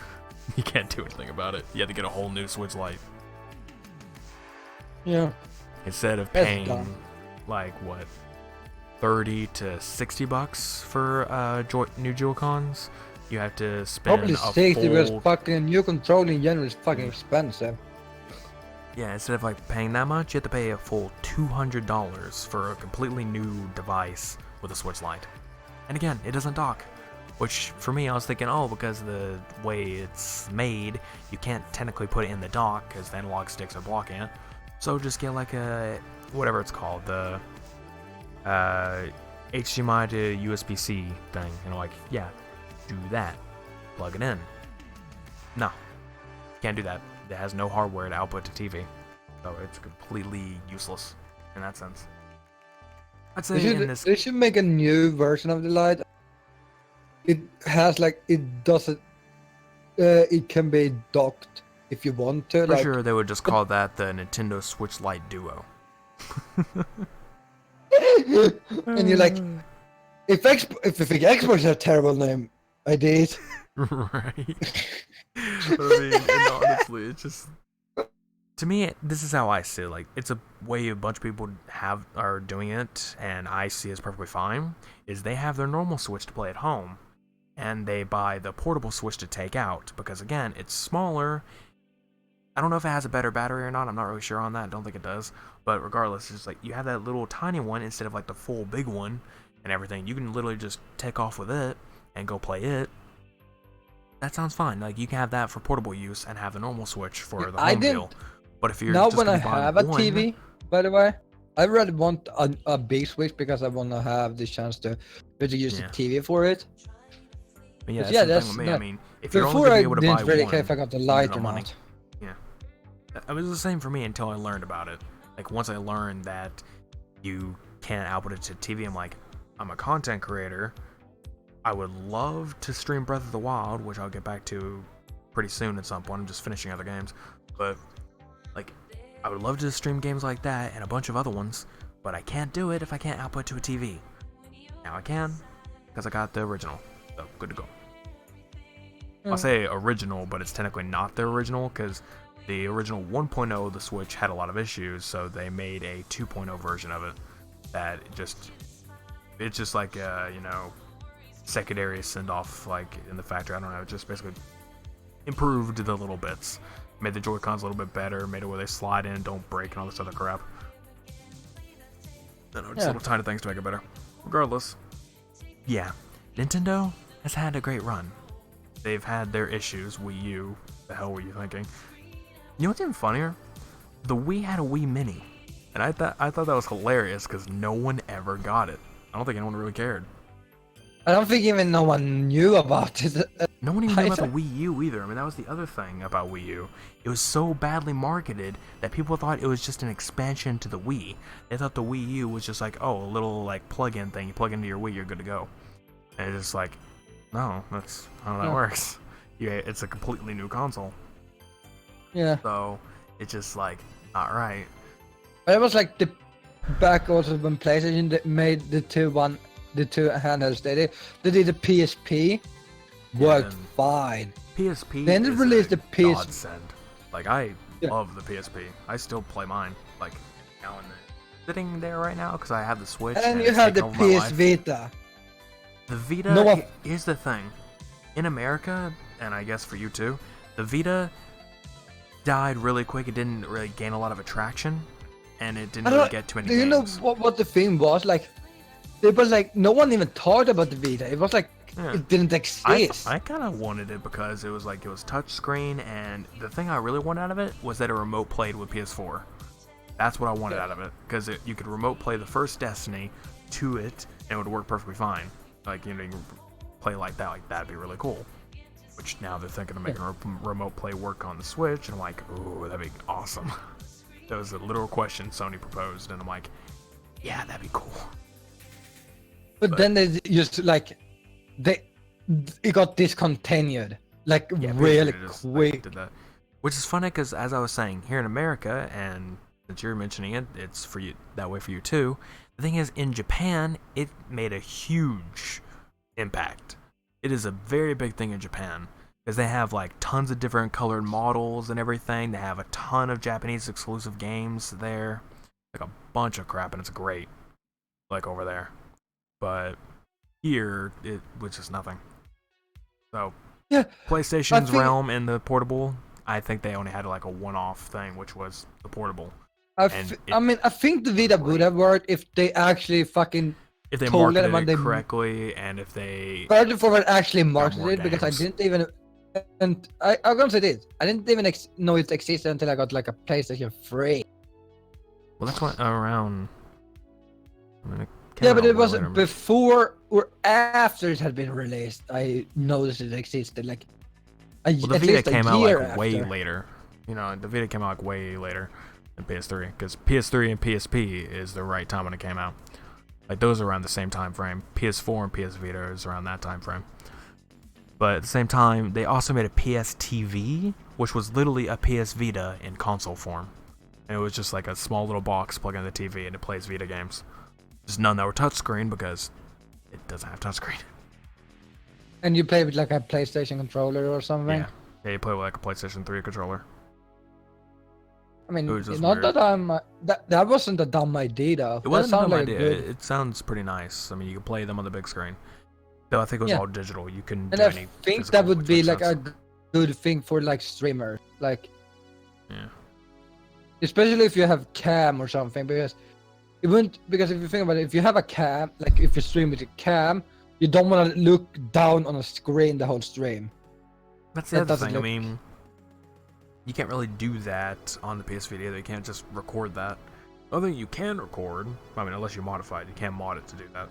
S2: You can't do anything about it. You have to get a whole new Switch Lite.
S1: Yeah.
S2: Instead of
S1: That's
S2: paying,
S1: dumb.
S2: like, what, $30 to $60 for new Joy-Cons, you have to spend
S1: Probably
S2: a
S1: 60 because
S2: full...
S1: fucking new control in general is fucking expensive.
S2: Yeah, instead of like paying that much, you have to pay a full $200 for a completely new device with a Switch Lite. And again, it doesn't dock. Which, for me, I was thinking, oh, because of the way it's made, you can't technically put it in the dock because the analog sticks are blocking it. So just get like a, whatever it's called, the HDMI to USB-C thing. Like, yeah, do that. Plug it in. No, can't do that. It has no hardware to output to TV. So it's completely useless in that sense. I'd say in this...
S1: They should make a new version of the Lite. It has like, it doesn't, it can be docked if you want to.
S2: For
S1: like,
S2: sure they would just call that the Nintendo Switch Lite Duo.
S1: and you're like, if Xbox is a terrible name, I did.
S2: Right. But I mean, and honestly, it's just To me, this is how I see it. Like, it's a way a bunch of people are doing it, and I see it's perfectly fine. Is they have their normal Switch to play at home, and they buy the portable Switch to take out because again, it's smaller. I don't know if it has a better battery or not. I'm not really sure on that. I don't think it does. But regardless, it's like you have that little tiny one instead of like the full big one and everything. You can literally just take off with it and go play it. That sounds fine. Like you can have that for portable use and have the normal Switch for the home deal. But if you're
S1: now
S2: just
S1: when I
S2: gonna buy
S1: have a
S2: one,
S1: TV, by the way, I really want a big Switch because I want to have the chance to really use the TV for it.
S2: But yeah,
S1: Yeah,
S2: that's the thing with me. I mean, if you're only
S1: before
S2: gonna
S1: I
S2: be able to buy
S1: didn't really
S2: one,
S1: care if I got the
S2: you
S1: light
S2: need
S1: or
S2: money.
S1: not.
S2: Yeah, it was the same for me until I learned about it. Like once I learned that you can't output it to TV, I'm like, I'm a content creator. I would love to stream Breath of the Wild, which I'll get back to pretty soon at some point. I'm just finishing other games, but like, I would love to stream games like that and a bunch of other ones, but I can't do it if I can't output to a TV. Now I can, because I got the original, so good to go. I'll say original, but it's technically not the original, because the original 1.0 of the Switch had a lot of issues, so they made a 2.0 version of it that it's just like a, you know, secondary send-off, like in the factory. I don't know, it just basically improved the little bits. Made the Joy-Cons a little bit better, made it where they slide in, don't break, and all this other crap. I don't know, just little tiny things to make it better. Regardless, yeah, Nintendo has had a great run. They've had their issues. Wii U, the hell were you thinking? You know what's even funnier? The Wii had a Wii Mini, and I thought that was hilarious because no one ever got it. I don't think anyone really cared.
S1: I don't think even no one knew about it.
S2: No one even knew about the Wii U either. I mean, that was the other thing about Wii U. It was so badly marketed that people thought it was just an expansion to the Wii. They thought the Wii U was just like, oh, a little like plug-in thing. You plug into your Wii, you're good to go. And it's just like, no, that's not how that works. Yeah, it's a completely new console.
S1: Yeah.
S2: So it's just like, not right.
S1: But it was like the back also when PlayStation made the two handhelds. They did the PSP. Worked fine.
S2: PSP.
S1: Then they released the PS.
S2: Godsend. Like I love the PSP. I still play mine. Like now and then. Sitting there right now because I have the Switch.
S1: And you have the PS Vita.
S2: The Vita. Here's the thing. In America, and I guess for you too, the Vita died really quick. It didn't really gain a lot of attraction, and it didn't really get too many games.
S1: Do you know what the thing was? Like, it was like no one even talked about the Vita. It was like it didn't exist.
S2: I kind of wanted it because it was like it was touchscreen, and the thing I really wanted out of it was that a remote played with PS4. That's what I wanted out of it, because you could remote play the first Destiny to it, and it would work perfectly fine. Like, you know, you can play like that. Like that'd be really cool. Which now they're thinking of making remote play work on the Switch, and I'm like, ooh, that'd be awesome. That was a literal question Sony proposed, and I'm like, yeah, that'd be cool.
S1: But then they just like it got discontinued like really quick.
S2: Did that. Which is funny because, as I was saying, here in America, and since you're mentioning it, it's for you that way for you too. The thing is, in Japan, it made a huge impact. It is a very big thing in Japan because they have like tons of different colored models and everything. They have a ton of Japanese exclusive games there, like a bunch of crap, and it's great. Like over there, but here it was just nothing. So PlayStation's realm in the portable, I think they only had like a one-off thing, which was the portable. I
S1: think the Vita would have worked if they actually fucking
S2: if they marketed it correctly, and if they
S1: actually marketed it, because I didn't even, and I'm gonna say this, I didn't even know it existed until I got like a PlayStation 3.
S2: Well, that's what around.
S1: Yeah, but it wasn't before or after it had been released. I noticed it existed. Like,
S2: the Vita came out like way later. You know, the Vita came out like way later than PS3, because PS3 and PSP is the right time when it came out. Like those are around the same time frame. PS4 and PS Vita is around that time frame. But at the same time, they also made a PS TV, which was literally a PS Vita in console form. And it was just like a small little box plug in the TV, and it plays Vita games. Just none that were touchscreen because it doesn't have touchscreen.
S1: And you play with like a PlayStation controller or something?
S2: Yeah, you play with like a PlayStation 3 controller.
S1: I mean,
S2: It was just
S1: not
S2: weird.
S1: that that wasn't a dumb idea though.
S2: It
S1: That
S2: wasn't a dumb
S1: sounds like a
S2: idea.
S1: good.
S2: It sounds pretty nice. I mean, you can play them on the big screen. Though I think it was
S1: Yeah,
S2: all digital. You couldn't
S1: and
S2: do
S1: I
S2: any
S1: think that
S2: physical,
S1: would
S2: which
S1: be
S2: makes
S1: like
S2: sense.
S1: a good thing for like streamers, like
S2: Yeah.
S1: especially if you have cam or something, because it wouldn't. Because if you think about it, if you have a cam, like if you stream with a cam, you don't want to look down on a screen the whole stream.
S2: That's the
S1: That
S2: other
S1: doesn't
S2: thing. I
S1: look.
S2: mean, you can't really do that on the PS Vita either. You can't just record that. The other thing you can record, I mean, unless you modify it, you can't mod it to do that.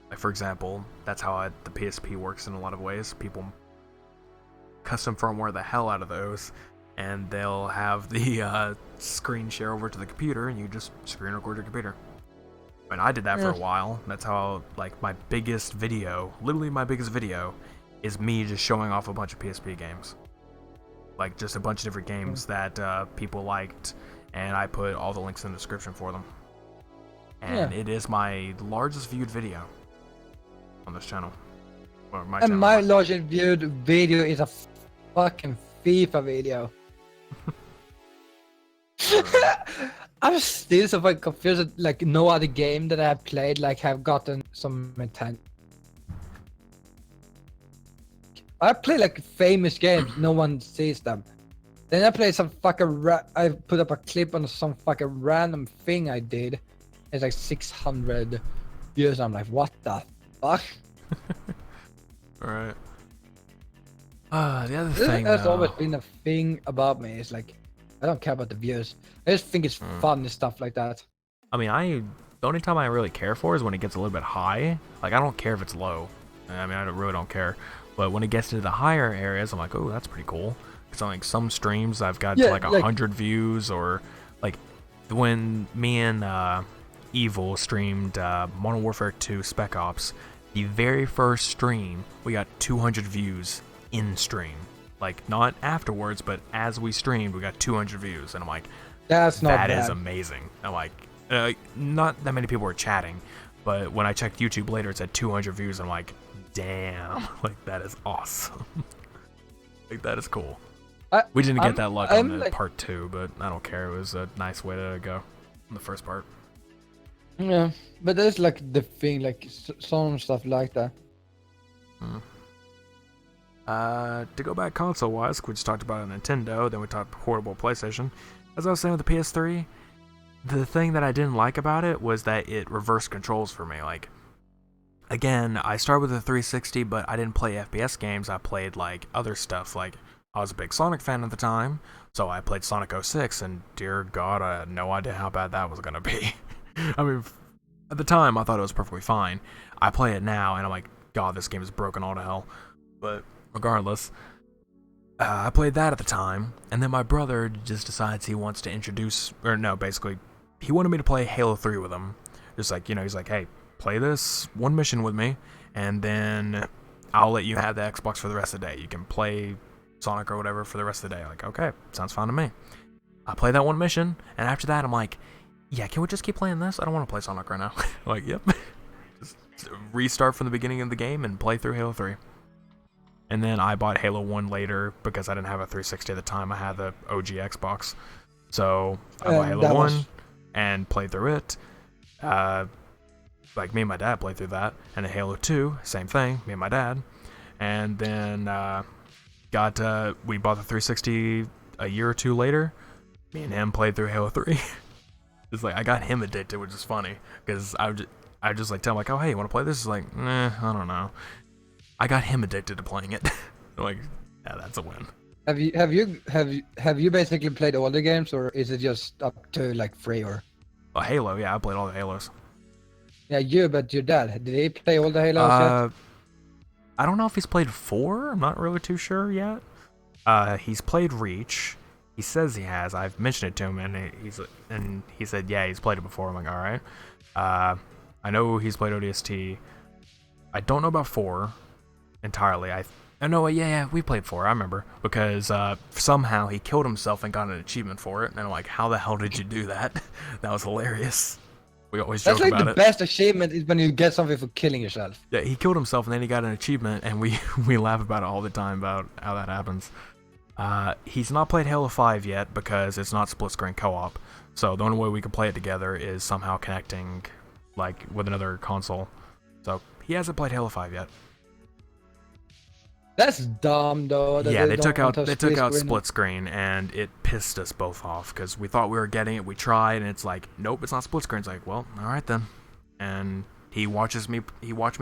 S2: Like, for example, that's how the PSP works in a lot of ways. People custom firmware the hell out of those, and they'll have the screen share over to the computer, and you just screen record your computer. And I did that for a while. That's how, like, my biggest video, literally my biggest video, is me just showing off a bunch of PSP games. Like, just a bunch of different games that people liked, and I put all the links in the description for them. And it is my largest viewed video on this channel. Or my
S1: And
S2: channel.
S1: my largest viewed video is a fucking FIFA video. I'm still so fucking confused that, like, no other game that I have played like have gotten some attention. I play like famous games, no one sees them. Then I play some fucking I put up a clip on some fucking random thing I did. It's like 600 views. I'm like, what the fuck?
S2: Alright. The other thing,
S1: That's
S2: though,
S1: always been a thing about me. It's like, I don't care about the views. I just think it's fun and stuff like that.
S2: I mean, the only time I really care for is when it gets a little bit high. Like, I don't care if it's low. I mean, really don't care. But when it gets into the higher areas, I'm like, oh, that's pretty cool. Because on like some streams, I've got like 100 views, or like when me and Evil streamed Modern Warfare 2 Spec Ops, the very first stream, we got 200 views in stream. Like, not afterwards, but as we streamed, we got 200 views. And I'm like,
S1: that's not bad.
S2: That is amazing. I'm like, not that many people were chatting, but when I checked YouTube later, it said 200 views. I'm like, damn, like, that is awesome. Like, that is cool. We didn't get that luck on the like, part 2, but I don't care. It was a nice way to go on the first part.
S1: Yeah, but there's like the thing, like some stuff like that.
S2: To go back console-wise, we just talked about a Nintendo, then we talked portable PlayStation. As I was saying with the PS3, the thing that I didn't like about it was that it reversed controls for me. Like, again, I started with the 360, but I didn't play FPS games. I played like other stuff. Like, I was a big Sonic fan at the time, so I played Sonic 06, and dear God, I had no idea how bad that was gonna be. I mean, at the time, I thought it was perfectly fine. I play it now, and I'm like, God, this game is broken all to hell. But regardless, I played that at the time, and then my brother just decides he wants to introduce, or no, basically, he wanted me to play Halo 3 with him. Just like, you know, he's like, hey, play this one mission with me, and then I'll let you have the Xbox for the rest of the day. You can play Sonic or whatever for the rest of the day. Like, okay, sounds fine to me. I play that one mission, and after that, I'm like, yeah, can we just keep playing this? I don't want to play Sonic right now. Like, yep. Just restart from the beginning of the game and play through Halo 3. And then I bought Halo 1 later because I didn't have a 360 at the time. I had the OG Xbox. So I bought Halo 1 and played through it. Like, me and my dad played through that. And then Halo 2, same thing, me and my dad. And then we bought the 360 a year or two later. Me and him played through Halo 3. It's like, I got him addicted, which is funny. Because I just like tell him, like, oh, hey, you want to play this? He's like, I don't know. I got him addicted to playing it. I'm like, yeah, that's a win.
S1: Have you basically played all the games, or is it just up to like 3 or?
S2: Oh, Halo, yeah, I played all the Halos.
S1: Yeah, but your dad, did he play all the Halos yet?
S2: I don't know if he's played 4. I'm not really too sure yet. He's played Reach. He says he has. I've mentioned it to him, and he said, yeah, he's played it before. I'm like, all right. I know he's played ODST. I don't know about 4 entirely. I know, yeah, we played 4. I remember because somehow he killed himself and got an achievement for it. And I'm like, how the hell did you do that? That was hilarious. We always joke about it.
S1: That's like the best achievement is when you get something for killing yourself.
S2: Yeah, he killed himself and then he got an achievement, and we laugh about it all the time about how that happens. He's not played Halo 5 yet because it's not split screen co-op. So the only way we can play it together is somehow connecting, like, with another console. So he hasn't played Halo 5 yet.
S1: That's dumb though. That
S2: Yeah, they took
S1: don't
S2: out
S1: screen.
S2: split screen, and it pissed us both off because we thought we were getting it. We tried, and it's like, nope, it's not split screen. It's like, well, all right then. And he watched me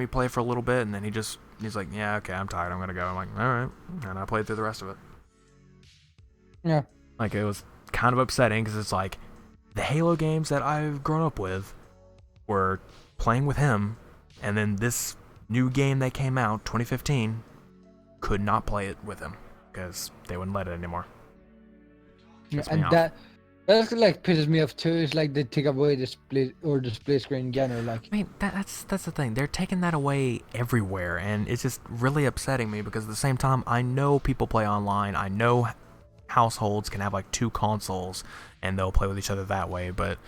S2: play for a little bit, and then he's like, yeah, okay, I'm tired, I'm gonna go. I'm like, all right, and I played through the rest of it.
S1: Yeah.
S2: Like, it was kind of upsetting because it's like the Halo games that I've grown up with were playing with him, and then this new game that came out, 2015, could not play it with him because they wouldn't let it anymore. Pissed me
S1: And
S2: off.
S1: that's like pisses me off too. It's like they take away the split screen in general. Like,
S2: I mean, that's the thing. They're taking that away everywhere, and it's just really upsetting me because at the same time, I know people play online. I know households can have like 2 consoles, and they'll play with each other that way, but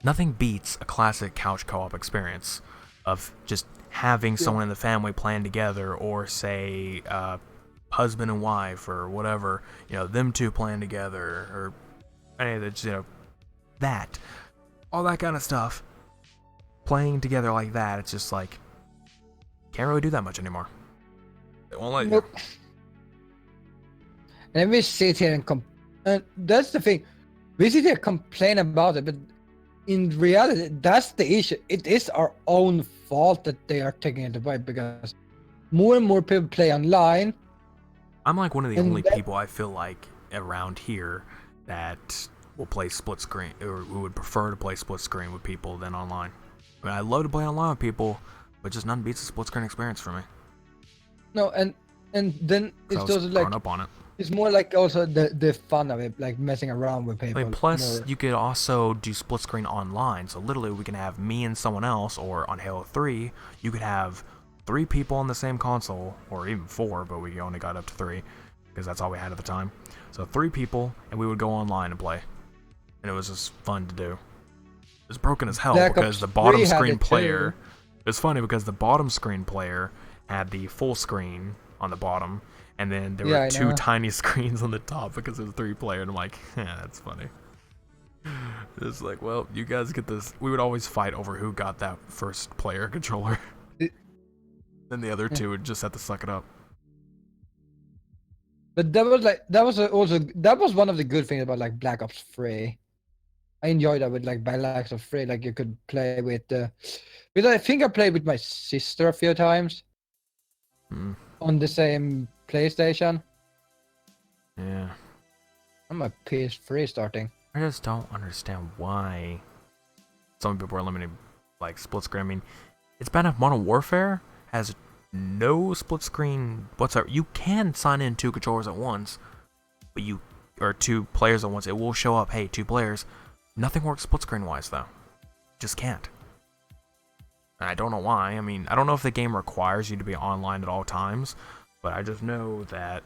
S2: nothing beats a classic couch co-op experience of just having someone in the family playing together, or say husband and wife or whatever, them two playing together, or any of the, that, all that kind of stuff, playing together like that. It's just like, can't really do that much anymore. They won't let you.
S1: And we sit here and that's the thing. We sit here and complain about it, but in reality, that's the issue. It is our own fault that they are taking it away because more and more people play online.
S2: I'm like one of the only people I feel like around here that will play split screen, or who would prefer to play split screen with people than online. I mean, I love to play online with people, but just nothing beats a split screen experience for me.
S1: No, and then it's also like
S2: up on it.
S1: It's more like also the fun of it, like messing around with people.
S2: I mean, plus you could also do split screen online. So literally, we can have me and someone else, or on Halo 3, you could have 3 people on the same console, or even 4, but we only got up to 3 because that's all we had at the time. So 3 people, and we would go online and play, and it was just fun to do. It was broken as hell because the bottom screen player. It's funny because the bottom screen player had the full screen on the bottom, and then there were 2 tiny screens on the top because it was 3-player, and I'm like, yeah, that's funny. It's like, well, you guys get this. We would always fight over who got that first player controller. Then the other 2 would just have to suck it up.
S1: But that was one of the good things about like Black Ops 3. I enjoyed that with like Black Ops 3, like you could play with I think I played with my sister a few times on the same PlayStation.
S2: Yeah.
S1: I'm a PS3 starting.
S2: I just don't understand why some people are limiting like split screen. I mean, it's bad enough Modern Warfare has no split screen whatsoever. You can sign in 2 controllers at once, but or 2 players at once. It will show up, hey, 2 players. Nothing works split screen wise though. Just can't. And I don't know why. I mean, I don't know if the game requires you to be online at all times, but I just know that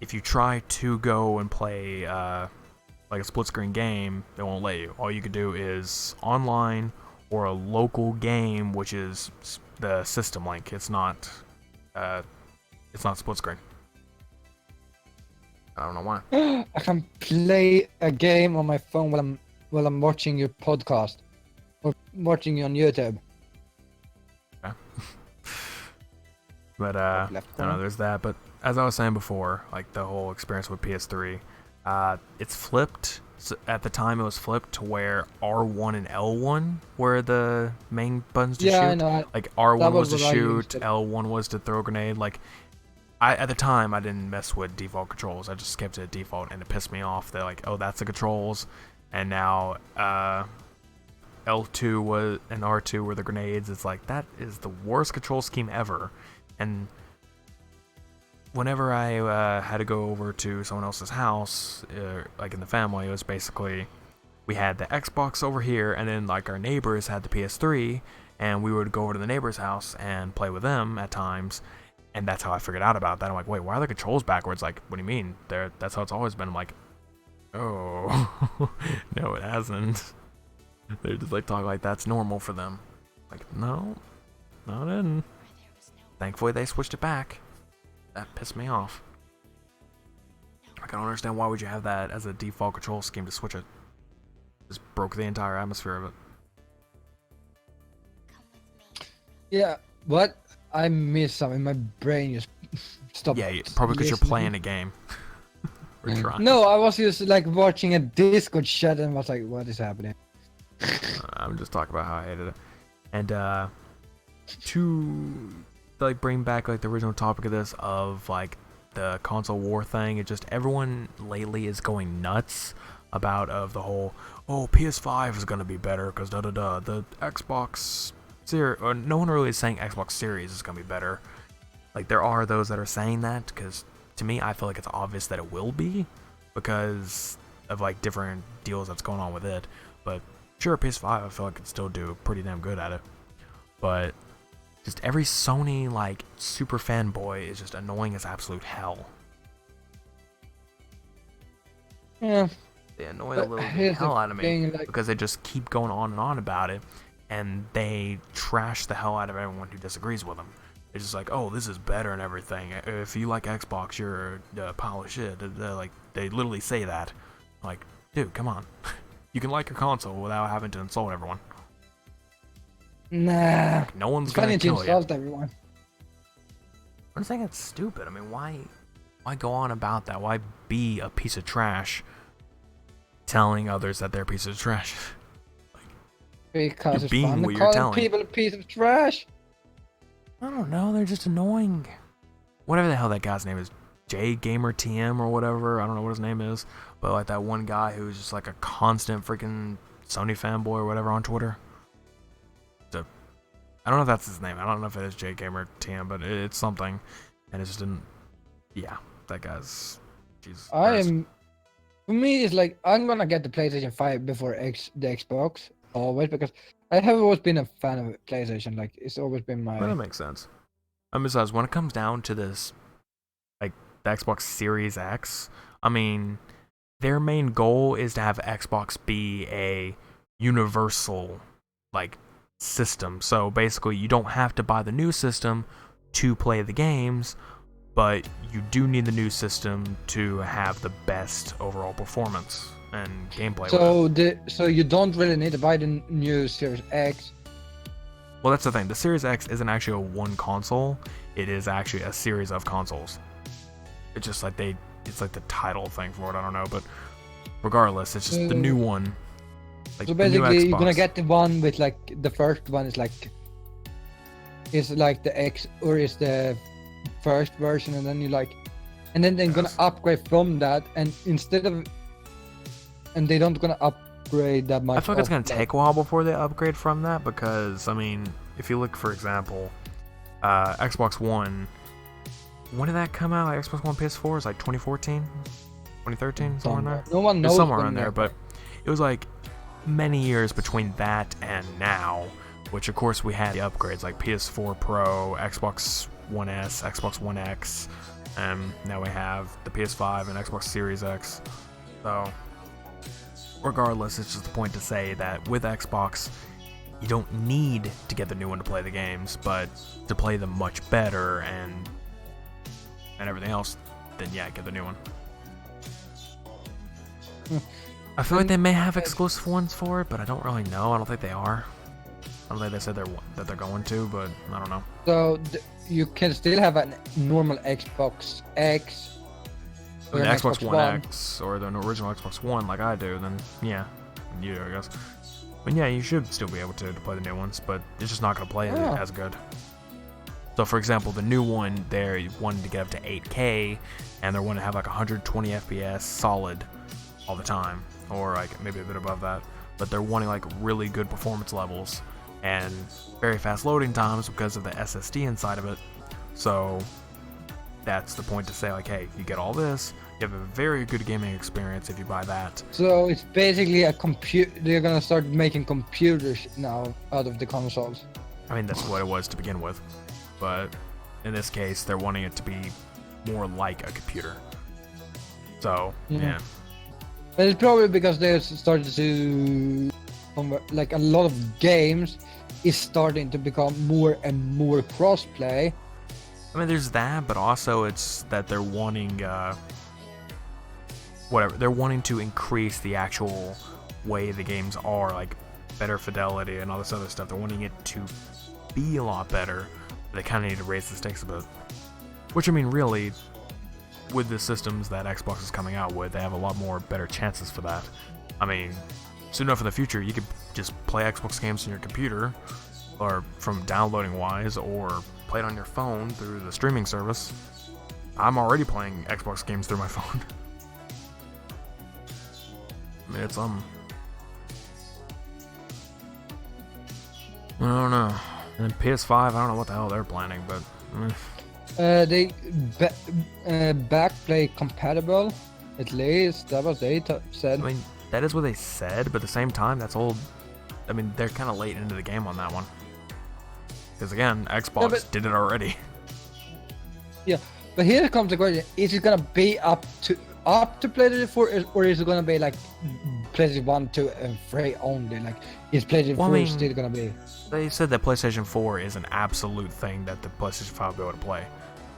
S2: if you try to go and play like a split screen game, they won't let you. All you can do is online or a local game, which is the system link. It's not split screen. I don't know why.
S1: I can play a game on my phone while I'm watching your podcast or watching you on YouTube.
S2: Okay. But I don't know, there's that. But as I was saying before, like the whole experience with PS3, it's flipped. So at the time, it was flipped to where R1 and L1 were the main buttons to shoot.
S1: I know.
S2: Like R1 was to shoot, L1 was to throw a grenade. Like at the time, I didn't mess with default controls. I just kept it at default, and it pissed me off. They're like, oh, that's the controls, and now L2 was and R2 were the grenades. It's like, that is the worst control scheme ever. And whenever I had to go over to someone else's house, like in the family, it was basically, we had the Xbox over here, and then like our neighbors had the PS3, and we would go over to the neighbor's house and play with them at times. And that's how I figured out about that. I'm like, wait, why are the controls backwards? Like, what do you mean? That's how it's always been. I'm like, oh, no, it hasn't. They're just like talking like that's normal for them. Like, no, it didn't. Thankfully, they switched it back. That pissed me off. I don't understand why would you have that as a default control scheme to switch it. Just broke the entire atmosphere of it.
S1: Yeah, what? I missed something. My brain just stopped.
S2: Yeah, probably because you're
S1: listening.
S2: playing a game. Or trying.
S1: No, I was just like watching a Discord chat and was like, what is happening?
S2: I'm just talking about how I hated it. And to like bring back like the original topic of this of like the console war thing, it just everyone lately is going nuts about of the whole PS5 is gonna be better because the Xbox Series, or no one really is saying Xbox Series is gonna be better. Like there are those that are saying that because to me I feel like it's obvious that it will be because of like different deals that's going on with it. But sure, PS5 I feel like it still do pretty damn good at it. But just every Sony like super fanboy is just annoying as absolute hell.
S1: Yeah.
S2: They annoy the little hell out of me because they just keep going on and on about it, and they trash the hell out of everyone who disagrees with them. It's just like, oh, this is better and everything. If you like Xbox, you're a pile of shit. Like they literally say that. Like, dude, come on. You can like your console without having to insult everyone.
S1: Nah.
S2: Like, no one's gonna kill you.
S1: Insult everyone.
S2: I'm saying it's stupid. I mean, why go on about that? Why be a piece of trash telling others that they're a piece of trash?
S1: Because
S2: you're
S1: it's
S2: being
S1: fun
S2: what
S1: to
S2: you're
S1: call
S2: telling.
S1: people a piece of trash.
S2: I don't know, they're just annoying. Whatever the hell that guy's name is, J Gamer TM or whatever, I don't know what his name is, but like that one guy who's just like a constant freaking Sony fanboy or whatever on Twitter. So, I don't know if that's his name. I don't know if it is J Gamer TM, but it's something, and it's just yeah, that guy's. Jesus Christ.
S1: For me, it's like I'm gonna get the PlayStation 5 before the Xbox always because I have always been a fan of PlayStation. Like it's always been my.
S2: Well, that makes sense. And besides, when it comes down to this, like the Xbox Series X, I mean, their main goal is to have Xbox be a universal like system. So basically, you don't have to buy the new system to play the games, but you do need the new system to have the best overall performance and gameplay.
S1: So you don't really need to buy the new Series X.
S2: Well, that's the thing. The Series X isn't actually a one console. It is actually a series of consoles. It's just like it's like the title thing for it. I don't know, but regardless, it's just the new one. Like
S1: so basically,
S2: the new
S1: you're gonna get the one with like the first one is like the X or is the first version, and then you like, and then they're gonna upgrade from that, and and they don't gonna upgrade that much.
S2: I feel like it's gonna take a while before they upgrade from that because I mean, if you look for example, Xbox One, when did that come out? Like Xbox One PS4 is like 2014, 2013, somewhere in there.
S1: No one knows.
S2: It's somewhere in there, but it was like many years between that and now, which of course we had the upgrades like PS4 Pro, Xbox One S, Xbox One X, and now we have the PS5 and Xbox Series X. So regardless, it's just the point to say that with Xbox, you don't need to get the new one to play the games, but to play them much better and everything else, then yeah, get the new one. I feel like they may have exclusive ones for it, but I don't really know. I don't think they are. I don't think they said that they're going to, but I don't know.
S1: So you can still have a normal Xbox X.
S2: I mean, Xbox One X or the original Xbox One, like I do, then yeah, you do, I guess. But yeah, you should still be able to play the new ones, but it's just not going to play as good. So, for example, the new one, they're wanting to get up to 8K, and they're wanting to have like 120 FPS solid all the time, or like maybe a bit above that. But they're wanting like really good performance levels and very fast loading times because of the SSD inside of it. So that's the point to say like, hey, you get all this, you have a very good gaming experience if you buy that.
S1: So it's basically a computer. They're gonna start making computers now out of the consoles.
S2: I mean, that's what it was to begin with, but in this case, they're wanting it to be more like a computer. So yeah.
S1: But it's probably because they started to, like a lot of games, is starting to become more and more cross-play.
S2: I mean, there's that, but also it's that they're wanting whatever. They're wanting to increase the actual way the games are, like better fidelity and all this other stuff. They're wanting it to be a lot better. They kind of need to raise the stakes a bit. Which, I mean, really, with the systems that Xbox is coming out with, they have a lot more better chances for that. I mean, soon enough in the future, you could just play Xbox games on your computer, or from downloading wise, or play it on your phone through the streaming service. I'm already playing Xbox games through my phone. I mean, it's I don't know. And then PS5, I don't know what the hell they're planning, but
S1: They backplay compatible, at least that was they said.
S2: I mean, that is what they said, but at the same time, that's old. I mean, they're kind of late into the game on that one. Because again, Xbox did it already.
S1: Yeah, but here comes the question: is it gonna be up to PlayStation 4, or is it gonna be like PlayStation 1, 2, and 3 only? Like, is PlayStation 4 still gonna be?
S2: They said that PlayStation 4 is an absolute thing that the PlayStation 5 will be able to play.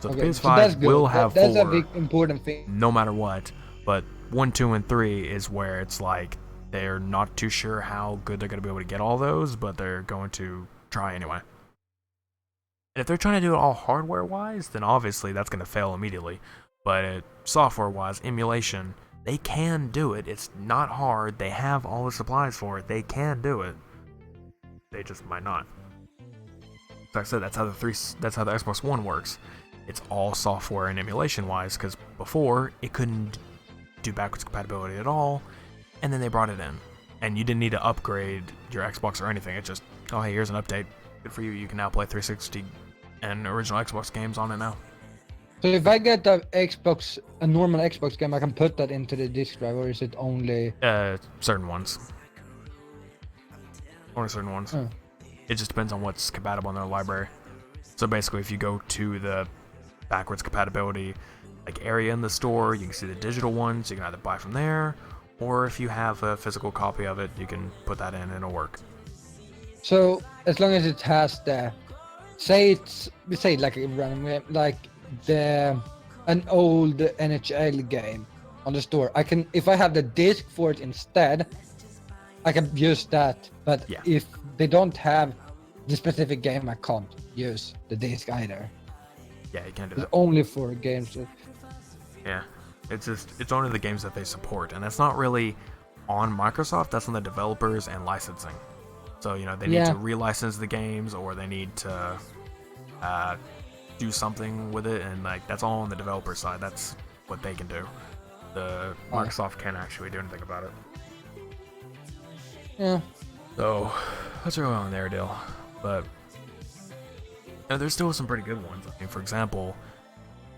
S2: So the
S1: Okay,
S2: PS5 will have 4,
S1: that's a big important thing.
S2: no matter what. But 1, 2, and 3 is where it's like they're not too sure how good they're going to be able to get all those, but they're going to try anyway. And if they're trying to do it all hardware-wise, then obviously that's going to fail immediately. But software-wise, emulation, they can do it. It's not hard. They have all the supplies for it. They can do it. They just might not. Like I said, that's how the Xbox One works. It's all software and emulation-wise, because before, it couldn't do backwards compatibility at all, and then they brought it in. And you didn't need to upgrade your Xbox or anything. It's just, oh hey, here's an update. Good for you. You can now play 360 and original Xbox games on it now.
S1: So if I get a normal Xbox game, I can put that into the disk drive, or is it only?
S2: Certain ones. Only certain ones.
S1: Oh.
S2: It just depends on what's compatible in their library. So basically, if you go to the backwards compatibility like area in the store, you can see the digital ones. You can either buy from there, or if you have a physical copy of it, you can put that in and it'll work.
S1: So as long as it has the, say like a random game, like an old NHL game on the store, I can, if I have the disc for it instead, I can use that. But
S2: yeah.
S1: If they don't have the specific game, I can't use the disc either.
S2: Yeah, you can't do that.
S1: It's only for games.
S2: Yeah, it's only the games that they support, and that's not really on Microsoft. That's on the developers and licensing. So they need to relicense the games, or they need to do something with it, and like that's all on the developer side. That's what they can do. The Microsoft can't actually do anything about it.
S1: Yeah.
S2: So that's really on their deal, but there's still some pretty good ones. I mean, for example,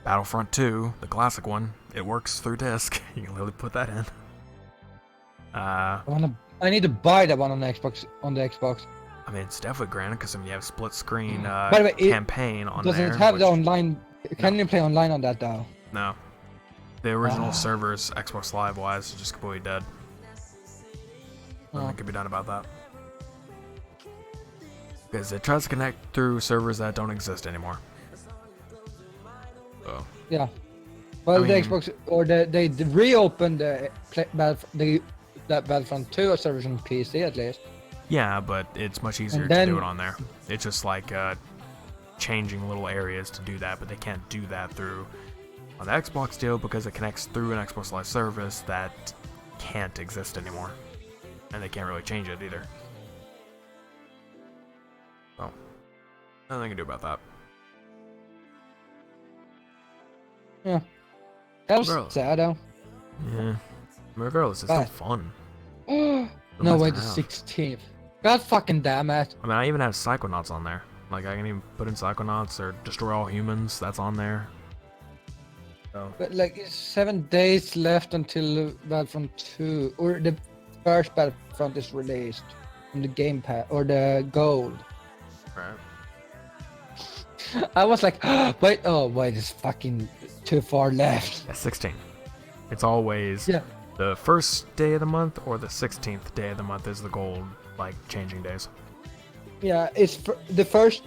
S2: Battlefront 2, the classic one, it works through disc. You can literally put that in.
S1: I need to buy that one on the Xbox.
S2: I mean, it's definitely granted because you have split screen
S1: By the way,
S2: campaign on there.
S1: Does it have the online? Can you play online on that though?
S2: No. The original servers, Xbox Live wise, is just completely dead. Nothing can be done about that. Because it tries to connect through servers that don't exist anymore. So.
S1: Yeah. Well, the Xbox, or they reopened the Battlefront 2 servers on PC at least.
S2: Yeah, but it's much easier to do it on there. It's just like changing little areas to do that, but they can't do that through on the Xbox deal because it connects through an Xbox Live service that can't exist anymore. And they can't really change it either. So, nothing they can do about that.
S1: Yeah. That was sad though.
S2: Yeah. Regardless, it's still fun.
S1: No way, the 16th. God fucking damn it.
S2: I mean, I even have Psychonauts on there. Like, I can even put in Psychonauts or Destroy All Humans. That's on there. So.
S1: But like, it's 7 days left until Battlefront 2, or the first Battlefront is released from the Game Pass or the Gold.
S2: Right.
S1: I was like, wait, it's fucking too far left.
S2: Yeah, 16. It's always the first day of the month or the 16th day of the month is the gold, like, changing days.
S1: Yeah, it's the first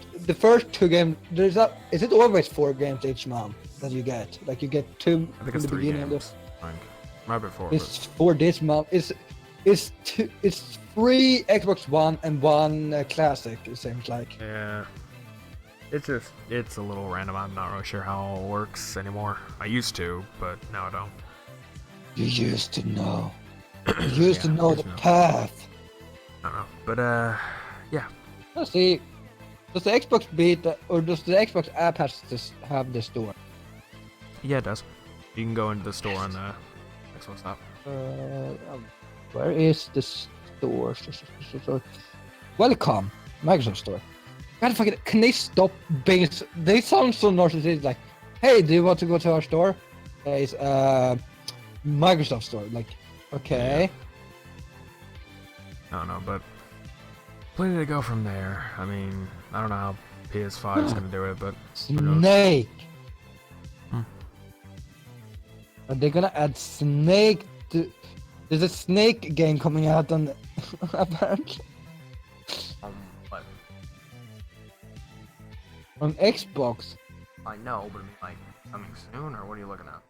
S1: 2 games. Is it always 4 games each month that you get? Like, you get 2
S2: I think
S1: in
S2: it's
S1: the
S2: 3
S1: beginning
S2: games.
S1: of
S2: Right before.
S1: It's for this month. It's 3 Xbox One and 1 Classic. It seems like.
S2: Yeah. It's a little random. I'm not really sure how it works anymore. I used to, but now I don't.
S1: You used to know. You used to know the
S2: know.
S1: path.
S2: I don't know. But yeah.
S1: Let's see. Does the Xbox Beta or does the Xbox app have the store?
S2: Yeah, it does. You can go into the store on the Xbox app.
S1: Where is the store? Welcome, Microsoft Store. God fucking, can they stop being? They sound so narcissistic. Like, hey, do you want to go to our store? It's Microsoft Store. Like, okay.
S2: I don't know, but plenty to go from there. I mean, I don't know how PS5 is gonna do it, but
S1: Snake. Are they gonna add Snake to? There's a Snake game coming out on apparently
S2: what?
S1: on Xbox.
S2: I know, but I mean, like coming soon, or what are you looking at?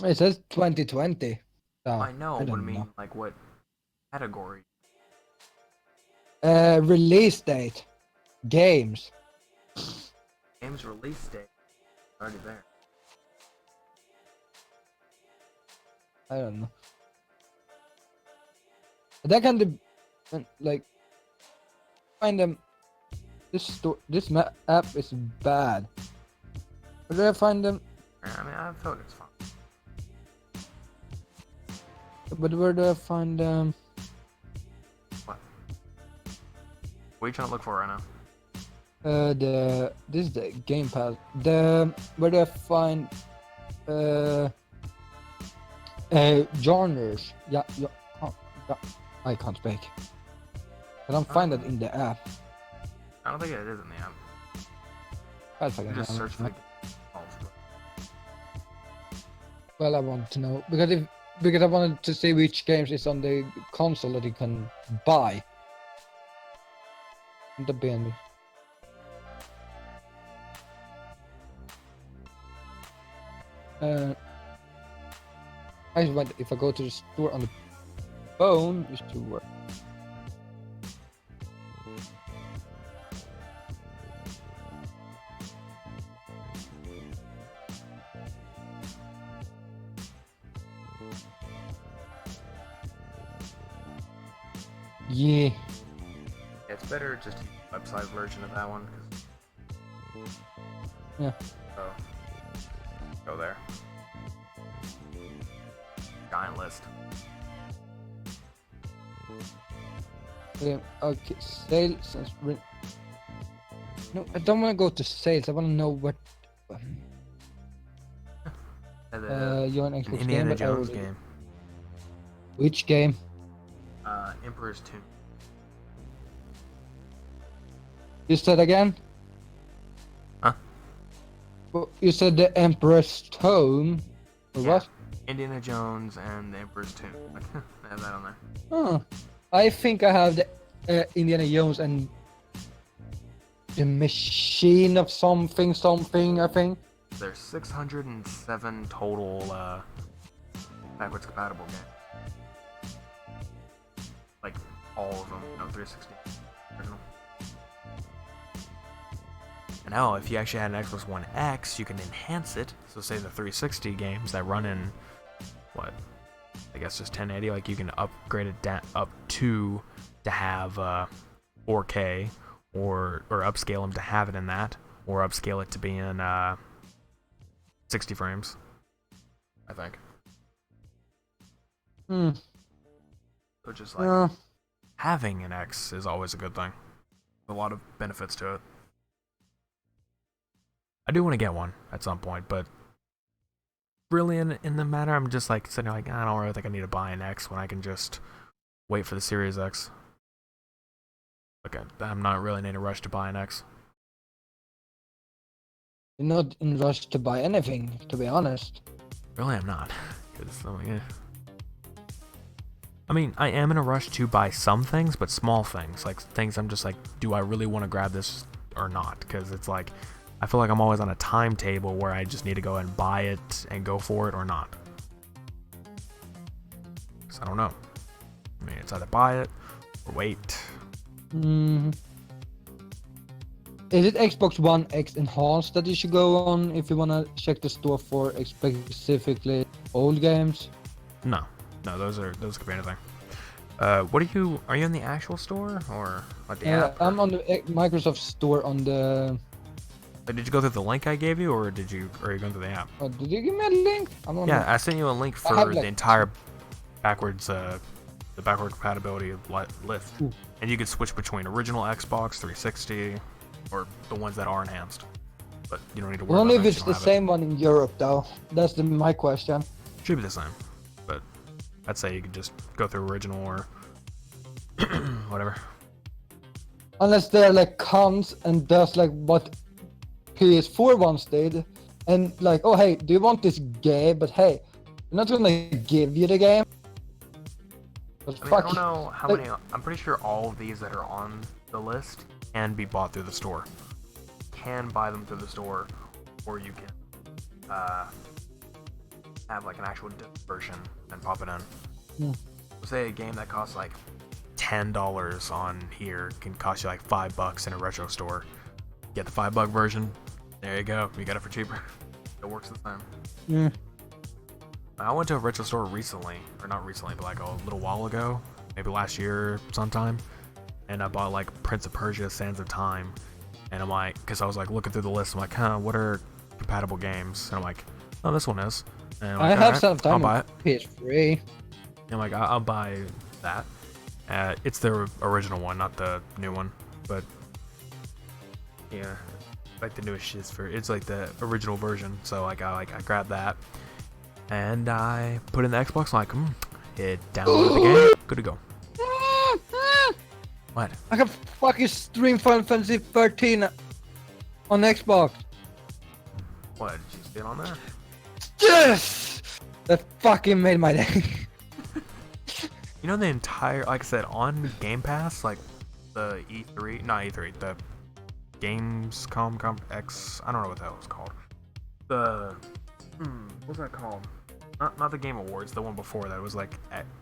S1: It says 2020. So,
S2: I know, but I
S1: don't
S2: mean,
S1: know.
S2: like what category?
S1: Release date, games.
S2: Game's release date already there.
S1: I don't know. That kind of like find them. This app is bad. Where do I find them?
S2: I mean, I feel like it's fine.
S1: But where do I find them?
S2: What are you trying to look for right now?
S1: This is the Game Pass. Where do I find genres? Yeah, I can't speak. I don't find it in the app.
S2: I don't think it is in the app.
S1: I fucking
S2: You just
S1: don't
S2: search for
S1: know.
S2: the
S1: Well, I want to know because I wanted to see which games is on the console that you can buy. The BNB. If I go to the store on the phone, it should work. Yeah.
S2: It's better just to use the website version of that one.
S1: Yeah.
S2: So, go there. Giant list.
S1: Okay, sales. No, I don't want to go to sales. I want to know what. You're an Xbox
S2: Indiana
S1: game, but
S2: Jones game.
S1: Which game?
S2: Emperor's Tomb.
S1: You said again?
S2: Huh?
S1: Well, you said the Emperor's Tomb. Or
S2: Yeah.
S1: what?
S2: Indiana Jones and the Emperor's Tomb. I have that on there.
S1: Huh. I think I have the Indiana Jones and the Machine of something, I think.
S2: There's 607 total backwards compatible games. Like all of them, 360 original. And now, if you actually had an Xbox One X, you can enhance it. So, say the 360 games that run in what? I guess just 1080. Like you can upgrade it up to have 4K, or upscale them to have it in that, or upscale it to be in 60 frames. I think. So just like having an X is always a good thing. A lot of benefits to it. I do want to get one at some point, but really in the matter, I'm just like sitting there like, I don't really think I need to buy an X when I can just wait for the Series X. Okay, I'm not really in a rush to buy an X.
S1: You're not in rush to buy anything, to be honest.
S2: Really, I'm not. 'Cause I'm like, I mean, I am in a rush to buy some things, but small things. Like things I'm just like, do I really want to grab this or not? Because it's like, I feel like I'm always on a timetable where I just need to go and buy it and go for it or not. Because I don't know. I mean, it's either buy it or wait.
S1: Is it Xbox One X Enhanced that you should go on if you want to check the store for specifically old games?
S2: No, those could be anything. What are you in the actual store or at the app?
S1: I'm on the Microsoft store on the.
S2: Did you go through the link I gave you, or are you going through the app?
S1: Oh, did you give me a link?
S2: I sent you a link for the entire backwards, the backward compatibility list, and you could switch between original Xbox 360 or the ones that are enhanced. But you don't need to worry
S1: Only
S2: about
S1: if it's the same one in Europe, though. That's my question.
S2: Should be the same, but I'd say you could just go through original or whatever.
S1: Unless they're like comes and does like what PS4 once did, and like, oh hey, do you want this game? But hey, I'm not gonna give you the game.
S2: I don't know how many. I'm pretty sure all of these that are on the list can be bought through the store. You can buy them through the store, or you can have like an actual disc version and pop it in. Say a game that costs like $10 on here can cost you like $5 in a retro store. Get the $5 version. There you go. You got it for cheaper. It works the same. I went to a retro store recently, or not recently, but like a little while ago, maybe last year sometime, and I bought like Prince of Persia: Sands of Time, and I'm like, because I was like looking through the list, I'm like, what are compatible games? And I'm like, oh, this one is. And I'm like,
S1: I have Sands of Time
S2: I'll buy it.
S1: PS3.
S2: And I'm like, I'll buy that. It's the original one, not the new one, but yeah, like the newest shit's it's like the original version. So like I grabbed that. And I put in the Xbox, like, hit download the game, good to go. What?
S1: I can fucking stream Final Fantasy 13 on Xbox.
S2: What, did you see it on there?
S1: Yes! That fucking made my day.
S2: You know the entire, like I said, on Game Pass, like the E3, not E3, the Gamescom X, I don't know what that was called. The, what's that called? Not the Game Awards, the one before that. It was like,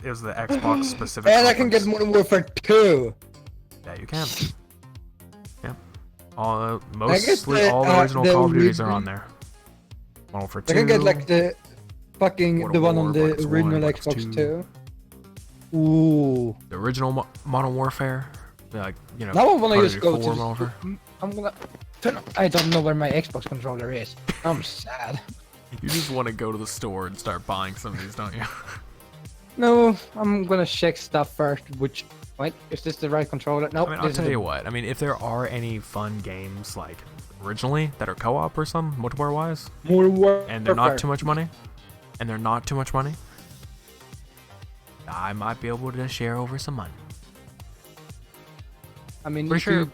S2: it was the Xbox specific.
S1: And I can get Modern Warfare 2.
S2: Yeah, you can. Yeah. Mostly all the original
S1: the
S2: Call of Duties are on there. Modern Warfare 2.
S1: I can get like the fucking,
S2: World
S1: the
S2: of
S1: one on
S2: War,
S1: the
S2: Black Ops 1,
S1: original
S2: Black Ops
S1: Xbox
S2: 2.
S1: 2. Ooh.
S2: The original Modern Warfare. Like, you know,
S1: Now I wanna
S2: Call of
S1: just
S2: Duty
S1: go
S2: 4
S1: to
S2: Modern Warfare.
S1: I'm gonna turn. I don't know where my Xbox controller is. I'm sad.
S2: You just want to go to the store and start buying some of these, don't you?
S1: No, I'm gonna check stuff first. Wait, is this the right controller? No.
S2: I mean, I'll tell you what. I mean, if there are any fun games like originally that are co-op or some multiplayer-wise, and they're not too much money, I might be able to share over some money.
S1: I mean,
S2: Pretty sure you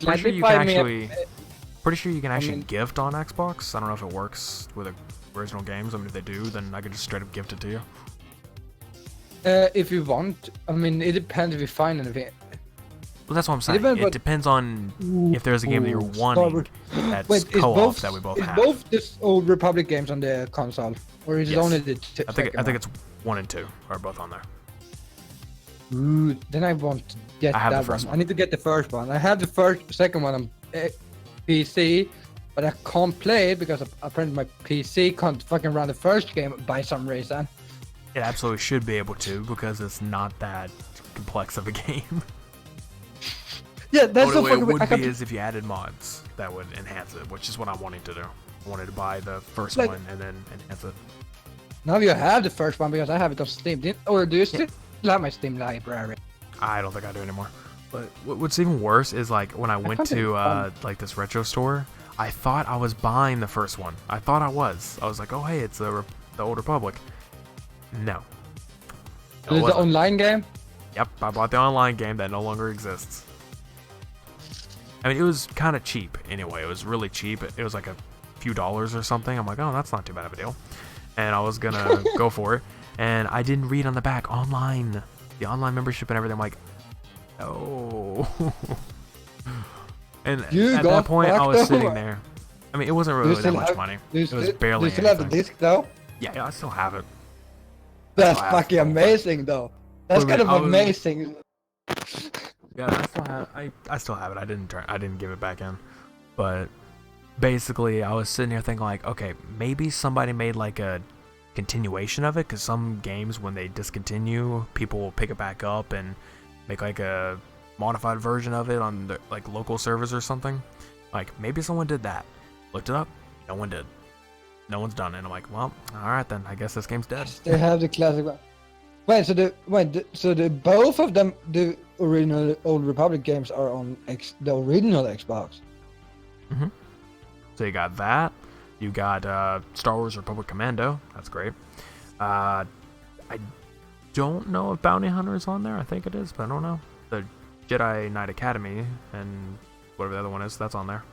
S2: can actually gift on Xbox. I don't know if it works with original games. I mean, if they do, then I could just straight up gift it to you.
S1: If you want, I mean, it depends if you find anything.
S2: Well, that's what I'm saying. It depends on if there's a game that you're wanting that's co-op that we both have.
S1: Is both this Old Republic games on the console, or is it only the
S2: I think it's 1 and 2 are both on there.
S1: Ooh, then I want to get that one. I need to get the first one. I have the second one on PC, but I can't play it because apparently my PC can't fucking run the first game by some reason.
S2: It absolutely should be able to because it's not that complex of a game.
S1: Yeah, that's
S2: the way it would be is if you added mods that would enhance it, which is what I'm wanting to do. I wanted to buy the first one and then enhance it.
S1: Now you have the first one because I have it on Steam. Or do you still have my Steam library?
S2: I don't think I do anymore. But what's even worse is like when I went to like this retro store, I thought I was buying the first one. I thought I was. I was like, oh hey, it's the Old Republic. No.
S1: Is it the online game?
S2: Yep, I bought the online game that no longer exists. I mean, it was kind of cheap anyway. It was really cheap. It was like a few dollars or something. I'm like, oh, that's not too bad of a deal. And I was gonna go for it. And I didn't read on the back online, the online membership and everything. I'm like, oh. And at that point, I was sitting there. I mean, it wasn't
S1: Do you
S2: really that
S1: still
S2: much
S1: have-
S2: money.
S1: Do you
S2: It was
S1: still, do
S2: barely
S1: you still have the
S2: anything.
S1: disc though?
S2: Yeah, I still have it.
S1: That's
S2: have
S1: fucking
S2: the whole thing.
S1: amazing though. That's
S2: Wait a
S1: kind of
S2: minute, I was-
S1: amazing.
S2: Yeah, I still have it. I didn't give it back in. But basically, I was sitting here thinking like, okay, maybe somebody made like a continuation of it, because some games when they discontinue, people will pick it back up and make like a modified version of it on the, like local servers or something. Like maybe someone did that. Looked it up. No one did. No one's done it. And I'm like, well, all right then. I guess this game's dead.
S1: They have the classic one. So the both of them, the original Old Republic games are on the original Xbox.
S2: Mm-hmm. So you got that. You got Star Wars Republic Commando. That's great. I don't know if Bounty Hunter is on there. I think it is, but I don't know. The Jedi Knight Academy and whatever the other one is, that's on there.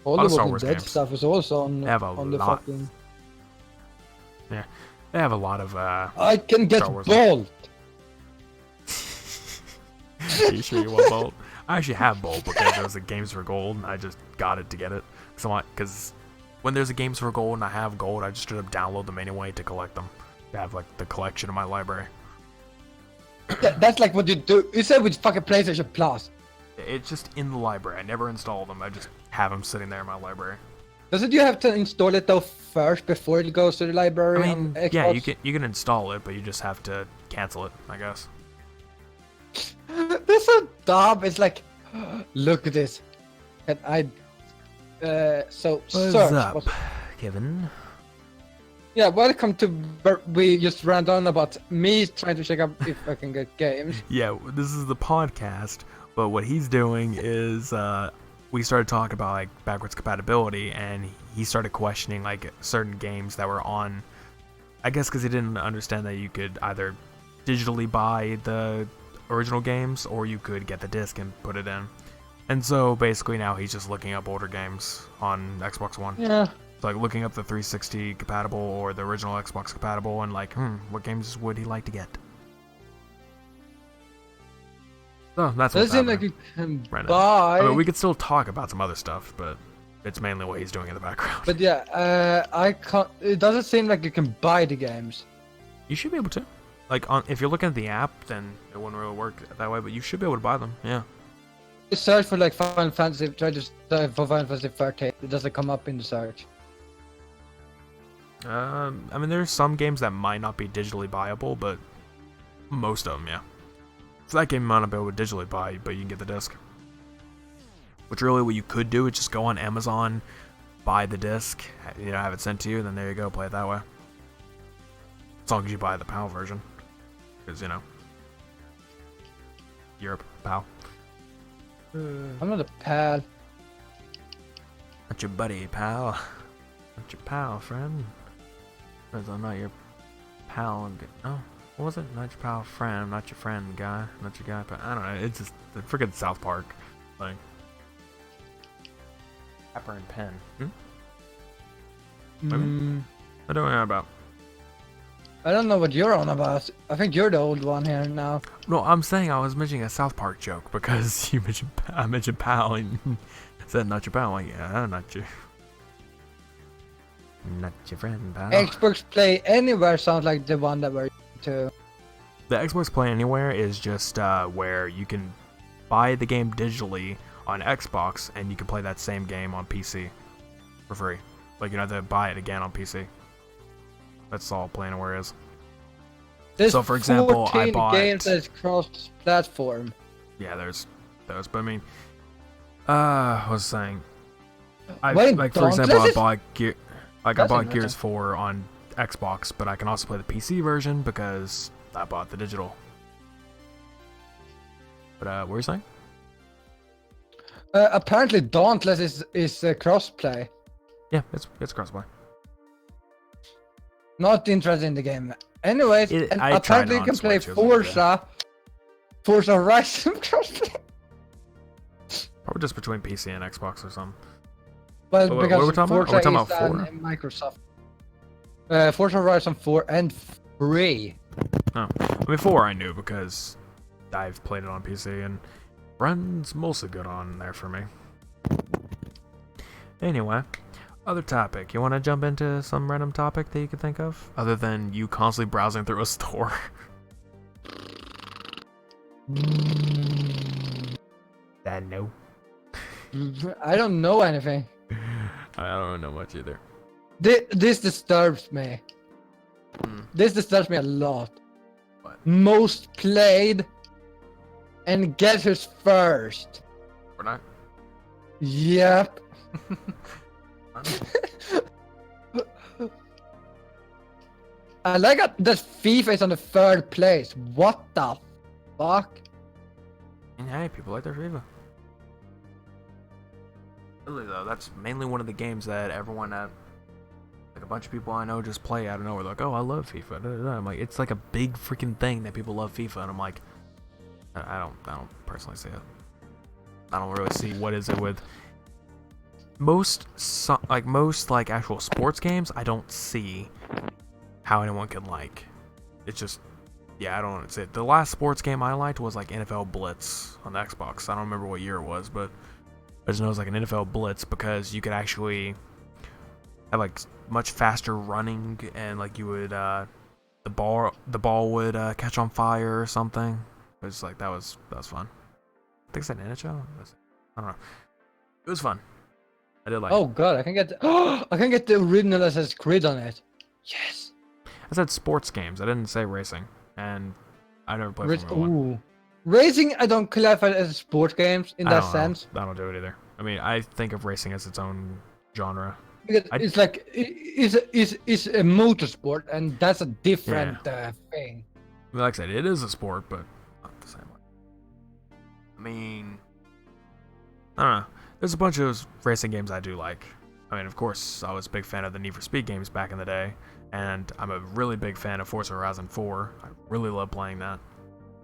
S1: All
S2: lot
S1: of
S2: of Star
S1: the
S2: Wars
S1: dead
S2: games.
S1: stuff is also on
S2: They have a
S1: on the
S2: lot.
S1: fucking.
S2: Yeah, they have a lot of.
S1: I can get
S2: Star Wars.
S1: Bolt.
S2: Are you sure you want Bolt? I actually have Bolt because there was a Games for Gold, and I just got it to get it. Because when there's a Games for Gold and I have gold, I just straight up download them anyway to collect them. To have like the collection in my library.
S1: That's like what you do. You said with fucking PlayStation Plus.
S2: It's just in the library. I never install them. I just have them sitting there in my library.
S1: Doesn't you have to install it though first before it goes to the library?
S2: I
S1: on
S2: mean,
S1: Xbox?
S2: yeah, you can install it, but you just have to cancel it, I guess.
S1: They're so dumb. It's like, look at this. And I, so search.
S2: up, Kevin?
S1: Yeah, welcome to. We just ran on about me trying to check out if I can get games.
S2: Yeah, this is the podcast, but what he's doing is we started talking about like backwards compatibility, and he started questioning like certain games that were on. I guess because he didn't understand that you could either digitally buy the original games or you could get the disc and put it in. And so basically now he's just looking up older games on Xbox One.
S1: Yeah.
S2: So like looking up the 360 compatible or the original Xbox compatible and like, what games would he like to get? So that's what's
S1: Doesn't seem
S2: happening.
S1: like you can
S2: right now.
S1: buy.
S2: I mean, we could still talk about some other stuff, but it's mainly what he's doing in the background.
S1: But yeah, I can't. It doesn't seem like you can buy the games.
S2: You should be able to. Like, if you're looking at the app, then it wouldn't really work that way, but you should be able to buy them, yeah.
S1: You search for like Final Fantasy. Try to search for Final Fantasy 13. It doesn't come up in the search.
S2: I mean, there's some games that might not be digitally buyable, but most of them, yeah. So that game might not be able to digitally buy, but you can get the disc. Which really what you could do is just go on Amazon, buy the disc, have it sent to you, and then there you go, play it that way. As long as you buy the PAL version. Because, Europe, PAL.
S1: I'm not a pal.
S2: Not your buddy, pal. Not your pal, friend. Because I'm not your pal. Oh, what was it? Not your pal, friend. I'm not your friend, guy. Not your guy, but I don't know. It's just the freaking South Park thing. Pepper and pen. What are you on about?
S1: I don't know what you're on about. I think you're the old one here now.
S2: No, I'm saying I was mentioning a South Park joke because I mentioned pal and said not your pal. I'm like, yeah, not your friend, pal.
S1: Xbox Play Anywhere sounds like the one that we're to.
S2: The Xbox Play Anywhere is just where you can buy the game digitally on Xbox and you can play that same game on PC for free. Like, you don't have to buy it again on PC. That's all Play Anywhere is.
S1: There's
S2: So, for example, I
S1: 14
S2: bought-
S1: games that's cross-platform.
S2: Yeah, there's those, but I mean, I was saying,
S1: Wait,
S2: like for
S1: don't
S2: example,
S1: let
S2: I
S1: it-
S2: bought Gear, like I
S1: Doesn't
S2: bought
S1: matter.
S2: Gears 4 on Xbox, but I can also play the PC version because I bought the digital. But what were you saying?
S1: Apparently Dauntless is cross-play.
S2: Yeah, it's crossplay.
S1: Not interested in the game. Anyways, and
S2: I tried
S1: apparently
S2: it
S1: you
S2: on
S1: can play
S2: Switch, it was like
S1: Forza Horizon crossplay.
S2: Probably just between PC and Xbox or something.
S1: Well,
S2: What
S1: because
S2: are we talking about?
S1: Forza
S2: Are we talking
S1: is
S2: about 4?
S1: Microsoft. Forza Horizon 4 and 3.
S2: Oh, I mean 4 I knew because I've played it on PC and runs mostly good on there for me. Anyway, Other topic. You want to jump into some random topic that you could think of, other than you constantly browsing through a store? That no.
S1: I don't know anything.
S2: I don't know much either.
S1: This disturbs me. This disturbs me a lot.
S2: What?
S1: Most played and guess who's first?
S2: Fortnite?
S1: Yep. I like that FIFA is on the third place. What the fuck?
S2: And hey, people like their FIFA. Really though, that's mainly one of the games that everyone at like a bunch of people I know just play out of nowhere. They're like, oh, I love FIFA. Da, da, da. I'm like, it's like a big freaking thing that people love FIFA, and I'm like, I don't personally see it. I don't really see what is it with most actual sports games. I don't see how anyone can like. It's just, yeah, I don't see it. The last sports game I liked was like NFL Blitz on the Xbox. I don't remember what year it was, but I just know it was like an NFL Blitz because you could actually have like much faster running, and like you would the ball would catch on fire or something. It was like that was fun. I think it's an NHL. I don't know. It was fun. I did like.
S1: Oh god, I can get the original Assassin's Creed on it. Yes.
S2: I said sports games. I didn't say racing, and I never played Formula 1.
S1: Ooh. Racing, I don't classify it as sports games in that sense.
S2: I don't do it either. I mean, I think of racing as its own genre.
S1: Because it's like it's a motorsport, and that's a different thing.
S2: I mean, like I said, it is a sport, but not the same way. I mean, I don't know. There's a bunch of racing games I do like. I mean, of course, I was a big fan of the Need for Speed games back in the day, and I'm a really big fan of Forza Horizon 4. I really love playing that.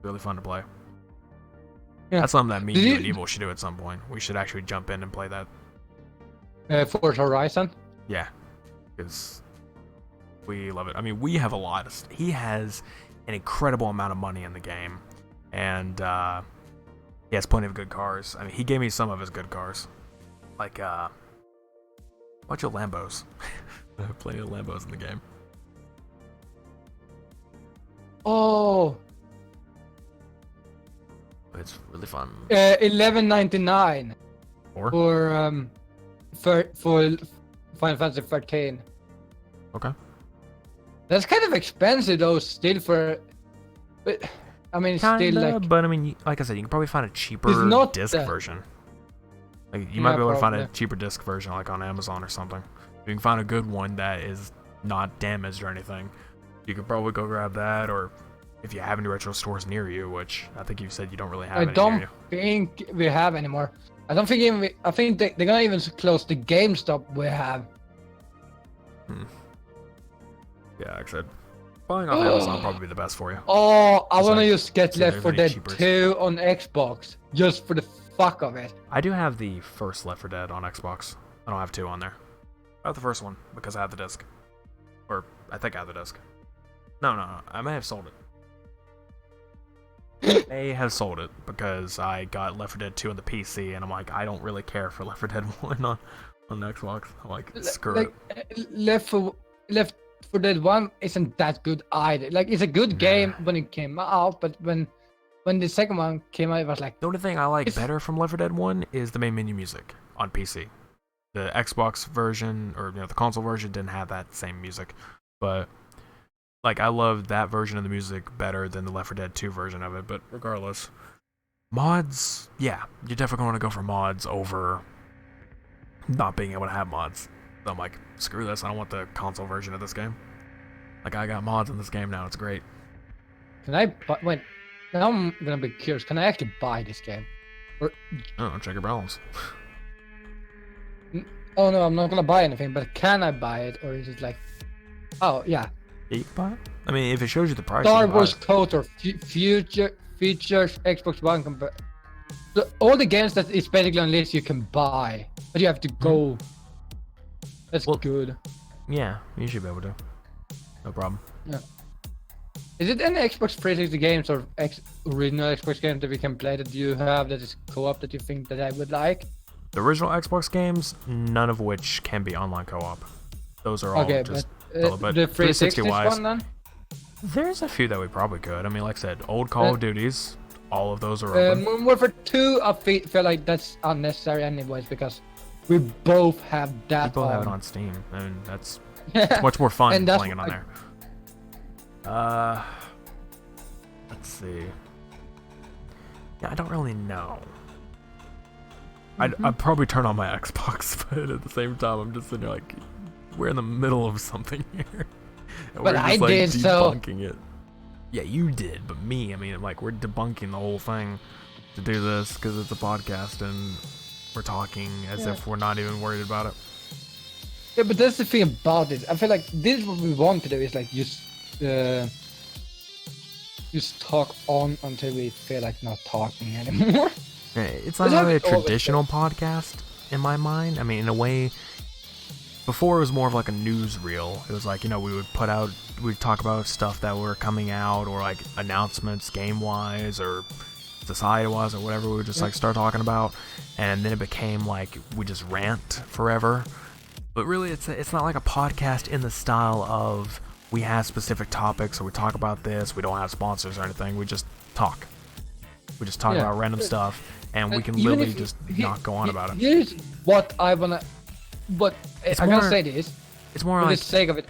S2: Really fun to play. Yeah. That's something that me, you, and Evil should do at some point. We should actually jump in and play that.
S1: Forza Horizon? Yeah.
S2: Because we love it. I mean, we have a lot. He has an incredible amount of money in the game, and he has plenty of good cars. I mean, he gave me some of his good cars. Like, a bunch of Lambos. Plenty of Lambos in the game.
S1: Oh!
S2: It's really fun.
S1: $11.99 for Final Fantasy 13.
S2: Okay.
S1: That's kind of expensive though, still for. But I mean, it's
S2: kinda,
S1: still like.
S2: But I mean, like I said, you can probably find a cheaper disc version. Like you might be able to find a cheaper disc version, like on Amazon or something. You can find a good one that is not damaged or anything. You could probably go grab that, or if you have any retro stores near you, which I think you said you don't really have.
S1: I don't think we have anymore. I don't think even. I think they're gonna even close the GameStop we have.
S2: Yeah, like I said, buying off Amazon probably be the best for you.
S1: Oh, I wanna just get Left 4 Dead 2 on Xbox just for the fuck of it.
S2: I do have the first Left 4 Dead on Xbox. I don't have 2 on there. I have the first one because I have the disc, or I think I have the disc. No, I may have sold it. May have sold it because I got Left 4 Dead 2 on the PC, and I'm like, I don't really care for Left 4 Dead 1 on Xbox. I'm like, screw it.
S1: Left 4 Dead 1 isn't that good either. Like, it's a good game when it came out, but when the second one came out, it was like...
S2: The only thing I like better from Left 4 Dead 1 is the main menu music on PC. The Xbox version, or the console version, didn't have that same music, but... Like, I love that version of the music better than the Left 4 Dead 2 version of it, but regardless. Mods, yeah, you definitely want to go for mods over not being able to have mods. So I'm like, screw this, I don't want the console version of this game. Like, I got mods in this game now, it's great.
S1: Can I buy, wait, now I'm gonna be curious, can I actually buy this game? Or...
S2: Oh, check your balance.
S1: Oh no, I'm not gonna buy anything, but can I buy it, or is it like... Oh, yeah.
S2: You can buy it? I mean, if it shows you the price.
S1: Star Wars KOTOR features Xbox One so all the games that is basically on list you can buy, but you have to go. That's good.
S2: Yeah, you should be able to. No problem.
S1: Yeah. Is it any Xbox 360 games or original Xbox games that we can play that you have that is co-op that you think that I would like?
S2: The original Xbox games, none of which can be online co-op. Those are all just
S1: but the 360
S2: wise.
S1: one then?
S2: There's a few that we probably could. I mean, like I said, old Call of Duties, all of those are open.
S1: Modern Warfare 2, I feel like that's unnecessary anyways because we both have that.
S2: We both have it on Steam. I mean, it's much more fun playing it on there. Let's see. Yeah, I don't really know. I'd probably turn on my Xbox, but at the same time, I'm just sitting there like, we're in the middle of something here. And
S1: but
S2: we're just,
S1: I did
S2: debunking it. Yeah, you did, but me, I mean, like, we're debunking the whole thing to do this because it's a podcast and we're talking as if we're not even worried about it.
S1: Yeah, but that's the thing about it. I feel like this is what we want to do is like just talk on until we feel like not talking anymore.
S2: Yeah, it's not really a traditional podcast in my mind. I mean, in a way, before it was more of like a newsreel. It was like, we we'd talk about stuff that were coming out or like announcements game-wise or society-wise or whatever we would just like start talking about. And then it became like we just rant forever. But really, it's not like a podcast in the style of we have specific topics or we talk about this. We don't have sponsors or anything. We just talk. We just talk about random stuff. And we can literally just not go on about it.
S1: Here's what I wanna... But I'm gonna say this.
S2: It's more
S1: for
S2: like...
S1: the sake of it.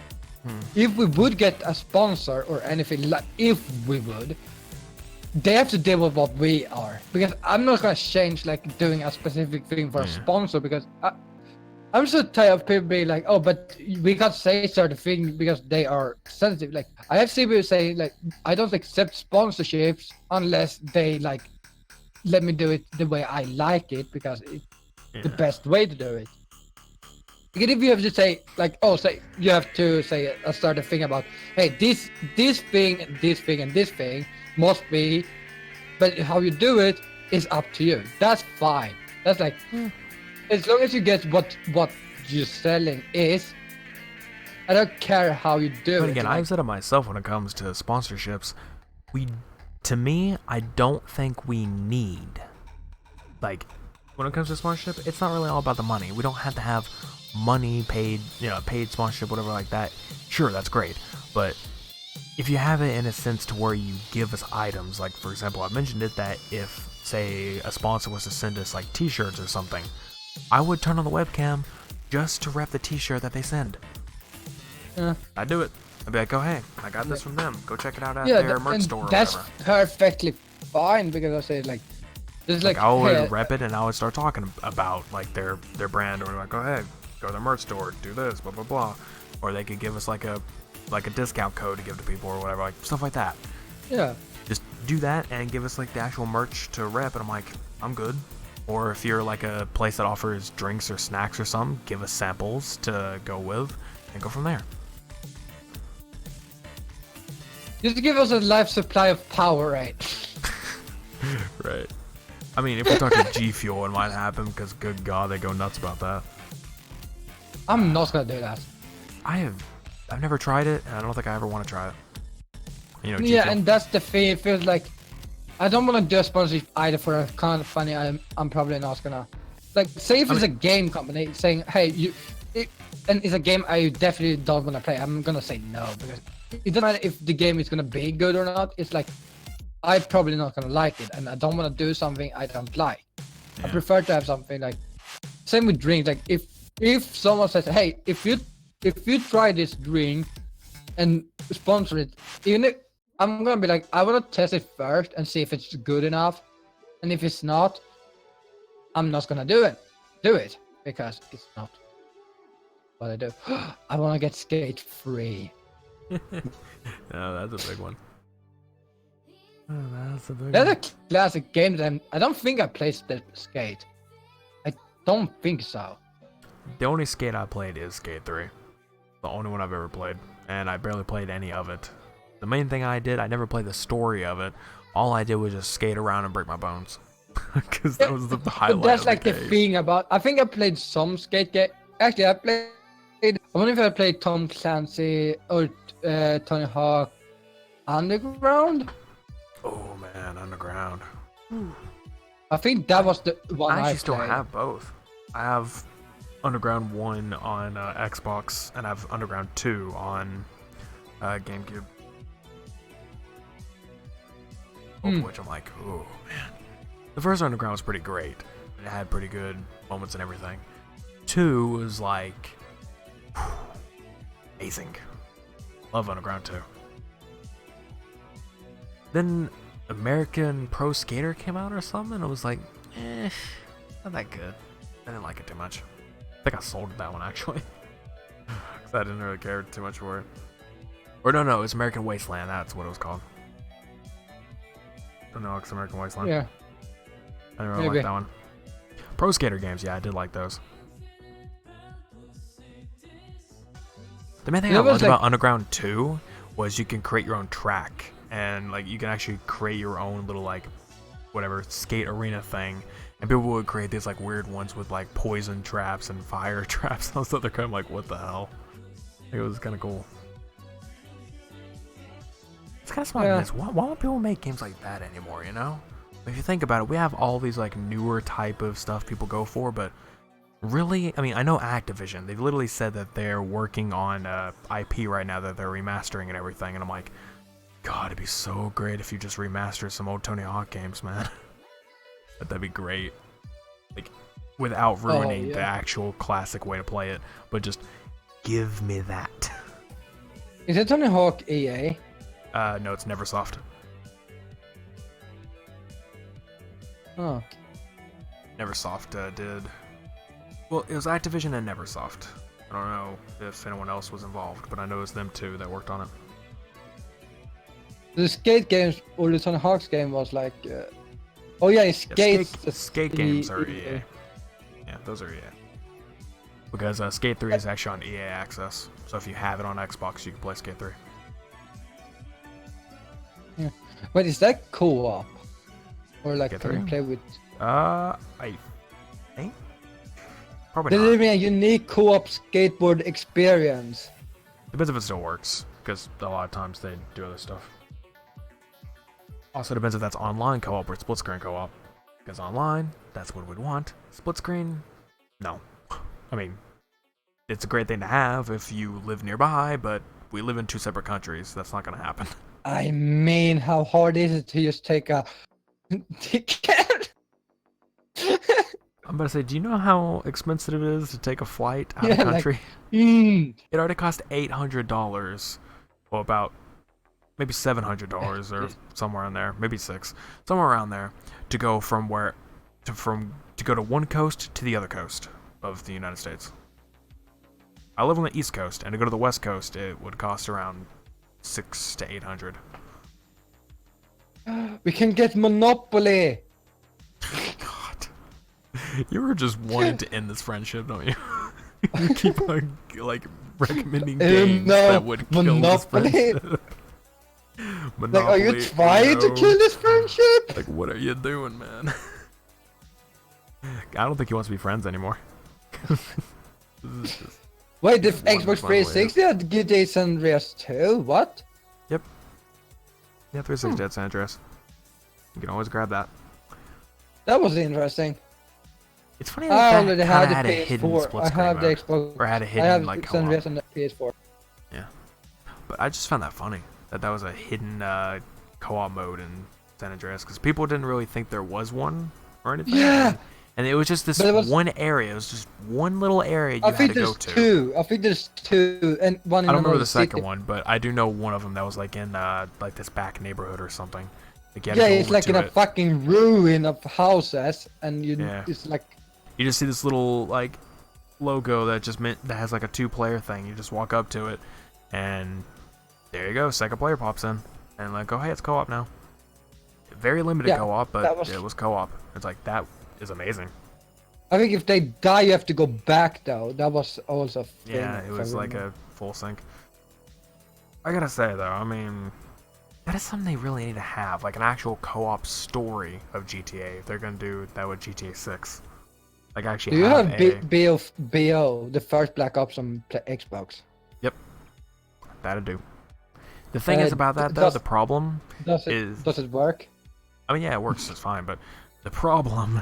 S1: If we would get a sponsor or anything, like if we would, they have to deal with what we are. Because I'm not gonna change like doing a specific thing for a sponsor because I'm so tired of people being like, oh, but we can't say certain things because they are sensitive. Like I have seen people say like, I don't accept sponsorships unless they like let me do it the way I like it because it's the best way to do it. Because if you have to say like, say you have to say start a thing about, hey, this thing, this thing, and this thing must be, but how you do it is up to you. That's fine. That's like, as long as you get what you're selling is, I don't care how you do it.
S2: But again, I've said it myself when it comes to sponsorships. To me, I don't think we need, like, when it comes to sponsorship, it's not really all about the money. We don't have to have money paid, paid sponsorship, whatever like that. Sure, that's great. But if you have it in a sense to where you give us items, like, for example, I mentioned it that if, say, a sponsor was to send us, like, t-shirts or something, I would turn on the webcam just to rep the t-shirt that they send.
S1: Yeah.
S2: I'd do it. I'd be like, oh, hey, I got this from them. Go check it out at their merch store or
S1: that's
S2: whatever.
S1: Perfectly fine because I say like, there's like
S2: I would rep it and I would start talking about like their brand or like, oh, hey, go to their merch store, do this, blah, blah, blah. Or they could give us like a discount code to give to people or whatever, like stuff like that.
S1: Yeah.
S2: Just do that and give us like the actual merch to rep and I'm like, I'm good. Or if you're like a place that offers drinks or snacks or something, give us samples to go with and go from there.
S1: Just give us a life supply of Powerade.
S2: Right. I mean, if we're talking G Fuel, it might happen because, good God, they go nuts about that.
S1: I'm not gonna do that.
S2: I've never tried it, and I don't think I ever want to try it. G
S1: Yeah,
S2: Fuel.
S1: and that's the thing. It feels like I don't want to do a sponsorship either for a kind of funny. I'm probably not gonna like say if it's a game company saying, hey, and it's a game I definitely don't want to play. I'm gonna say no because it doesn't matter if the game is gonna be good or not. It's like I'm probably not gonna like it, and I don't want to do something I don't like. Yeah. I prefer to have something like same with drinks. Like if someone says, hey, if you try this drink and sponsor it, even if I'm gonna be like, I want to test it first and see if it's good enough, and if it's not, I'm not gonna do it because it's not what I do. I want to get skate free.
S2: No, that's a big one.
S1: That's a classic game that I don't think I played Skate. I don't think so.
S2: The only Skate I played is Skate 3. The only one I've ever played, and I barely played any of it. The main thing I did, I never played the story of it. All I did was just skate around and break my bones. Because that was the highlight.
S1: That's
S2: of
S1: like the thing about. I think I played some Skate game. Actually, I wonder if I played Tom Clancy or Tony Hawk Underground.
S2: Oh man, Underground.
S1: I think that was the one I
S2: actually still
S1: played.
S2: have both. I have Underground 1 on Xbox, and I have Underground 2 on GameCube. Both of which I'm like, oh man. The first Underground was pretty great. It had pretty good moments and everything. 2 was like amazing. Love Underground 2. Then American Pro Skater came out or something, and it was like, not that good. I didn't like it too much. I think I sold that one actually. Because I didn't really care too much for it. Or no, it's American Wasteland. That's what it was called. Oh no, it's American Wasteland.
S1: Yeah.
S2: I didn't really like that one. Pro Skater games, yeah, I did like those. The main thing I loved about Underground 2 was you can create your own track. And like you can actually create your own little like whatever skate arena thing. And people would create these like weird ones with like poison traps and fire traps. I was kind of like, what the hell? It was kind of cool. It's kind of smart. Yeah. Why don't people make games like that anymore, you know? If you think about it, we have all these like newer type of stuff people go for, but really, I mean, I know Activision, they've literally said that they're working on IP right now that they're remastering and everything, and I'm like, God, it'd be so great if you just remastered some old Tony Hawk games, man. That'd be great. Like, without ruining the actual classic way to play it, but just give me that.
S1: Is it Tony Hawk EA?
S2: No, it's Neversoft.
S1: Oh.
S2: Neversoft did. Well, it was Activision and Neversoft. I don't know if anyone else was involved, but I know it was them two that worked on it.
S1: The skate games, or the Tony Hawk's game was like,
S2: skate games are EA. Yeah, those are EA. Because Skate 3 is actually on EA Access, so if you have it on Xbox, you can play Skate 3.
S1: Yeah, but is that co-op, or like can you play with?
S2: I think probably
S1: There
S2: not.
S1: will be a unique co-op skateboard experience.
S2: Depends if it still works, because a lot of times they do other stuff. Also depends if that's online co-op or split screen co-op. Because online, that's what we'd want. Split screen, no. I mean, it's a great thing to have if you live nearby, but we live in two separate countries. That's not going to happen.
S1: I mean, how hard is it to just take a ticket?
S2: I'm about to say, do you know how expensive it is to take a flight out of country?
S1: Like,
S2: It already cost $800. Well, about maybe $700 or somewhere in there, maybe $600, somewhere around there, to go from to go to one coast to the other coast of the United States. I live on the East Coast, and to go to the West Coast, it would cost around $600 to $800.
S1: We can get Monopoly.
S2: God, you were just wanting to end this friendship, don't you? You keep on like recommending games that would kill
S1: Monopoly.
S2: this friendship. Monopoly,
S1: like, are you trying to kill this friendship?
S2: Like, what are you doing, man? I don't think he wants to be friends anymore.
S1: Wait, the Xbox 360 had GTA San Andreas too? What?
S2: Yep. Yeah, 360 had San Andreas. You can always grab that.
S1: That was interesting.
S2: It's funny
S1: I
S2: that
S1: already
S2: had
S1: had
S2: a
S1: the
S2: hidden
S1: PS4.
S2: split
S1: I
S2: screen
S1: have the
S2: mode.
S1: Xbox.
S2: Or had a hidden
S1: I have
S2: like
S1: San Andreas
S2: co-op.
S1: on the PS4.
S2: Yeah. But I just found that funny that was a hidden co-op mode in San Andreas because people didn't really think there was one or anything.
S1: Yeah.
S2: And it was just this one area. It was just one little area you had to go to.
S1: I think there's two, and one in
S2: I don't remember the
S1: city.
S2: second one, but I do know one of them that was like in like this back neighborhood or something. Like
S1: Yeah, it's like in a fucking ruin of houses, and it's like
S2: you just see this little like logo that has like a 2-player thing. You just walk up to it, and there you go. Second player pops in, and like, oh hey, it's co-op now. Very limited co-op, but it was co-op. It's like that is amazing.
S1: I think if they die, you have to go back though. That was also
S2: yeah, it was like a full sync. I gotta say though, I mean, that is something they really need to have, like an actual co-op story of GTA. If they're gonna do that with GTA 6, like actually.
S1: Do you have BO, the first Black Ops on Xbox?
S2: Yep, that'd do. The thing is about that though, the problem
S1: does it work?
S2: I mean, yeah, it works just fine, but the problem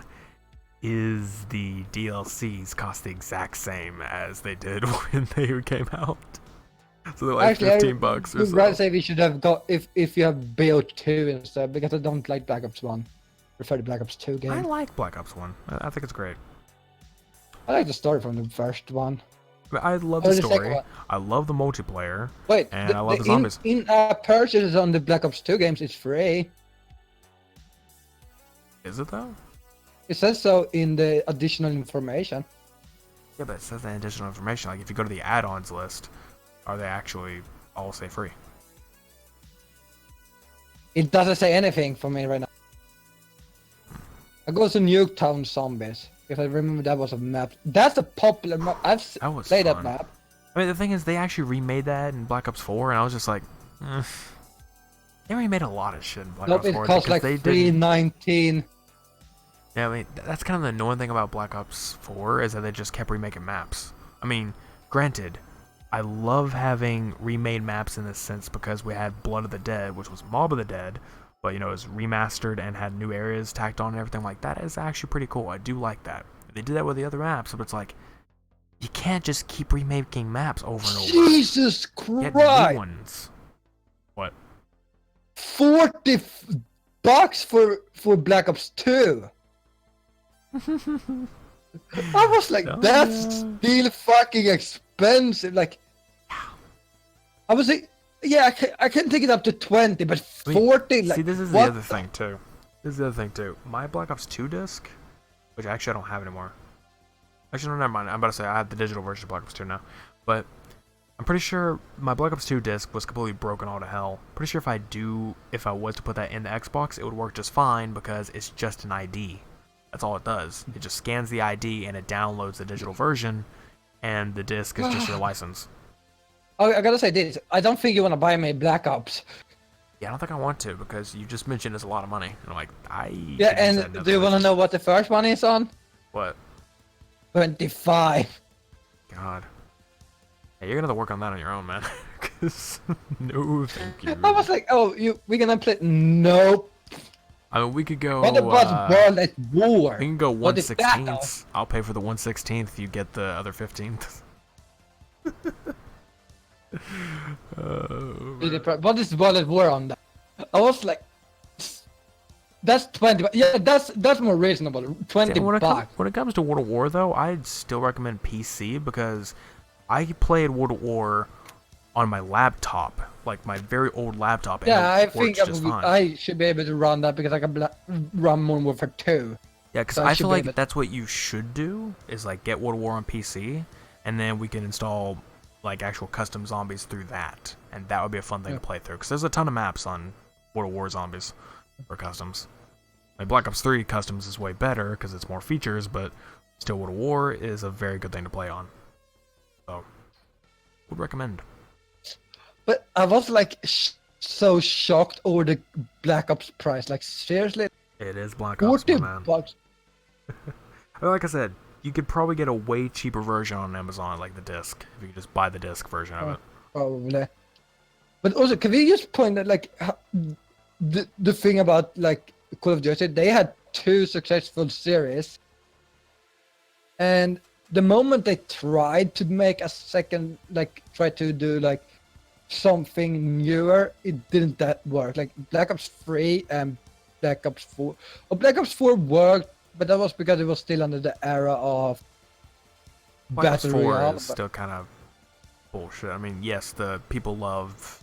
S2: is the DLCs cost the exact same as they did when they came out. So they're like
S1: Actually,
S2: $15 or
S1: would rather
S2: so.
S1: say we should have got if you have BO2 instead, because I don't like Black Ops 1. I prefer the Black Ops 2
S2: I
S1: game.
S2: like Black Ops 1. I think it's great.
S1: I like the story from the first one.
S2: I love
S1: Or
S2: the
S1: the second
S2: story.
S1: one.
S2: I love the multiplayer.
S1: Wait,
S2: And I love the
S1: the
S2: zombies.
S1: in-app purchases on the Black Ops 2 games is free.
S2: Is it though?
S1: It says so in the additional information.
S2: Yeah, but it says that additional information. Like if you go to the add-ons list, are they actually all say free?
S1: It doesn't say anything for me right now. I go to Nuketown Zombies, because I remember that was a map. That's a popular map.
S2: That was
S1: played
S2: fun.
S1: that map.
S2: I mean, the thing is, they actually remade that in Black Ops 4, and I was just like, they remade a lot of shit in Black
S1: Nope,
S2: Ops
S1: it
S2: 4.
S1: costs
S2: because
S1: like
S2: they didn't.
S1: $3.19.
S2: Yeah, I mean, that's kind of the annoying thing about Black Ops 4 is that they just kept remaking maps. I mean, granted, I love having remade maps in this sense because we had Blood of the Dead, which was Mob of the Dead, but you know, it was remastered and had new areas tacked on and everything like that. Is actually pretty cool. I do like that. They did that with the other maps, but it's like, you can't just keep remaking maps over and over.
S1: Jesus
S2: Get
S1: Christ!
S2: new ones. What?
S1: $40 for Black Ops 2. I was like,
S2: Oh,
S1: that's
S2: yeah.
S1: still fucking expensive. Like, I was like, yeah, I can take it up to 20, but
S2: I mean,
S1: 40. Like,
S2: see, this is
S1: what
S2: the other thing too. This is the other thing too. My Black Ops 2 disc, which actually I don't have anymore. Actually, no, never mind. I'm about to say I have the digital version of Black Ops 2 now, but I'm pretty sure my Black Ops 2 disc was completely broken all to hell. Pretty sure if I was to put that in the Xbox, it would work just fine because it's just an ID. That's all it does. It just scans the ID and it downloads the digital version, and the disc is just your license.
S1: Oh, I gotta say this. I don't think you want to buy me Black Ops.
S2: Yeah, I don't think I want to because you just mentioned it's a lot of money. And I'm like,
S1: Yeah,
S2: could use that in
S1: and
S2: other
S1: do you want to
S2: places.
S1: know what the first one is on?
S2: What?
S1: 25.
S2: God. Hey, you're gonna have to work on that on your own, man. Cause no, thank you.
S1: I was like, oh, we're gonna play. Nope.
S2: I mean, we could go.
S1: What about World at War?
S2: We can go
S1: What is that,
S2: 1/16. I'll pay for the 1/16. You get the other 15th.
S1: What is World at War on that? I was like, that's 20. Yeah, that's more reasonable. 20 bucks.
S2: When it comes to World of War, though, I'd still recommend PC because I played World of War on my laptop, like my very old laptop. And
S1: Yeah, I
S2: it
S1: think
S2: works just fine.
S1: I should be able to run that because I can run Modern Warfare 2.
S2: Yeah, because
S1: So
S2: I
S1: should
S2: feel
S1: be
S2: like
S1: able-
S2: that's what you should do, is like get World of War on PC, and then we can install like actual custom zombies through that, and that would be a fun thing to play through, because there's a ton of maps on World of War zombies for customs. Like Black Ops 3 customs is way better because it's more features, but still World of War is a very good thing to play on. So, would recommend.
S1: But I was like so shocked over the Black Ops price. Like seriously,
S2: It is Black Ops,
S1: 40
S2: man.
S1: bucks.
S2: I mean, like I said, you could probably get a way cheaper version on Amazon, like the disc, if you could just buy the disc version of it.
S1: Probably. But also, can we just point out like the thing about like Call of Duty? They had 2 successful series, and the moment they tried to make a second, like try to do like something newer, it didn't that work. Like Black Ops 3 and Black Ops 4. Well, Black Ops 4 worked, but that was because it was still under the era of
S2: Black Ops
S1: Battle
S2: 4
S1: Royale.
S2: is still kind of bullshit. I mean, yes, the people love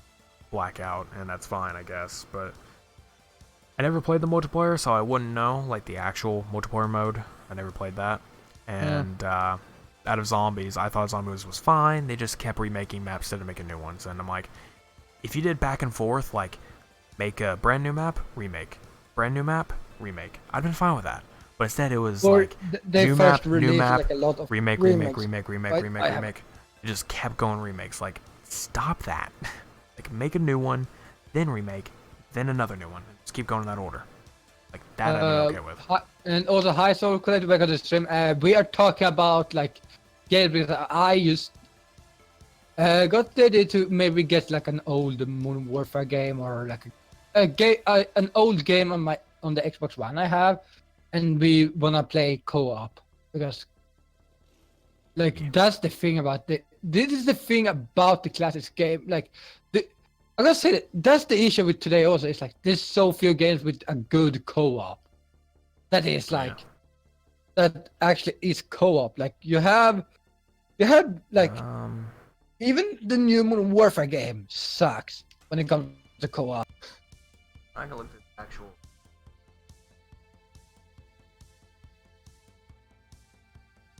S2: Blackout, and that's fine, I guess, but I never played the multiplayer, so I wouldn't know, like, the actual multiplayer mode. I never played that. And, out of Zombies, I thought Zombies was fine. They just kept remaking maps instead of making new ones, and I'm like, if you did back and forth, like, make a brand new map, remake. Brand new map, remake. I'd been fine with that. But instead it was
S1: Or
S2: like,
S1: they
S2: new
S1: first
S2: map, new
S1: released
S2: map,
S1: like a lot of
S2: remake,
S1: remakes.
S2: remake. It just kept going remakes. Like, stop that. Like, make a new one, then remake, then another new one. Just keep going in that order. Like, that I'd be okay with.
S1: And also, hi, so connected back on the stream. We are talking about like games that I used. Got the idea to maybe get like an old Modern Warfare game or like an old game on the Xbox One I have, and we wanna play co-op because, like, that's the thing about this is the thing about the classic game. Like, I'm gonna say that's the issue with today also. It's like there's so few games with a good co-op. That is like, that actually is co-op. Like you have like even the new Modern Warfare game sucks when it comes to co-op.
S2: I can look at the actual.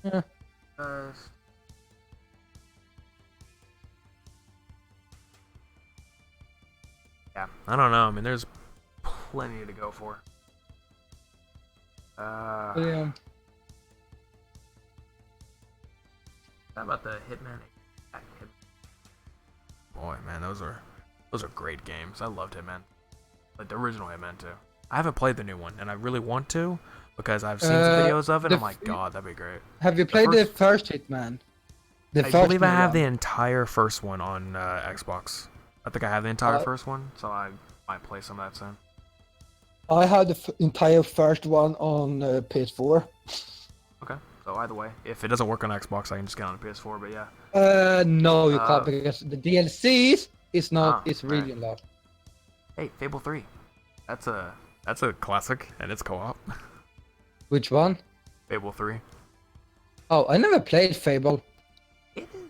S1: Yeah.
S2: Yeah, I don't know. I mean, there's plenty to go for.
S1: Yeah.
S2: How about the Hitman? Boy, man, those are great games. I loved Hitman, like the original Hitman too. I haven't played the new one, and I really want to because I've seen some videos of it. I'm like, God, that'd be great.
S1: Have you played the first Hitman?
S2: I believe I have the entire first one on Xbox. I think I have the entire first one, so I might play some of that soon.
S1: I had the entire first one on PS4.
S2: Okay, so either way, if it doesn't work on Xbox, I can just get on a PS4. But yeah.
S1: No, you can't because the DLCs is not. It's really low.
S2: Hey, Fable 3. That's a classic, and it's co-op.
S1: Which one?
S2: Fable 3.
S1: Oh, I never played Fable.
S2: It is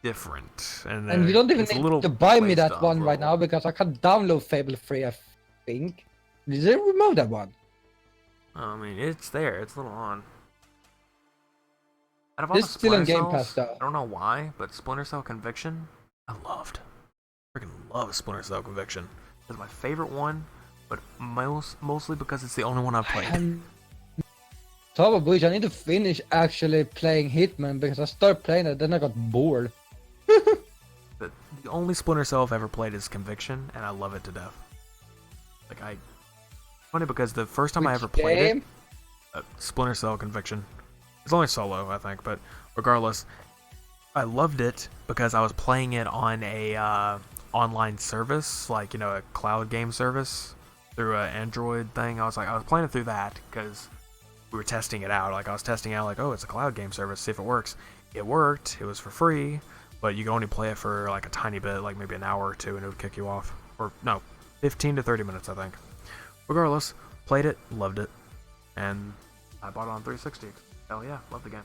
S2: different, and
S1: you don't even need to buy me that one right
S2: now
S1: now because I can download Fable 3. I think. Did they remove that one?
S2: I mean, it's there. It's a little on. Out of all
S1: It's
S2: the
S1: still on
S2: Splinter
S1: Game Pass
S2: Cells,
S1: though.
S2: I don't know why, but Splinter Cell Conviction, I loved. Freaking love Splinter Cell Conviction. It's my favorite one, but mostly because it's the only one I've played.
S1: Top of which I need to finish actually playing Hitman because I started playing it, then I got bored.
S2: The only Splinter Cell I've ever played is Conviction, and I love it to death. Like funny because the first time I ever played it, Splinter Cell Conviction. It's only solo, I think, but regardless, I loved it because I was playing it on a online service, like, you know, a cloud game service through an Android thing. I was playing it through that because we were testing it out. Like, I was testing out, like, oh, it's a cloud game service, see if it works. It worked. It was for free, but you could only play it for like a tiny bit, like maybe an hour or two, and it would kick you off. Or no, 15 to 30 minutes, I think. Regardless, played it, loved it, and I bought it on 360. Hell yeah, love the game.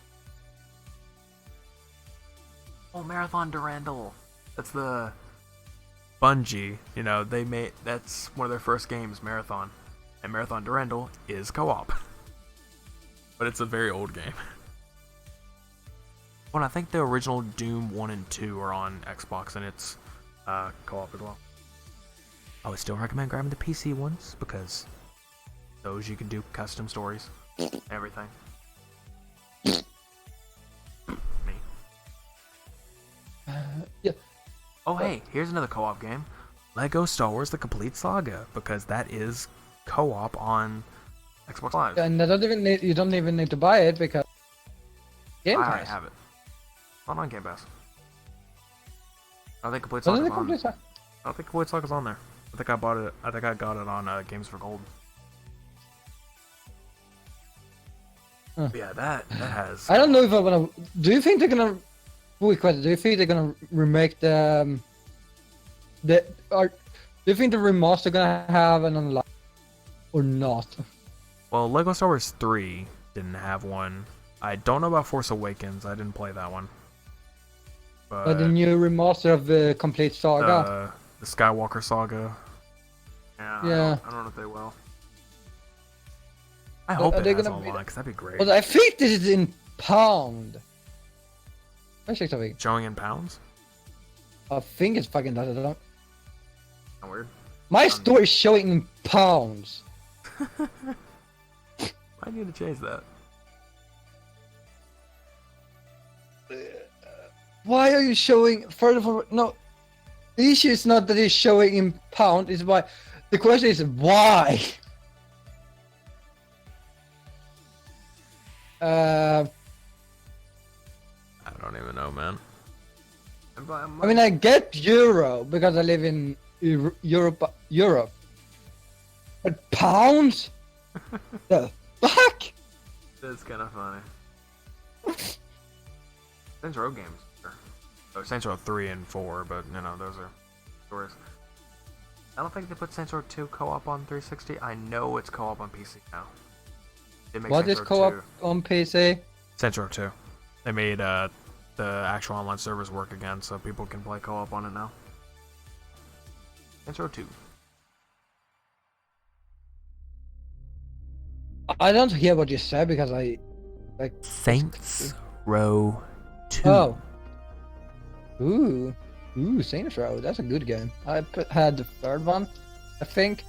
S2: Oh, Marathon Durandal. That's the Bungie, you know, that's one of their first games, Marathon. And Marathon Durandal is co-op. But it's a very old game. Well, I think the original Doom 1 and 2 are on Xbox, and it's co-op as well. I would still recommend grabbing the PC ones, because those you can do custom stories and everything. Me.
S1: Yeah.
S2: Oh, hey, here's another co-op game. Lego Star Wars The Complete Saga, because that is co-op on Xbox Live.
S1: And you don't even need to buy it because Game Pass.
S2: I have it. Not on Game Pass. I don't think Complete Saga is on there. I don't think Complete Saga is on there. I think I bought it. I think I got it on Games for Gold. Yeah, that has.
S1: I don't know if I wanna. Do you think they're gonna? Quick question. Do you think they're gonna remake the? Do you think the remaster gonna have an online or not?
S2: Well, Lego Star Wars 3 didn't have one. I don't know about Force Awakens. I didn't play that one.
S1: But the new remaster of the Complete Saga.
S2: The Skywalker Saga.
S1: Yeah.
S2: I don't know if they will. I hope it has online, because that'd be great.
S1: But I think this is in pound. Let's check something.
S2: Showing in pounds?
S1: I think it's fucking that. I don't know.
S2: Weird.
S1: My store is showing in pounds.
S2: I need to change that.
S1: Why are you showing further? No, the issue is not that it's showing in pound. It's why. The question is why.
S2: I don't even know, man.
S1: I mean, I get euro because I live in Europe. But pounds? fuck?
S2: That's kind of funny. Saints Row games. Oh, Saints Row 3 and 4, but those are stories. I don't think they put Saints Row 2 co-op on 360. I know it's co-op on PC now.
S1: What is co-op on PC?
S2: Saints Row 2. They made the actual online servers work again, so people can play co-op on it now. Saints Row 2.
S1: I don't hear what you said because I like
S2: Saints Row 2.
S1: Oh. Ooh, Saints Row. That's a good game. I had the third one, I think.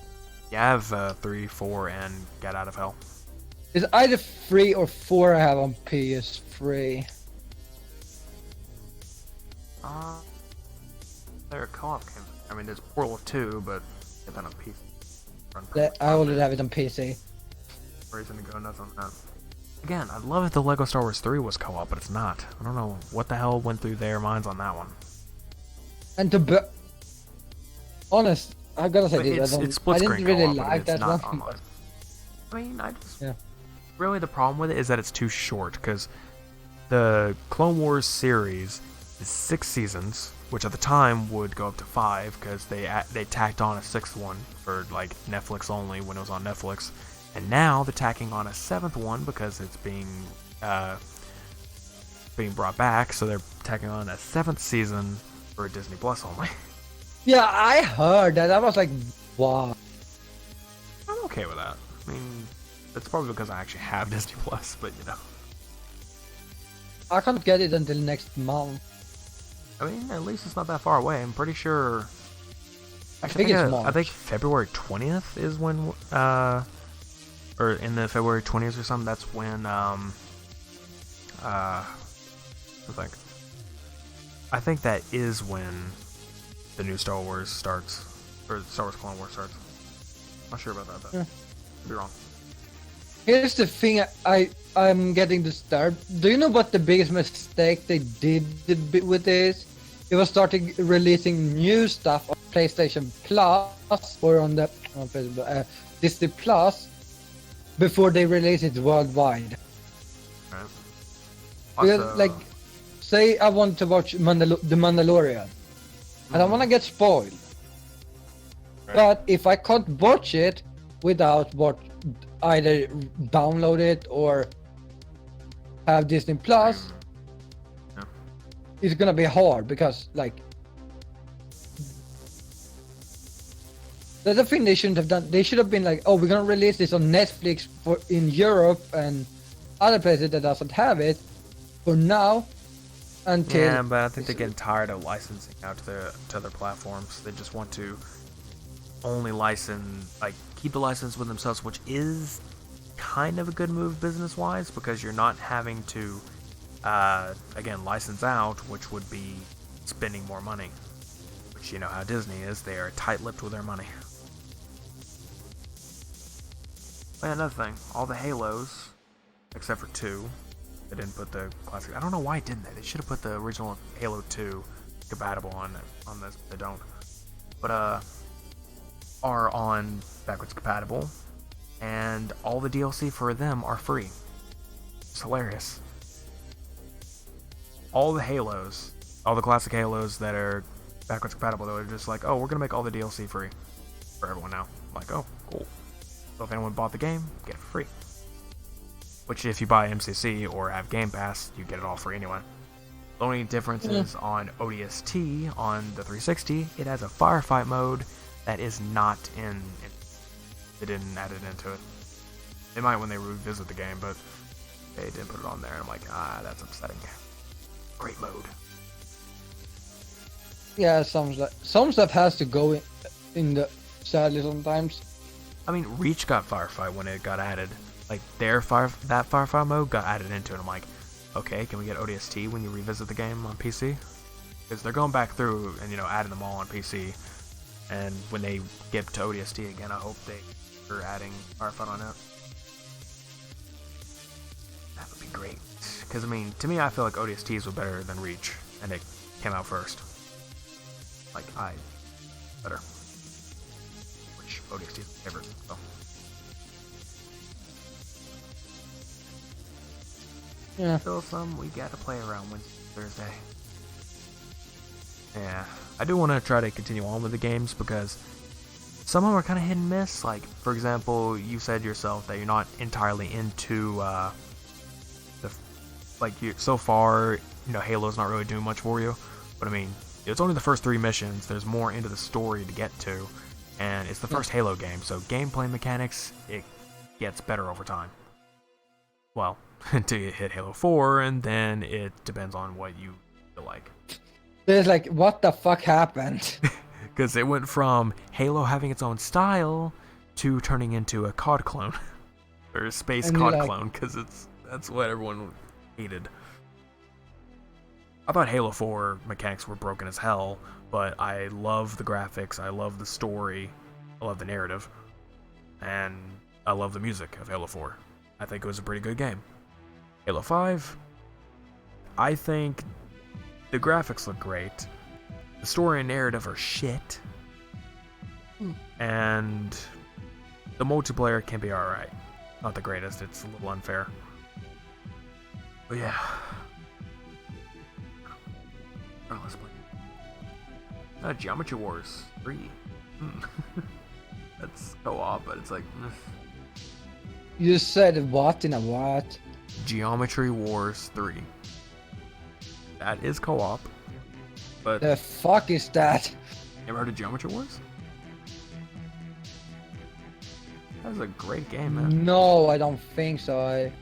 S2: Yeah, I have 3, 4, and Get Out of Hell.
S1: It's either 3 or 4 I have on PS3.
S2: They're co-op games. I mean, there's Portal 2, but get that on PC.
S1: I already have it on PC.
S2: Reason to go nuts on that. Again, I'd love if the Lego Star Wars 3 was co-op, but it's not. I don't know what the hell went through their minds on that one.
S1: And to be honest, I gotta say this,
S2: it's split screen
S1: I didn't really
S2: co-op,
S1: like that one.
S2: Online. I mean,
S1: Yeah.
S2: Really, the problem with it is that it's too short, because the Clone Wars series is 6 seasons, which at the time would go up to 5, because they tacked on a 6th one for like Netflix only when it was on Netflix. And now they're tacking on a 7th one because it's being brought back, so they're tacking on a 7th season for Disney Plus only.
S1: Yeah, I heard that. I was like, wow.
S2: I'm okay with that. I mean, that's probably because I actually have Disney Plus, but
S1: I can't get it until next month.
S2: I mean, at least it's not that far away. I'm pretty sure.
S1: I think it's March.
S2: I think February 20th is when or in the February 20th or something, that's when, I think that is when the new Star Wars starts, or Star Wars Clone Wars starts. Not sure about that, but
S1: yeah.
S2: Could be wrong.
S1: Here's the thing, I'm getting disturbed. Do you know what the biggest mistake they did with this? It was starting releasing new stuff on PlayStation Plus, or on the Disney Plus, before they release it worldwide.
S2: Right.
S1: Because, like, say I want to watch The Mandalorian. I don't want to get spoiled.
S2: Right.
S1: But if I can't watch it without either download it or have Disney Plus,
S2: yeah.
S1: It's gonna be hard because, like, that's the thing they shouldn't have done. They should have been like, oh, we're gonna release this on Netflix in Europe and other places that doesn't have it for now until.
S2: Yeah, but I think they're getting tired of licensing out to other platforms. They just want to only keep the license with themselves, which is kind of a good move business-wise, because you're not having to, again, license out, which would be spending more money. Which, you know how Disney is, they are tight-lipped with their money. And another thing, all the Halos, except for 2, they didn't put the classic. I don't know why didn't they? They should have put the original Halo 2 compatible on this. They don't. But are on backwards compatible, and all the DLC for them are free. It's hilarious. All the Halos, all the classic Halos that are backwards compatible, they're just like, oh, we're gonna make all the DLC free for everyone now. I'm like, oh, cool. So if anyone bought the game, get it free. Which, if you buy MCC or have Game Pass, you get it all free anyway. The only difference is on ODST on the 360, it has a firefight mode that is not in. They didn't add it into it. They might when they revisit the game, but they didn't put it on there. And I'm like, that's upsetting. Great mode.
S1: Yeah, some stuff has to go in the sadly sometimes.
S2: I mean, Reach got firefight when it got added. Like that firefight mode got added into it. I'm like, okay, can we get ODST when you revisit the game on PC? Because they're going back through and adding them all on PC. And when they get to ODST again, I hope they are adding firefight on it. That would be great. Because, I mean, to me, I feel like ODSTs were better than Reach. And it came out first. Like, better. Which ODST is my favorite, so.
S1: Yeah.
S2: Still some we gotta play around Wednesday, Thursday. Yeah, I do want to try to continue on with the games because some of them are kind of hit and miss. Like, for example, you said yourself that you're not entirely into so far, Halo's not really doing much for you. But I mean, it's only the first 3 missions. There's more into the story to get to, and it's the first Halo game, so gameplay mechanics, it gets better over time. Well, until you hit Halo 4, and then it depends on what you feel like.
S1: It's like, what the fuck happened?
S2: Because it went from Halo having its own style to turning into a COD clone. Or a space
S1: And
S2: COD
S1: like,
S2: clone, because that's what everyone hated. I thought Halo 4 mechanics were broken as hell, but I love the graphics, I love the story, I love the narrative, and I love the music of Halo 4. I think it was a pretty good game. Halo 5, I think the graphics look great. The story and narrative are shit. And the multiplayer can be alright. Not the greatest, it's a little unfair. But yeah. Oh, let's play. Geometry Wars 3. That's co-op, but it's like...
S1: you said what in a what?
S2: Geometry Wars 3. That is co-op. But
S1: The fuck is that?
S2: ever heard of Geometry Wars? That was a great game, man.
S1: No, I don't think so.
S2: I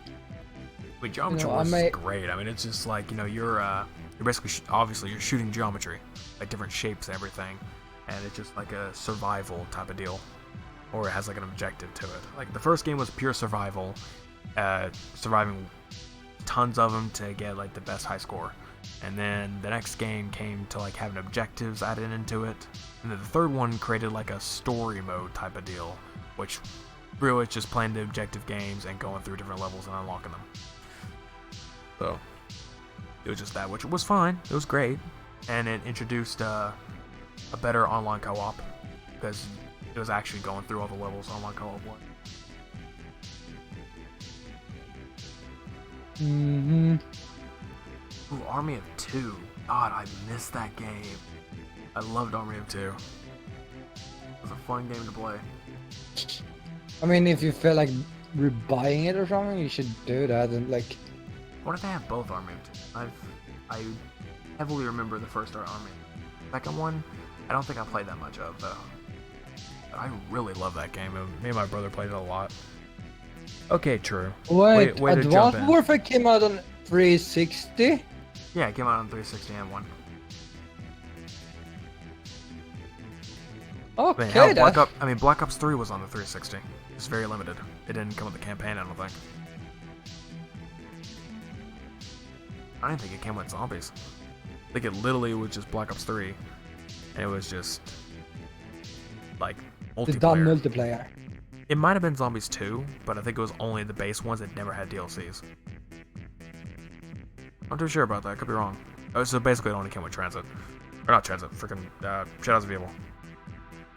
S2: mean, Geometry Wars is great. I mean, it's just like, you're basically, obviously, you're shooting geometry, like different shapes and everything, and it's just like a survival type of deal, or it has like an objective to it. Like, the first game was pure survival, surviving tons of them to get like the best high score, and then the next game came to like having objectives added into it, and then the third one created like a story mode type of deal, which really is just playing the objective games and going through different levels and unlocking them. So it was just that, which was fine. It was great, and it introduced a better online co-op because it was actually going through all the levels online co-op was.
S1: Mm-hmm.
S2: Ooh, Army of Two. God, I missed that game. I loved Army of Two. It was a fun game to play.
S1: I mean, if you feel like rebuying it or something, you should do that. And like,
S2: What if they have both Army of Two? I heavily remember the first Army. Second one, I don't think I played that much of though. But I really love that game. Me and my brother played it a lot. Okay, true.
S1: wait,
S2: way to jump
S1: Advanced
S2: in.
S1: Warfare came out on 360.
S2: Yeah, it came out on 360 and 1.
S1: Okay,
S2: Hell,
S1: that's...
S2: Black Ops 3 was on the 360. It's very limited. It didn't come with the campaign, I don't think. I didn't think it came with zombies. I think it literally was just Black Ops 3. And it was just like
S1: the dumb
S2: multiplayer.
S1: multiplayer.
S2: It might have been Zombies 2, but I think it was only the base ones that never had DLCs. I'm too sure about that, could be wrong. Oh, so basically it only came with Transit. Or not Transit, freaking Shadows of Evil.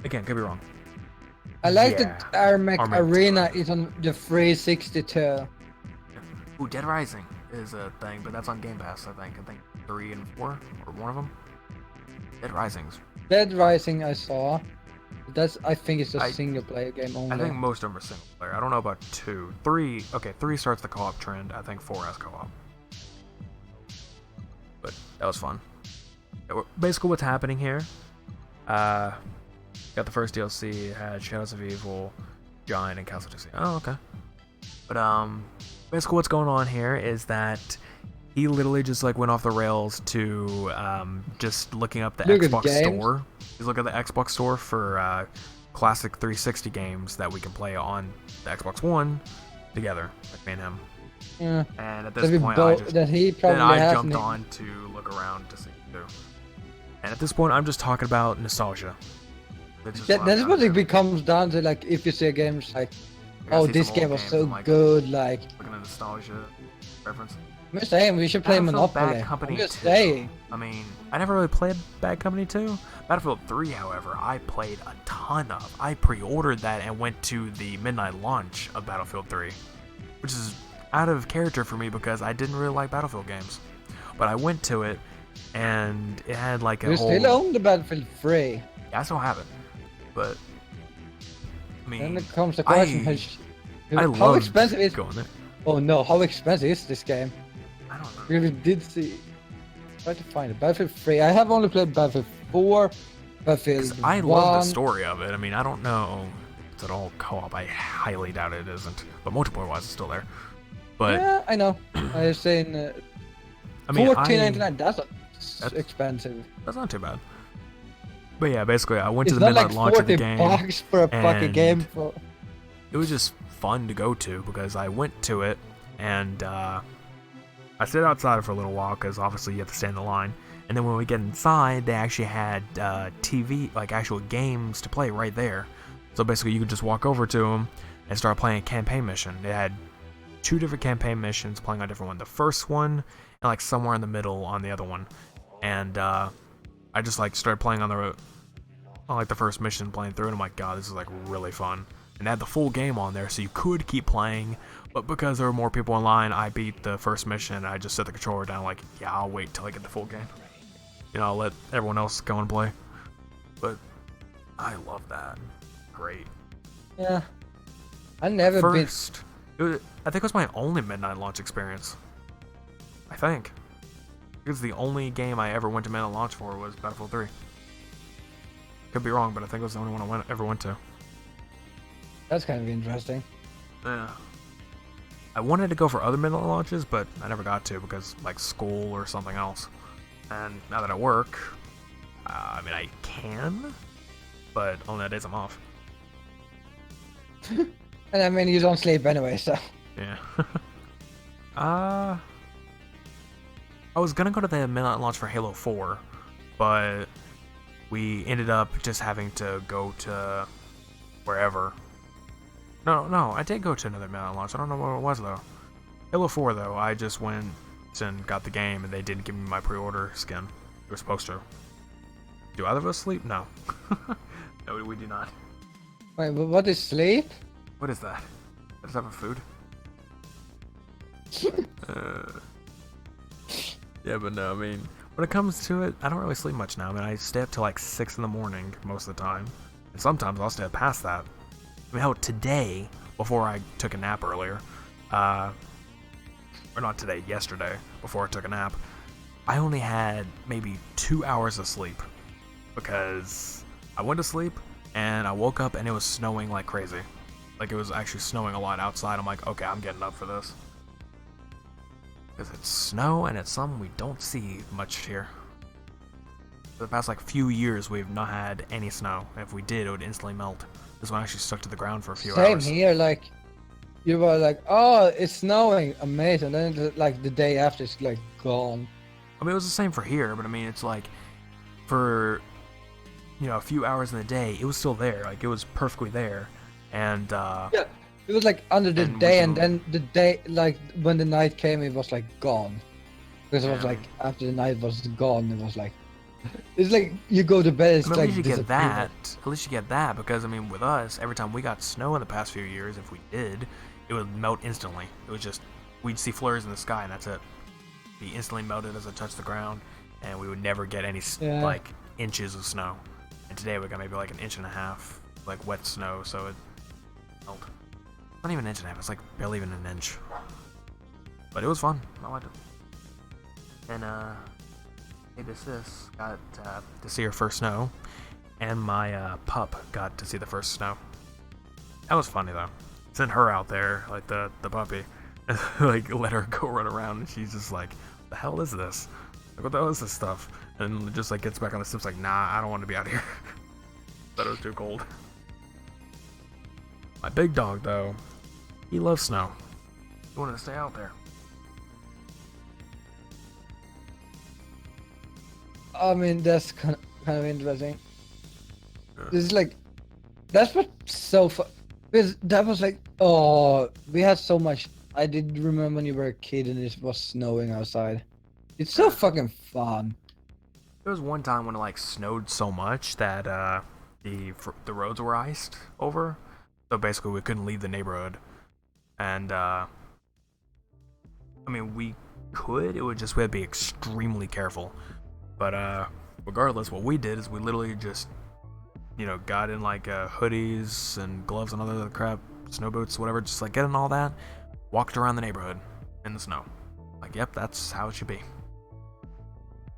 S2: Again, could be wrong.
S1: I like
S2: Yeah.
S1: that Armech
S2: Armech
S1: Arena is on the 362.
S2: Ooh, Dead Rising is a thing, but that's on Game Pass, I think. I think 3 and 4, or one of them. Dead Rising's.
S1: Dead Rising I saw. I think it's a
S2: I-
S1: single player game only.
S2: I think most of them are single player. I don't know about 2. 3, okay, 3 starts the co-op trend. I think 4 has co-op. But that was fun. Basically what's happening here, got the first DLC, it had Shadows of Evil, Giant, and Castle DC. Oh, okay. But basically what's going on here is that he literally just like went off the rails to just looking up the
S1: Look at
S2: Xbox
S1: games.
S2: store. He's looking at the Xbox store for classic 360 games that we can play on the Xbox One together, like me and him.
S1: Yeah.
S2: And at
S1: That,
S2: this
S1: we
S2: point,
S1: both, that he probably
S2: then I
S1: has.
S2: jumped on to look around to see too. And at this point, I'm just talking about nostalgia. That's just
S1: That,
S2: what I'm
S1: that's what
S2: trying
S1: it
S2: to do.
S1: becomes down to. Like, if you see a game, it's like,
S2: I gotta
S1: oh,
S2: see
S1: this
S2: some
S1: game
S2: old
S1: was
S2: games
S1: so
S2: and, like,
S1: good. Like,
S2: Looking at nostalgia reference.
S1: I'm just saying, we should play
S2: Battlefield
S1: Monopoly.
S2: Bad Company
S1: I'm just
S2: 2.
S1: saying.
S2: I mean, I never really played Bad Company 2. Battlefield 3, however, I played a ton of. I pre-ordered that and went to the midnight launch of Battlefield 3, which is out of character for me because I didn't really like Battlefield games. But I went to it, and it had like a
S1: You
S2: whole.
S1: still own the Battlefield 3.
S2: Yeah, I still have it, but I
S1: Then
S2: mean,
S1: it comes the question:
S2: I
S1: how
S2: loved
S1: expensive is?
S2: going there.
S1: Oh no, how expensive is this game?
S2: I don't know.
S1: Because we did see. Try to find it. Battlefield 3. I have only played Battlefield 4, Battlefield 1.
S2: I love the story of it. I mean, I don't know if it's at all co-op. I highly doubt it isn't, but multiplayer-wise, it's still there. But
S1: yeah, I know. I was saying
S2: I mean,
S1: $14.99. That's expensive.
S2: That's not too bad. But yeah, basically, I went
S1: It's
S2: to the
S1: not
S2: midnight
S1: like
S2: launch of the game.
S1: $40 for a fucking
S2: and
S1: game. For...
S2: It was just fun to go to because I went to it and I stayed outside for a little while because obviously you have to stand in the line. And then when we get inside, they actually had TV, like actual games to play right there. So basically, you could just walk over to them and start playing a campaign mission. They had 2 different campaign missions playing on different one. The first one and like somewhere in the middle on the other one. And I just like started playing on the first mission, playing through, and I'm like, God, this is like really fun. And they had the full game on there, so you could keep playing. But because there were more people in line, I beat the first mission, and I just set the controller down like, yeah, I'll wait till I get the full game. You know, I'll let everyone else go and play. But I love that. Great.
S1: Yeah. I never been.
S2: I think it was my only midnight launch experience. I think. Because the only game I ever went to midnight launch for was Battlefield 3. Could be wrong, but I think it was the only one I ever went to.
S1: That's kind of interesting.
S2: Yeah. I wanted to go for other midnight launches, but I never got to because, like, school or something else. And now that I work, I mean, I can, but only on days I'm off.
S1: And I mean, you don't sleep anyway, so.
S2: Yeah. I was gonna go to the midnight launch for Halo 4, but we ended up just having to go to wherever. No, I did go to another midnight launch. I don't know what it was though. Halo 4 though, I just went and got the game, and they didn't give me my pre-order skin. They were supposed to. Do either of us sleep? No. No, we do not.
S1: Wait, but what is sleep?
S2: What is that? Is that for food? Yeah, but no, I mean, when it comes to it, I don't really sleep much now. I mean, I stay up till like 6 in the morning most of the time. And sometimes I'll stay up past that. I mean, hell, today, before I took a nap earlier, or not today, yesterday, before I took a nap, I only had maybe 2 hours of sleep. Because I went to sleep, and I woke up, and it was snowing like crazy. Like, it was actually snowing a lot outside. I'm like, okay, I'm getting up for this. Because it's snow, and it's something we don't see much here. For the past, like, few years, we've not had any snow. If we did, it would instantly melt. This one actually stuck to the ground for a few hours.
S1: Same here, like, you were like, oh, it's snowing, amazing. Then, like, the day after, it's, like, gone.
S2: I mean, it was the same for here, but I mean, it's like, for, you know, a few hours in the day, it was still there. Like, it was perfectly there. And,
S1: yeah, it was, like, under the day, and then the day, like, when the night came, it was, like, gone. Because it was, like, after the night was gone, it was, like, it's like, you go to bed, it's,
S2: I mean,
S1: like,
S2: at least you get that. At least you get that, because, I mean, with us, every time we got snow in the past few years, if we did, it would melt instantly. It was just, we'd see flurries in the sky, and that's it. Be instantly melted as it touched the ground, and we would never get any, like, inches of snow. And today we got maybe, like, 1.5 inches, like, wet snow, so it melt. Not even 1.5 inches, it's, like, barely even an inch. But it was fun. I liked it. And, Hey, sis got to see her first snow, and my pup got to see the first snow. That was funny though. Sent her out there, like the puppy, and like let her go run around, and she's just like, "The hell is this? Like, what the hell is this stuff?" And just like gets back on the steps, like, "Nah, I don't want to be out here." Thought it was too cold. My big dog though, he loves snow. He wanted to stay out there.
S1: I mean, that's kind of interesting. It's like, that's what's so fun. Because that was like, oh, we had so much. I did remember when you were a kid and it was snowing outside. It's so fucking fun.
S2: There was one time when it like snowed so much that the roads were iced over, so basically we couldn't leave the neighborhood, and I mean, we could. It would just, we had to be extremely careful. But regardless, what we did is we literally just, you know, got in like hoodies and gloves and other crap, snow boots, whatever, just like getting all that, walked around the neighborhood in the snow. Like, yep, that's how it should be.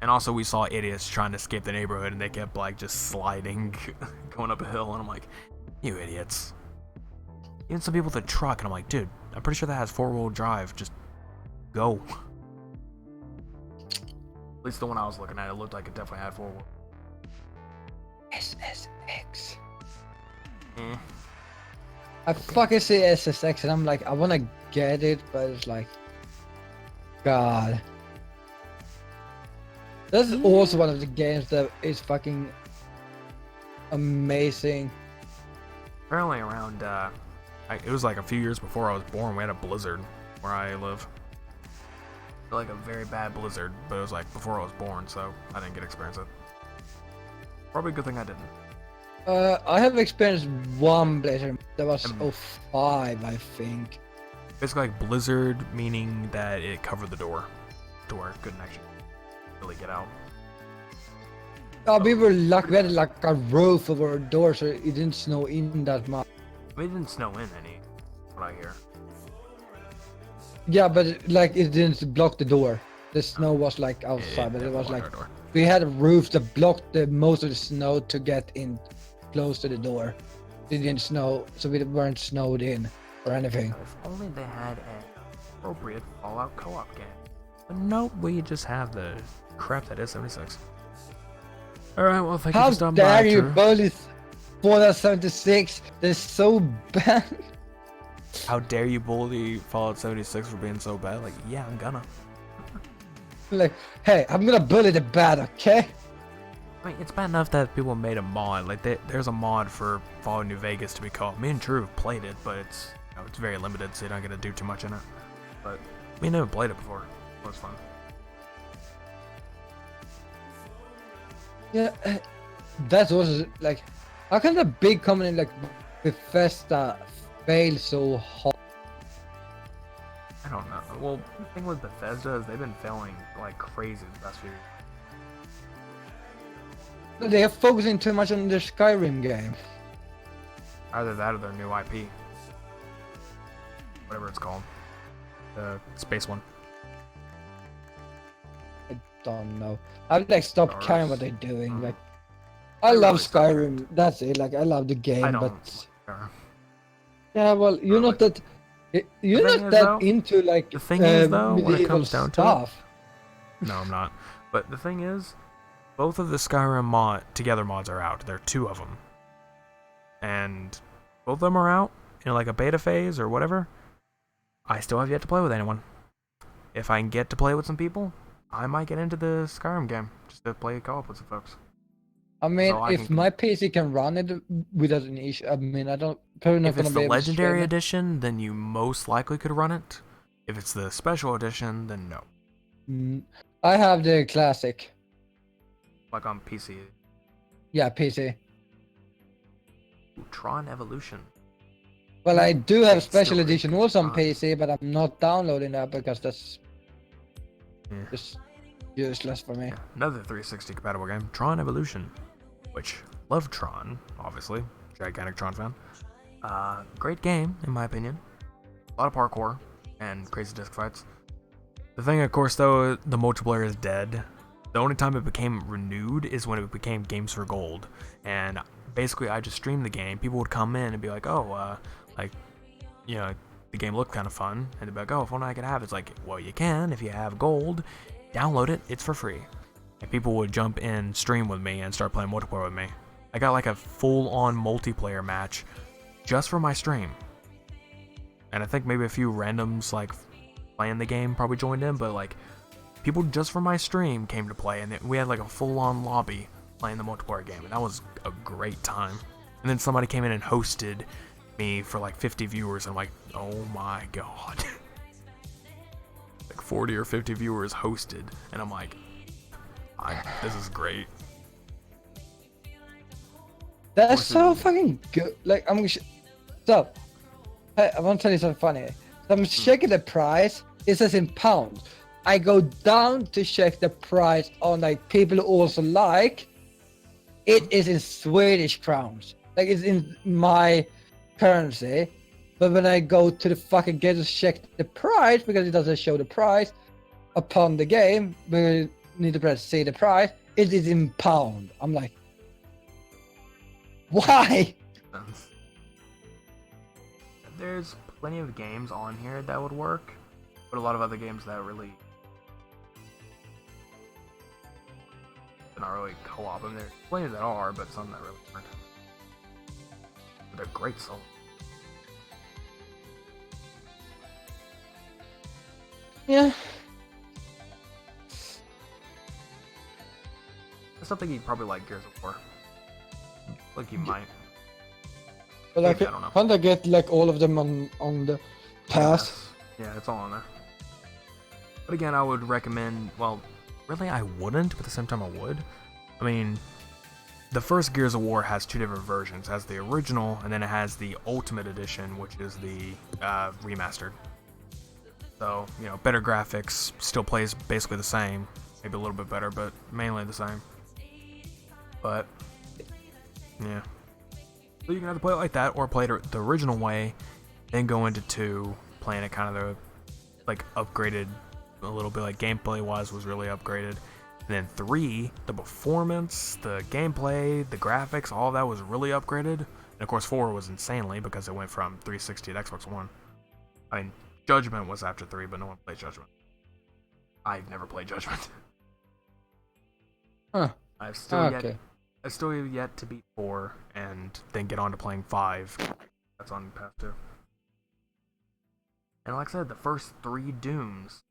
S2: And also we saw idiots trying to escape the neighborhood and they kept like just sliding, going up a hill, and I'm like, you idiots. Even some people with a truck, and I'm like, dude, I'm pretty sure that has 4-wheel drive, just go. At least the one I was looking at, it looked like it definitely had 4-wheel.
S1: SSX.
S2: Eh.
S1: I fucking say SSX and I'm like, I wanna get it, but it's like, God. This is also one of the games that is fucking amazing.
S2: Apparently around, it was like a few years before I was born, we had a blizzard where I live. Like a very bad blizzard, but it was like before I was born, so I didn't get to experience it. Probably a good thing I didn't.
S1: I have experienced one blizzard. That was 05, I think.
S2: Basically like blizzard, meaning that it covered the door to where it couldn't actually really get out.
S1: Oh, we were lucky. We had like a roof over our door, so it didn't snow in that much.
S2: I mean, it didn't snow in any, what I hear.
S1: Yeah, but like it didn't block the door. The snow was like outside, but it was like we had a roof that blocked the most of the snow to get in close to the door. It didn't snow, so we weren't snowed in or anything.
S2: If only they had an appropriate Fallout co-op game. But nope, we just have the crap that is 76. Alright, well, thank you for stopping by.
S1: How dare you bully Fallout 76? They're so bad.
S2: How dare you bully Fallout 76 for being so bad? Like, yeah, I'm gonna.
S1: Like, hey, I'm gonna bully the bad, okay?
S2: I mean, it's bad enough that people made a mod. Like, there's a mod for Fallout New Vegas to be called. Me and Drew have played it, but it's, you know, it's very limited, so you're not gonna do too much in it. But me never played it before. It was fun.
S1: Yeah, that's also like, how can a big company like Bethesda fail so hard?
S2: I don't know. Well, the thing with Bethesda is they've been failing like crazy the past few years.
S1: They are focusing too much on the Skyrim game.
S2: Either that or their new IP. Whatever it's called. The space one.
S1: I don't know. I've like stopped caring what they're doing. Like, I
S2: They're
S1: love
S2: really
S1: Skyrim. That's it. Like, I love the game,
S2: I don't
S1: but
S2: care.
S1: yeah, well, you're not that. You're
S2: The
S1: not
S2: thing is,
S1: that
S2: though,
S1: into like
S2: the thing is, though, when it
S1: medieval
S2: comes down to
S1: stuff.
S2: No, I'm not. But the thing is, both of the Skyrim mods are out. There are 2 of them. And both of them are out in like a beta phase or whatever. I still have yet to play with anyone. If I can get to play with some people, I might get into the Skyrim game just to play co-op with some folks.
S1: I mean,
S2: So
S1: if my PC can run it without an issue, I mean, I don't. Probably not
S2: If
S1: gonna
S2: it's
S1: be
S2: the
S1: able to stream
S2: Legendary
S1: it.
S2: Edition, then you most likely could run it. If it's the Special Edition, then no.
S1: I have the classic.
S2: Like on PC.
S1: Yeah, PC.
S2: Ooh, Tron Evolution.
S1: Well, I do have
S2: It's still
S1: special
S2: really
S1: edition
S2: good.
S1: also on PC, but I'm not downloading that because that's
S2: Yeah.
S1: just useless for me.
S2: Another 360 compatible game, Tron Evolution, which love Tron, obviously, gigantic Tron fan. Great game in my opinion. A lot of parkour and crazy disc fights. The thing, of course, though, the multiplayer is dead. The only time it became renewed is when it became Games for Gold, and basically I just streamed the game. People would come in and be like, "Oh, like, you know, the game looked kind of fun," and they'd be like, "Oh, if only I could have it." It's like, well, you can if you have gold. Download it, it's for free. And people would jump in, stream with me, and start playing multiplayer with me. I got like a full-on multiplayer match just for my stream. And I think maybe a few randoms like playing the game probably joined in, but like people just for my stream came to play, and we had like a full-on lobby playing the multiplayer game, and that was a great time. And then somebody came in and hosted me for like 50 viewers, and I'm like, oh my god. Like 40 or 50 viewers hosted, and I'm like, this is great.
S1: That's so fucking good. Like, so, hey, I want to tell you something funny. So I'm checking the price. It says in pounds. I go down to check the price on like people also like. It is in Swedish crowns. Like it's in my currency. But when I go to the fucking game to check the price, because it doesn't show the price upon the game, we need to press see the price. It is in pound. I'm like, why?
S2: There's plenty of games on here that would work, but a lot of other games that really not really co-op. I mean, there's plenty that are, but some that really aren't. But they're great songs.
S1: Yeah.
S2: I still think he'd probably like Gears of War. Like he might.
S1: But like,
S2: maybe, I don't know.
S1: can't I get like all of them on the pass?
S2: Yeah, it's all on there. But again, I would recommend. Well, really, I wouldn't, but at the same time, I would. I mean, the first Gears of War has two different versions. It has the original, and then it has the Ultimate Edition, which is the remastered. So, you know, better graphics, still plays basically the same. Maybe a little bit better, but mainly the same. But, yeah. So you can either play it like that, or play it the original way, then go into 2, playing it kind of the, like, upgraded a little bit, like gameplay-wise was really upgraded. And then 3, the performance, the gameplay, the graphics, all that was really upgraded. And of course 4 was insanely, because it went from 360 to Xbox One. I mean, Judgment was after 3, but no one played Judgment. I've never played Judgment.
S1: Huh.
S2: I've still yet to beat 4 and then get on to playing 5. That's on Path 2. And like I said, the first 3 Dooms,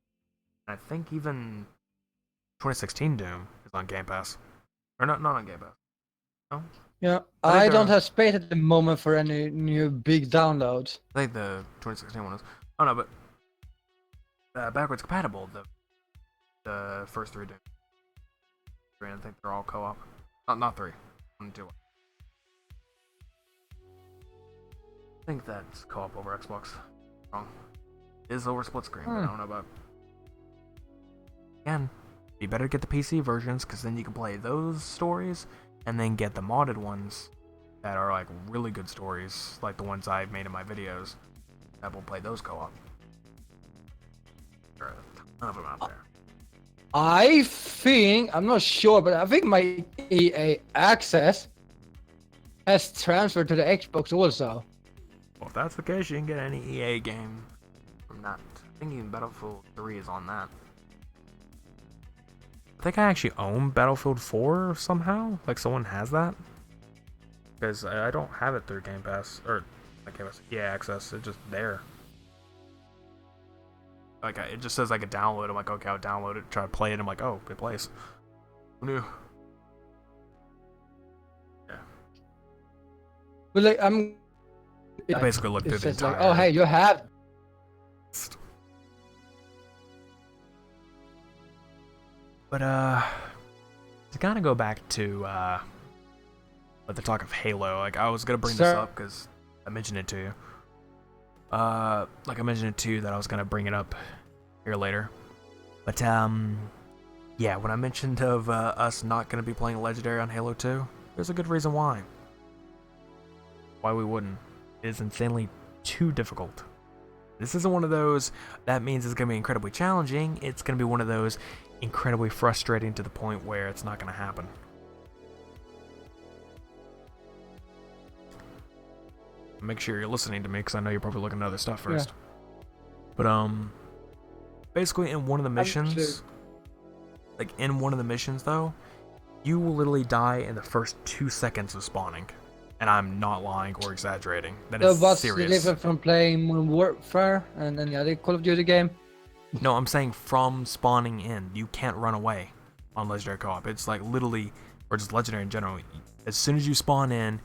S2: I think even 2016 Doom is on Game Pass. Or not on Game Pass. No?
S1: Yeah, I don't have space at the moment for any new big downloads.
S2: I think the 2016 one is. Oh no, but backwards compatible. The first 3 Dooms. I think they're all co-op. Not 3. 1 and 2. I think that's co-op over Xbox. Wrong. It is over split screen, but I don't know about. Again, you better get the PC versions, because then you can play those stories, and then get the modded ones that are like really good stories, like the ones I've made in my videos. That will play those co-op. There are a ton of them out there.
S1: I think, I'm not sure, but I think my EA Access has transferred to the Xbox also.
S2: Well, if that's the case, you can get any EA game from that. I think even Battlefield 3 is on that. I think I actually own Battlefield 4 somehow. Like someone has that. Because I don't have it through Game Pass. Or, not Game Pass, EA Access. It's just there. Like, it just says I could download it. I'm like, okay, I'll download it, try to play it. I'm like, oh, it plays. Who knew? Yeah.
S1: But like,
S2: I basically looked through the entire...
S1: like, oh, hey, you have...
S2: But, to kind of go back to, the talk of Halo, like, I was going to bring this up because I mentioned it to you. Like I mentioned it too, that I was going to bring it up here later. But, yeah, when I mentioned of, us not going to be playing Legendary on Halo 2, there's a good reason why. Why we wouldn't. It is insanely too difficult. This isn't one of those, that means it's going to be incredibly challenging. It's going to be one of those incredibly frustrating to the point where it's not going to happen. Make sure you're listening to me, because I know you're probably looking at other stuff first. Yeah. But, basically in one of the missions, though, you will literally die in the first 2 seconds of spawning. And I'm not lying or exaggerating. That is
S1: what's
S2: serious.
S1: different from playing Modern Warfare and any other Call of Duty game?
S2: No, I'm saying from spawning in. You can't run away on Legendary Co-op. It's like literally, or just Legendary in general, as soon as you spawn in,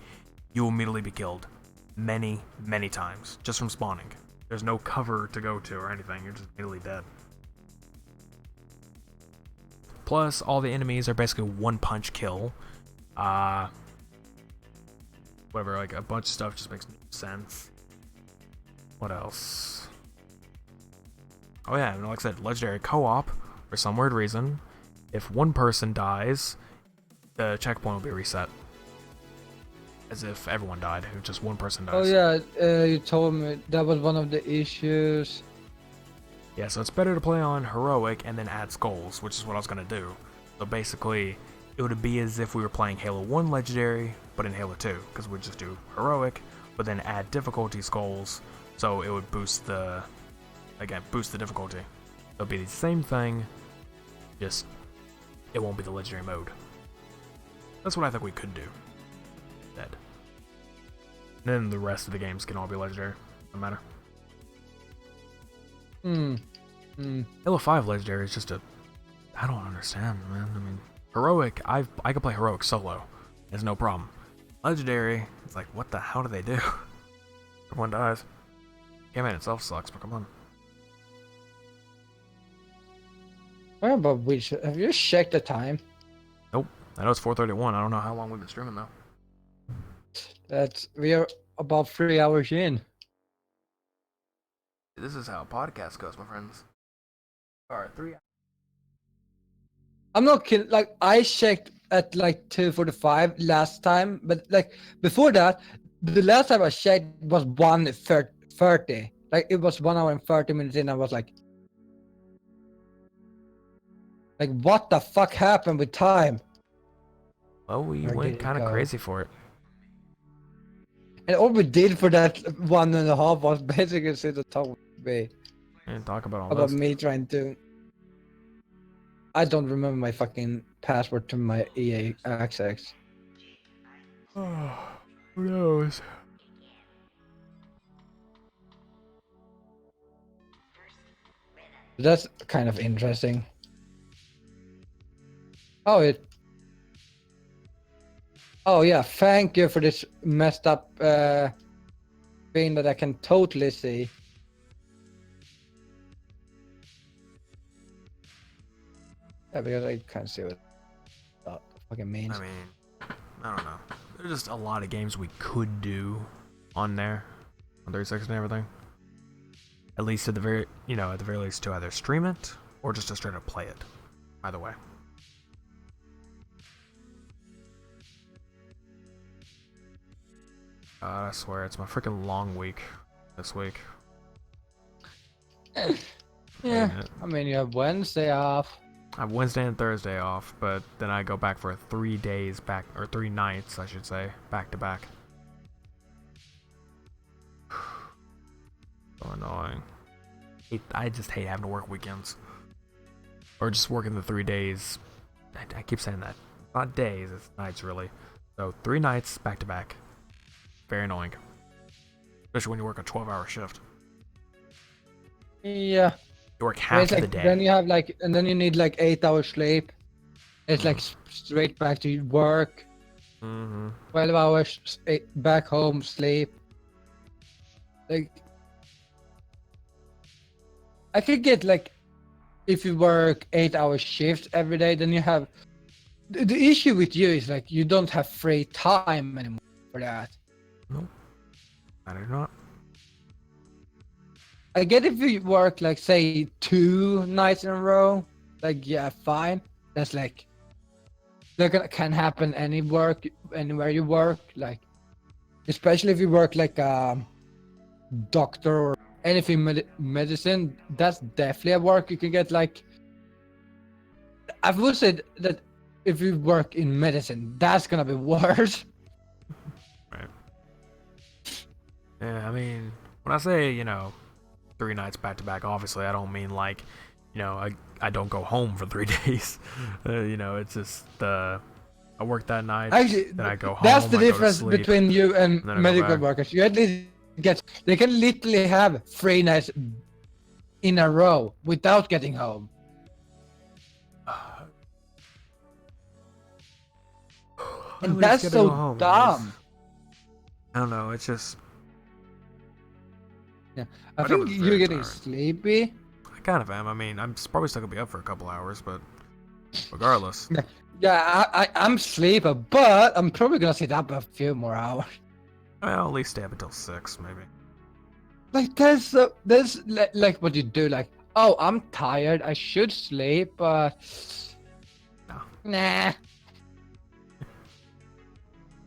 S2: you will immediately be killed. Many, many times. Just from spawning. There's no cover to go to or anything. You're just immediately dead. Plus, all the enemies are basically one-punch kill. Whatever, like a bunch of stuff just makes no sense. What else? Oh yeah, and like I said, legendary co-op, for some weird reason, if one person dies, the checkpoint will be reset. As if everyone died, if just one person dies.
S1: Oh yeah, you told me that was one of the issues.
S2: Yeah, so it's better to play on heroic and then add skulls, which is what I was gonna do. So basically, it would be as if we were playing Halo 1 legendary, but in Halo 2, because we'd just do heroic, but then add difficulty skulls, so it would boost the difficulty. It'll be the same thing, just it won't be the legendary mode. That's what I think we could do. Dead. Then the rest of the games can all be legendary. No matter. Halo 5 legendary is just I don't understand, man. I mean, heroic, I could play heroic solo. There's no problem. Legendary, it's like, what the hell do they do? Everyone dies. Game in itself sucks, but come on.
S1: Well, but have you checked the time?
S2: Nope. I know it's 4:31. I don't know how long we've been streaming though.
S1: We are about 3 hours in.
S2: This is how a podcast goes, my friends. Alright, 3 hours.
S1: I'm not kidding. Like, I checked at like 2:45 last time, but like before that, the last time I checked was 1:30. Like, it was 1 hour and 30 minutes in. I was like, what the fuck happened with time?
S2: Well, we
S1: Where
S2: went
S1: did it
S2: kind of
S1: go?
S2: crazy for it.
S1: And all we did for that 1.5 was basically sit on top of me
S2: And talk about all
S1: about
S2: this.
S1: me trying to. I don't remember my fucking password to my EA access.
S2: Oh, who knows?
S1: That's kind of interesting. Oh yeah, thank you for this messed up thing that I can totally see. Yeah, because I can't see what that fucking means.
S2: I mean, I don't know. There's just a lot of games we could do on there, on 360 and everything. At least at the very least to either stream it or just to straight up play it. Either way. I swear, it's my freaking long week this week.
S1: Yeah, I mean, you have Wednesday off.
S2: I have Wednesday and Thursday off, but then I go back for 3 days back, or 3 nights, I should say, back to back. So annoying. I just hate having to work weekends. Or just working the 3 days. I keep saying that. Not days, it's nights really. So 3 nights back to back. Very annoying. Especially when you work a 12-hour shift.
S1: Yeah.
S2: You work half of the day.
S1: Then you have and then you need 8 hours sleep. It's straight back to work. 12 hours back home, sleep. I could get if you work 8-hour shifts every day, then you have the issue with you is you don't have free time anymore for that.
S2: Nope. I do not.
S1: I get if you work say 2 nights in a row, yeah, fine. That's that can happen anywhere you work, especially if you work doctor or anything medicine. That's definitely a work you can get I would say that if you work in medicine, that's gonna be worse.
S2: Right. Yeah, I mean, when I say 3 nights back to back, obviously I don't mean I don't go home for 3 days. It's just I work that night,
S1: Actually,
S2: then I go home.
S1: that's the
S2: I go to
S1: difference
S2: sleep,
S1: between you and
S2: then I go
S1: medical
S2: back.
S1: workers. You at least they can literally have 3 nights in a row without getting home. And that's so dumb.
S2: I don't know, it's just...
S1: Yeah,
S2: I
S1: I think
S2: was
S1: you're
S2: very
S1: getting
S2: tired.
S1: sleepy.
S2: I kind of am. I mean, I'm probably still gonna be up for a couple hours, but regardless.
S1: Yeah, I'm sleepy, but I'm probably gonna sit up a few more hours.
S2: Well, at least stay up until 6, maybe.
S1: That's what you do. oh, I'm tired. I should sleep, but
S2: No.
S1: nah.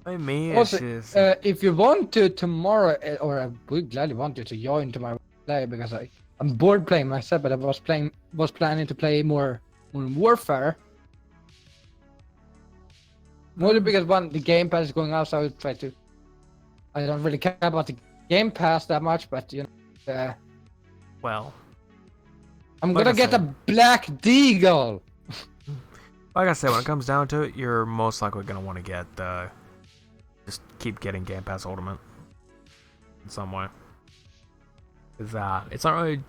S2: I mean, it's
S1: Also,
S2: just
S1: if you want to tomorrow, or I would gladly want you to join tomorrow play because I'm bored playing myself, but I was planning to play more Warfare. Mostly because the Game Pass is going out, so I would try to. I don't really care about the Game Pass that much, but you know,
S2: well,
S1: I'm
S2: like
S1: gonna
S2: I
S1: get a
S2: said.
S1: Black Deagle.
S2: Like I said, when it comes down to it, you're most likely gonna want to get just keep getting Game Pass Ultimate in some way. Cause it's not really.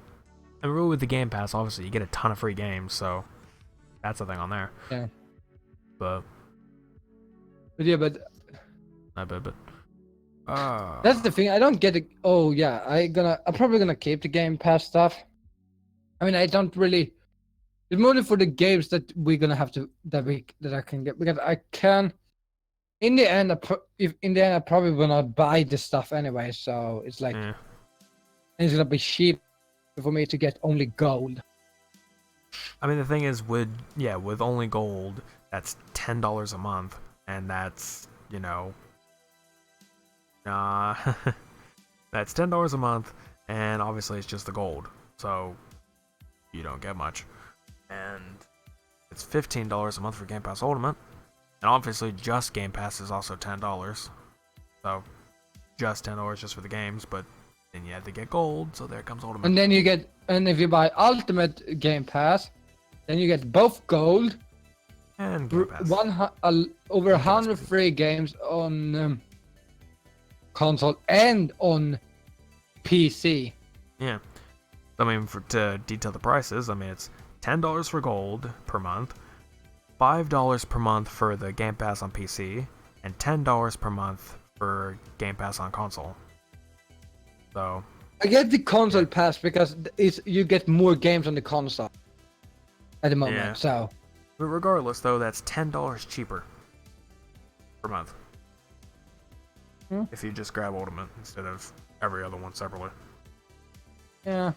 S2: I mean, really with the Game Pass, obviously you get a ton of free games, so that's the thing on there.
S1: Yeah.
S2: But
S1: Yeah, but
S2: I bet, but
S1: that's the thing. I don't get it. Oh yeah, I'm probably gonna keep the Game Pass stuff. I mean, I don't really. It's more for the games that we're gonna have to that I can get because I can. In the end, I probably will not buy this stuff anyway. So it's like it's gonna be cheap for me to get only gold.
S2: I mean, the thing is, with only gold, that's $10 a month, and that's that's $10 a month, and obviously it's just the gold, so you don't get much. And it's $15 a month for Game Pass Ultimate, and obviously just Game Pass is also $10. So just $10 just for the games, but then you have to get gold, so there comes Ultimate.
S1: And then if you buy Ultimate Game Pass, then you get both gold
S2: and Game Pass.
S1: Over 100 free games on console and on PC.
S2: Yeah. I mean, to detail the prices, I mean, it's $10 for gold per month, $5 per month for the Game Pass on PC, and $10 per month for Game Pass on console. So
S1: I get the console pass because you get more games on the console at the moment.
S2: Yeah.
S1: So,
S2: but regardless, though, that's $10 cheaper per month if you just grab Ultimate instead of every other one separately.
S1: yeah.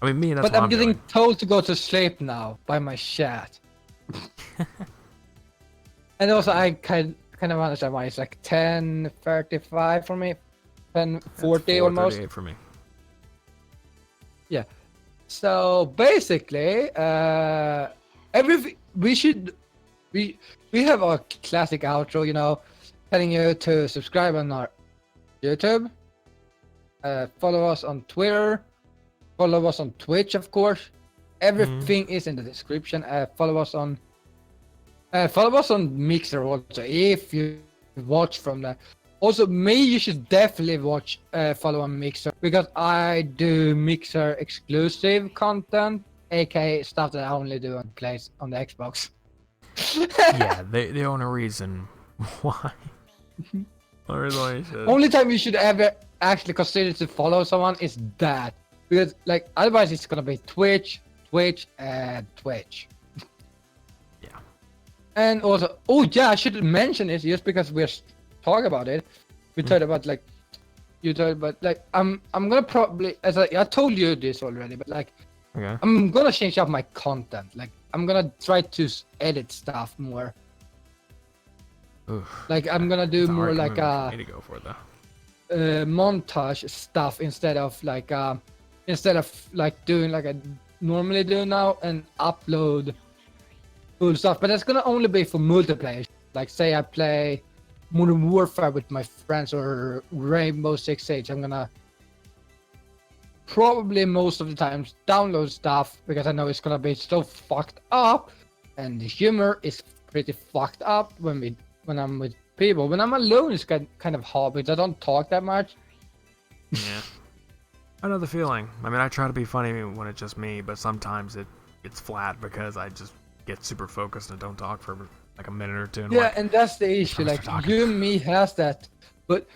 S2: I mean, that's
S1: But
S2: what
S1: I'm getting
S2: doing.
S1: told to go to sleep now by my chat. And also, I kind of understand why it's like 10:35 for me, 10:40 almost.
S2: 4:38 for me.
S1: Yeah. So basically, everything we have our classic outro, telling you to subscribe on our YouTube, follow us on Twitter, follow us on Twitch, of course. Everything is in the description. Follow us on Mixer also if you watch from there. Also, you should definitely follow on Mixer because I do Mixer exclusive content, aka stuff that I only do on the Xbox.
S2: Yeah, the only reason why.
S1: Only time you should ever actually consider to follow someone is that, because like otherwise it's gonna be Twitch, and Twitch.
S2: Yeah.
S1: And also, oh yeah, I should mention it just because we're talking about it. We talked about I'm gonna probably, as I told you this already, but like
S2: Okay.
S1: I'm gonna change up my content. Like I'm gonna try to edit stuff more.
S2: Oof.
S1: Like I'm gonna do more like
S2: for me to go for it, though.
S1: montage stuff instead of doing like I normally do now and upload full stuff. But that's gonna only be for multiplayer. Like say I play Modern Warfare with my friends or Rainbow Six Siege, I'm gonna probably most of the times download stuff because I know it's gonna be so fucked up, and the humor is pretty fucked up when I'm with people. When I'm alone, it's kind of hard because I don't talk that much.
S2: Yeah. I know the feeling. I mean, I try to be funny when it's just me, but sometimes it's flat because I just get super focused and don't talk for like a minute or two. And
S1: Yeah, and that's the issue. Like you and me has that, but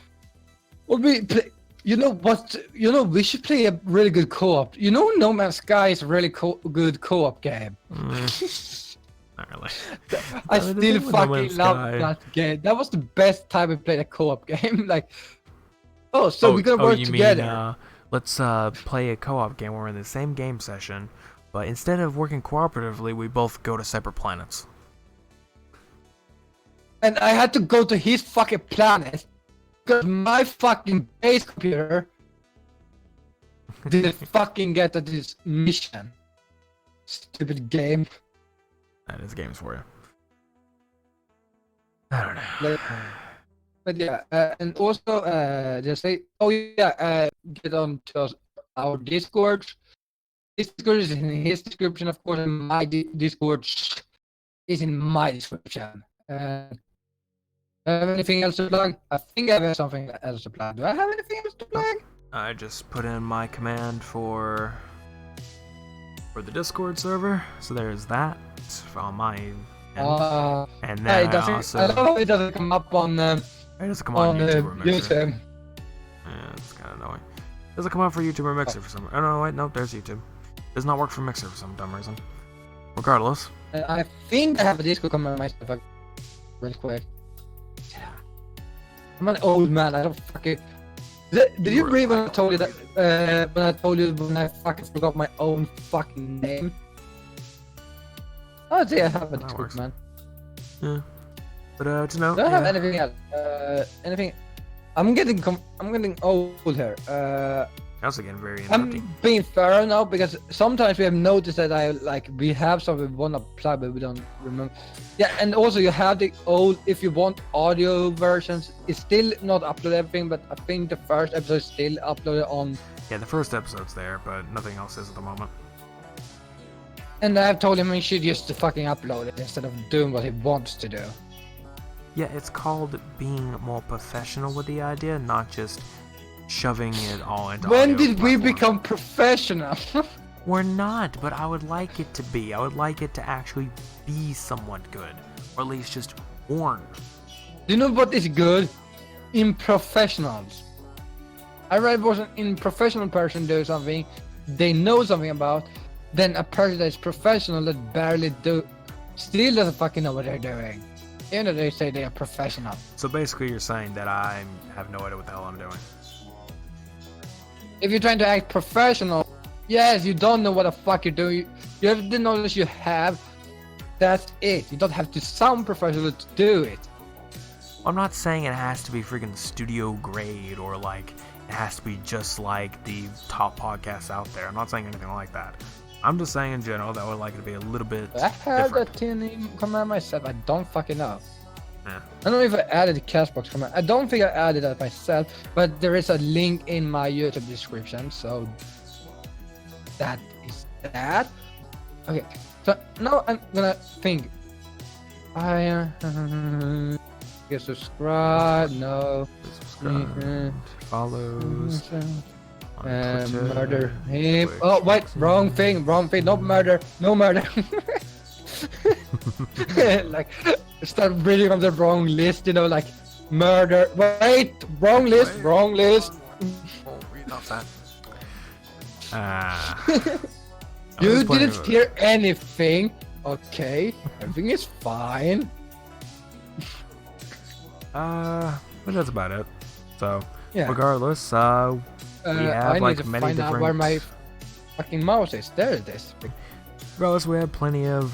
S1: what we play, we should play a really good co-op. No Man's Sky is a really good co-op game.
S2: Not really.
S1: I still fucking love that game. That was the best time we played a co-op game. Like, so we're gonna work together.
S2: let's play a co-op game where we're in the same game session, but instead of working cooperatively, we both go to separate planets.
S1: And I had to go to his fucking planet because my fucking base computer didn't fucking get to this mission. Stupid game.
S2: That is games for you. I don't know.
S1: But yeah, and also just say, get on to our Discord. His Discord is in his description, of course, and my Discord is in my description. Have anything else to plug? I think I have something else to plug. Do I have anything else to plug?
S2: I just put in my command for the Discord server, so there's that on my end. And then
S1: I don't know if it doesn't come up on
S2: it doesn't come on YouTube or Mixer.
S1: YouTube.
S2: Yeah, it's kind of annoying. It doesn't come up for YouTube or Mixer for some. Oh no, wait, nope, there's YouTube. Does not work for Mixer for some dumb reason. Regardless.
S1: I think I have a Discord command myself. Real quick. I'm an old man. I don't fucking. Did you read when I told you that? When I fucking forgot my own fucking name. Oh, see, I have a Discord, man.
S2: Yeah. But to know.
S1: Do I have anything else? Anything? I'm getting old here.
S2: Also getting very
S1: I'm
S2: interrupting.
S1: being thorough now because sometimes we have noticed that we have something we want to plug but we don't remember. Yeah, and also you have the old, if you want audio versions, it's still not uploaded everything, but I think the first episode is still uploaded on.
S2: Yeah, the first episode's there, but nothing else is at the moment.
S1: And I've told him he should just fucking upload it instead of doing what he wants to do.
S2: Yeah, it's called being more professional with the idea, not just shoving it all into
S1: When
S2: audio
S1: did we
S2: platforms.
S1: become professional?
S2: We're not, but I would like it to be. I would like it to actually be somewhat good, or at least just warm.
S1: Do you know what is good? In professionals. I rather was an professional person do something they know something about than a person that is professional that barely still doesn't fucking know what they're doing. Even though they say they are professional.
S2: So basically you're saying that I have no idea what the hell I'm doing.
S1: If you're trying to act professional, yes, you don't know what the fuck you're doing. You have the knowledge you have. That's it. You don't have to sound professional to do it.
S2: I'm not saying it has to be freaking studio grade or like it has to be just like the top podcasts out there. I'm not saying anything like that. I'm just saying in general that I would like it to be a little bit
S1: I have
S2: different.
S1: that tuning command myself. I don't fucking know.
S2: Yeah.
S1: I don't know if I added the Castbox command. I don't think I added that myself, but there is a link in my YouTube description, so that is that. Okay, so now I'm gonna think. I get subscribe. No.
S2: Subscribe, follows, on Twitter,
S1: Murder him.
S2: Twitch,
S1: Oh wait, wrong thing. Not murder. No murder. Like start reading on the wrong list, like murder. Wait, wrong list.
S2: Wait.
S1: Wrong list.
S2: Oh, read off that.
S1: You didn't hear anything. Okay, everything is fine.
S2: But that's about it. So,
S1: Yeah.
S2: regardless, we have
S1: I
S2: like
S1: need to
S2: many
S1: find out
S2: different.
S1: where my fucking mouse is. There it is.
S2: Regardless, we have plenty of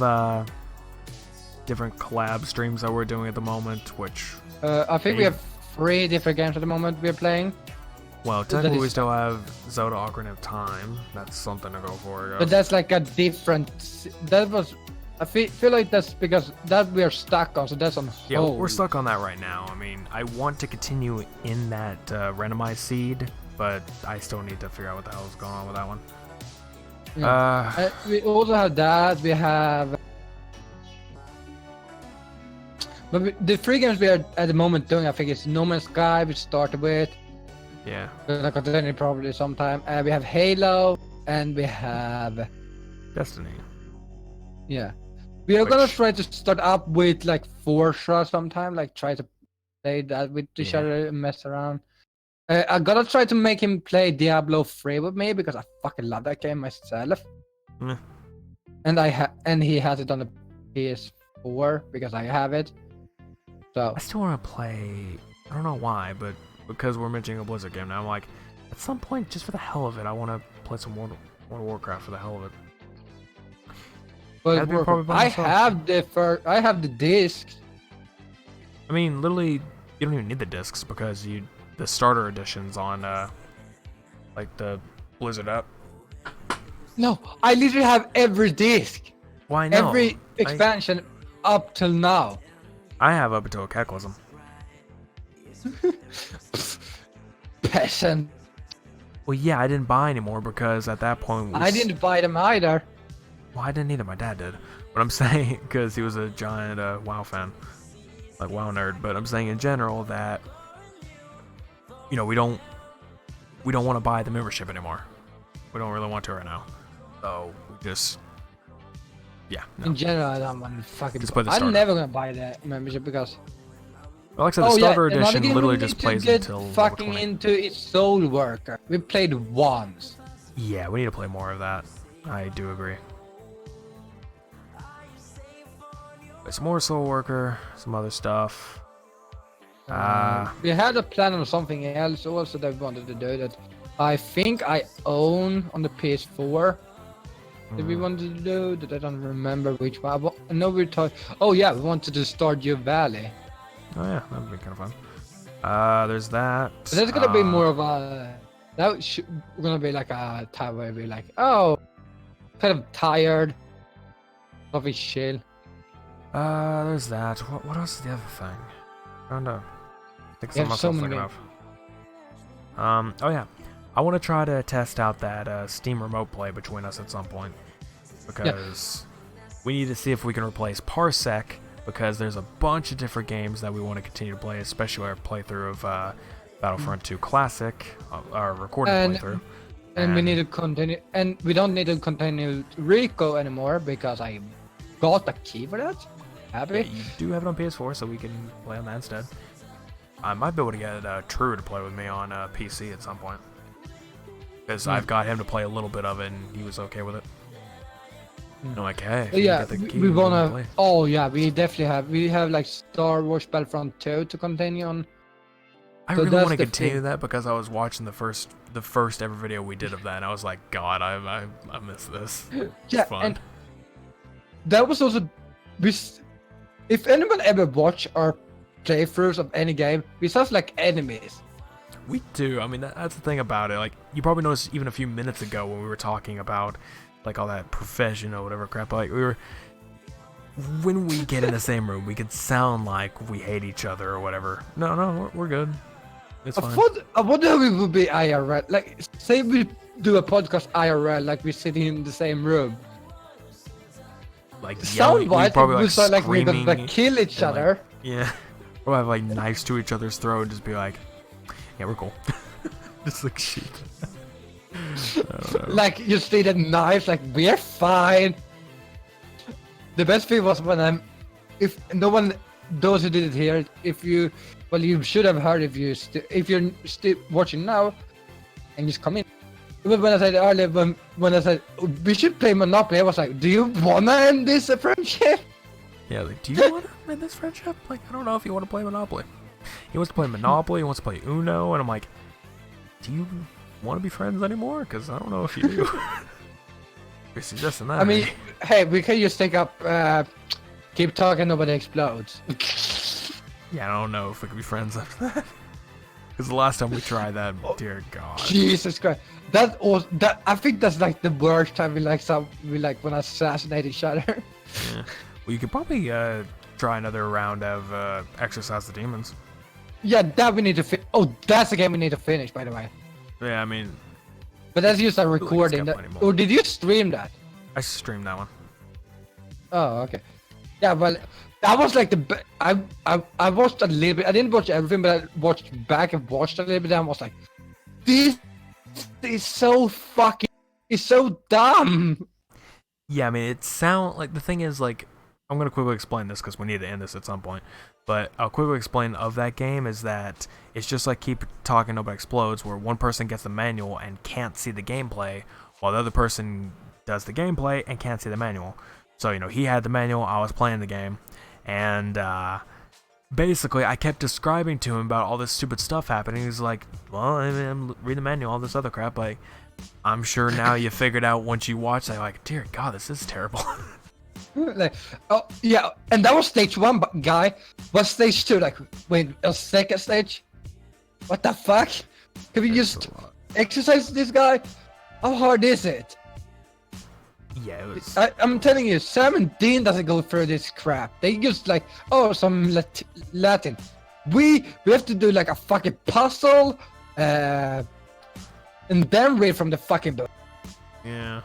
S2: different collab streams that we're doing at the moment, which,
S1: I think we have 3 different games at the moment we're playing.
S2: well,
S1: that
S2: technically we
S1: is-
S2: still have Zelda Ocarina of Time. That's something to go for. I
S1: But
S2: guess.
S1: that's like a different. That was. I feel like that's because that we are stuck on, so that's on hold.
S2: Yeah, we're stuck on that right now. I mean, I want to continue in that randomized seed, but I still need to figure out what the hell is going on with that one.
S1: Yeah. We also have that. We have. But the 3 games we are at the moment doing, I think it's No Man's Sky. We started with.
S2: Yeah.
S1: We're gonna continue probably sometime. We have Halo, and we have.
S2: Destiny.
S1: Yeah. We are gonna
S2: Which-
S1: try to start up with like Forza sometime, like try to play that with each
S2: Yeah.
S1: other and mess around. I'm gonna try to make him play Diablo 3 with me because I fucking love that game myself.
S2: Meh.
S1: And he has it on the PS4 because I have it. So
S2: I still want to play. I don't know why, but because we're mentioning a Blizzard game now, I'm like, At some point, just for the hell of it, I want to play some World of Warcraft for the hell of it.
S1: But I have the disc.
S2: I mean, literally, you don't even need the discs because the starter editions on like the Blizzard app.
S1: No, I literally have every disc.
S2: Why no?
S1: Every expansion up till now.
S2: I have up until Cataclysm.
S1: Peasant.
S2: Well, yeah, I didn't buy anymore because at that point
S1: I didn't buy them either.
S2: Well, I didn't either. My dad did. But I'm saying because he was a giant WoW fan, like WoW nerd. But I'm saying in general that we don't want to buy the membership anymore. We don't really want to right now. So we just no.
S1: In general, I don't want to fucking.
S2: I'm
S1: never gonna buy that membership because.
S2: Well, like I said, the starter edition literally just plays until
S1: fucking into its Soul Worker. We played once.
S2: Yeah, we need to play more of that. I do agree. Some more Soul Worker, some other stuff.
S1: We had a plan on something else also that we wanted to do that I think I own on the PS4 that we wanted to do that I don't remember which one. I know we talked. Oh yeah, we wanted to Stardew Valley.
S2: Oh yeah, that would be kind of fun. There's that.
S1: But that's gonna be more of a. Gonna be like a time where we're like, oh, kind of tired of his chill.
S2: There's that. What else is the other thing? I don't know. I think something else I was thinking of. Oh yeah. I want to try to test out that Steam Remote Play between us at some point. Because we need to see if we can replace Parsec, because there's a bunch of different games that we want to continue to play, especially our playthrough of Battlefront 2 Classic, our recorded playthrough.
S1: And we need to continue, and we don't need to continue Rico anymore because I got a key for that. Happy?
S2: Yeah, you do have it on PS4, so we can play on that instead. I might be able to get True to play with me on PC at some point. Because I've got him to play a little bit of it, and he was okay with it. I'm like, hey,
S1: yeah, we wanna. Oh yeah, we definitely have. We have like Star Wars Battlefront 2 to continue on.
S2: I really want to continue that because I was watching the first ever video we did of that, and I was like, God, I miss this.
S1: Yeah,
S2: fun.
S1: And that was also. If anyone ever watched our playthroughs of any game, we sound like enemies.
S2: We do. I mean, that's the thing about it. Like, you probably noticed even a few minutes ago when we were talking about, like, all that profession or whatever crap. Like, when we get in the same room, we could sound like we hate each other or whatever. No, we're good. It's fine.
S1: I wonder how it would be IRL. Like, say we do a podcast IRL, like we're sitting in the same room.
S2: Like,
S1: sound-wise,
S2: probably
S1: it would sound like we're gonna kill each other.
S2: Like, yeah. We'll have, like, knives to each other's throat and just be like, yeah, we're cool. Just like sheep.
S1: Like, you see the knives, like, we're fine. The best thing was when if no one, those who didn't hear it, you should have heard if you're still watching now, and just come in. When I said earlier, when I said we should play Monopoly, I was like, do you wanna end this friendship?
S2: Yeah, like, do you wanna end this friendship? Like, I don't know if you want to play Monopoly. He wants to play Monopoly, he wants to play Uno, and I'm like, do you want to be friends anymore? Because I don't know if you do. You're suggesting that.
S1: I mean, hey, we can just take up, keep talking, nobody explodes.
S2: Yeah, I don't know if we can be friends after that. Because the last time we tried that, dear God.
S1: Jesus Christ. I think that's like the worst time we when assassinate each other.
S2: Yeah. Well, you could probably try another round of Exorcise the Demons.
S1: Yeah, that we need to that's the game we need to finish, by the way.
S2: Yeah, I mean...
S1: But that's just a recording. Or did you stream that?
S2: I streamed that one.
S1: Oh, okay. Yeah, well, that was like I watched a little bit. I didn't watch everything, but I watched back and watched a little bit, and I was like, this is so fucking... It's so dumb!
S2: Yeah, I mean, it sound like... The thing is, like... I'm going to quickly explain this because we need to end this at some point. But I'll quickly explain of that game is that it's just like Keep Talking Nobody Explodes, where one person gets the manual and can't see the gameplay, while the other person does the gameplay and can't see the manual. So, he had the manual, I was playing the game, and basically, I kept describing to him about all this stupid stuff happening. He's like, well, I mean, I'm reading the manual, all this other crap. Like, I'm sure now you figured out once you watch that, like, dear God, this is terrible.
S1: Like, oh yeah, and that was stage 1, but guy. What's stage 2? Like, wait, a second stage? What the fuck? Can we just exercise this guy? How hard is it?
S2: Yeah, it was.
S1: I'm telling you, Sam and Dean doesn't go through this crap. They just like, oh, some Latin. We have to do like a fucking puzzle, and then read from the fucking book.
S2: Yeah.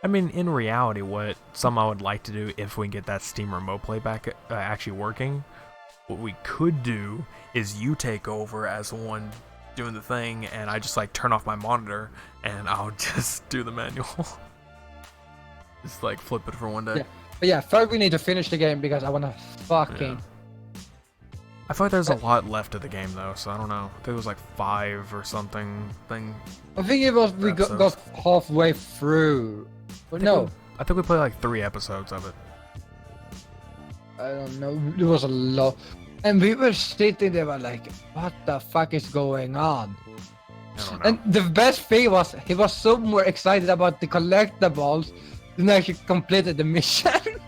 S2: I mean, in reality, what some I would like to do if we get that Steam Remote Playback actually working, what we could do is you take over as the one doing the thing, and I just like turn off my monitor, and I'll just do the manual. Just like flip it for one day.
S1: Yeah. But yeah, first we need to finish the game because I wanna fucking.
S2: Yeah. I feel like there's a lot left of the game though, so I don't know. I think it was like 5 or something thing.
S1: I think it was we got halfway through. But no.
S2: I think we played like 3 episodes of it.
S1: I don't know. There was a lot. And we were sitting there like, what the fuck is going on?
S2: I don't know.
S1: And the best thing was, he was so more excited about the collectibles than actually completed the mission.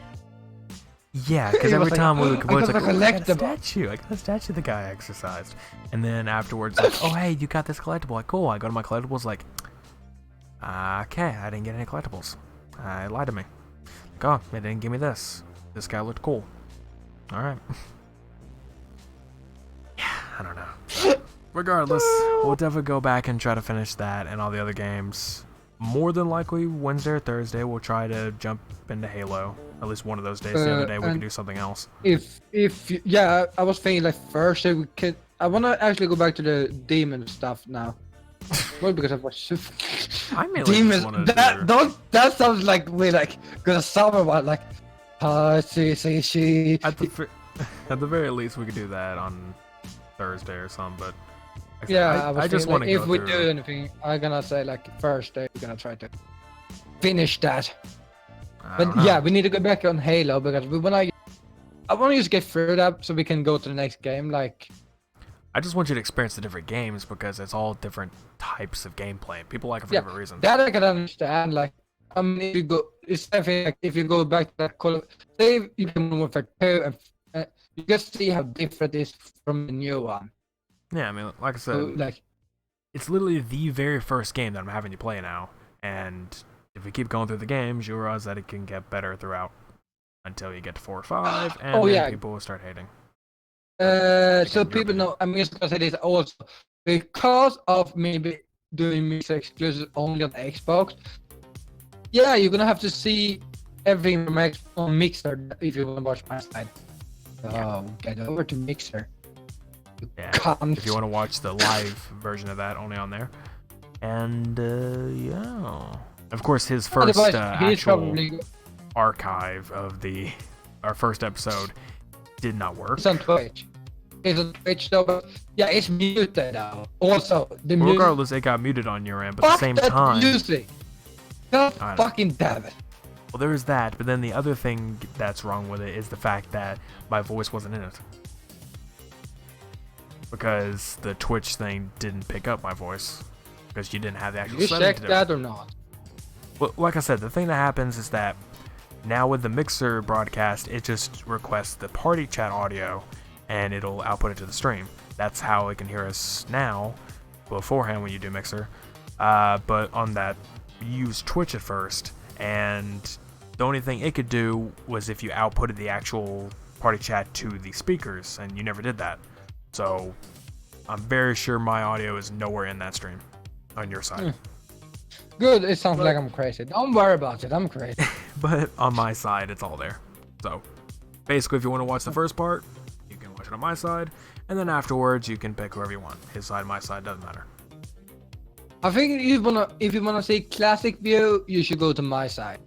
S2: Yeah, because
S1: He
S2: every
S1: was like,
S2: time we would complete, it's like,
S1: I got
S2: oh,
S1: a
S2: I got a
S1: collectible.
S2: statue. I got a statue the guy exercised. And then afterwards, like, oh, hey, you got this collectible. Like, cool. I go to my collectibles, like, okay, I didn't get any collectibles. I lied to me. Like, oh, they didn't give me this. This guy looked cool. Alright. Yeah, I don't know. Regardless, we'll definitely go back and try to finish that and all the other games. More than likely, Wednesday or Thursday, we'll try to jump into Halo. At least one of those days. The other day, we can do something else.
S1: Yeah, I was thinking like Thursday we could. I wanna actually go back to the demon stuff now. Well, because I was
S2: I mainly
S1: demons.
S2: just wanted
S1: That sounds like we like gonna summer about like. She.
S2: At the very least, we could do that on Thursday or something. But like
S1: Yeah,
S2: I just want to
S1: like,
S2: go
S1: if we
S2: through.
S1: do anything, I'm gonna say like Thursday we're gonna try to finish that.
S2: I
S1: But
S2: don't know.
S1: yeah, we need to go back on Halo because I want to just get through that so we can go to the next game. Like,
S2: I just want you to experience the different games because it's all different types of gameplay. People like it for different reasons.
S1: that I can understand. Like, I mean, if you go, it's something like if you go back to that Call of, say you can move for 2 and you can see how different it is from the new one.
S2: Yeah, I mean, like I said,
S1: So, like,
S2: it's literally the very first game that I'm having you play now, and if we keep going through the games, you'll realize that it can get better throughout until you get to 4 or 5, and then people will start hating.
S1: so people know. I'm just gonna say this also because of maybe doing Mixer exclusive only on Xbox. Yeah, you're gonna have to see everything from on Mixer if you want to watch my side. So get over to Mixer.
S2: Yeah,
S1: Cunt.
S2: if you want to watch the live version of that, only on there. And yeah, of course, his first
S1: Otherwise, he's
S2: actual
S1: probably
S2: archive of our first episode did not work.
S1: it's on Twitch. It's on Twitch though, but yeah, it's muted now. Also, the
S2: Well,
S1: music.
S2: regardless, it got muted on your end, but at
S1: Fuck
S2: the same
S1: that
S2: time,
S1: music. God
S2: I know.
S1: fucking damn it.
S2: well, there is that. But then the other thing that's wrong with it is the fact that my voice wasn't in it. Because the Twitch thing didn't pick up my voice. Because you didn't have the actual
S1: You
S2: setting
S1: checked
S2: to do
S1: that
S2: it.
S1: or not?
S2: Well, like I said, the thing that happens is that now with the Mixer broadcast, it just requests the party chat audio and it'll output it to the stream. That's how it can hear us now, beforehand when you do Mixer. But on that, you use Twitch at first, and the only thing it could do was if you outputted the actual party chat to the speakers, and you never did that. So I'm very sure my audio is nowhere in that stream on your side.
S1: Good, it sounds like I'm crazy. Don't worry about it, I'm crazy.
S2: But on my side, it's all there. So basically, if you want to watch the first part, you can watch it on my side, and then afterwards, you can pick whoever you want. His side, my side, doesn't matter.
S1: I think if you wanna see classic view, you should go to my side.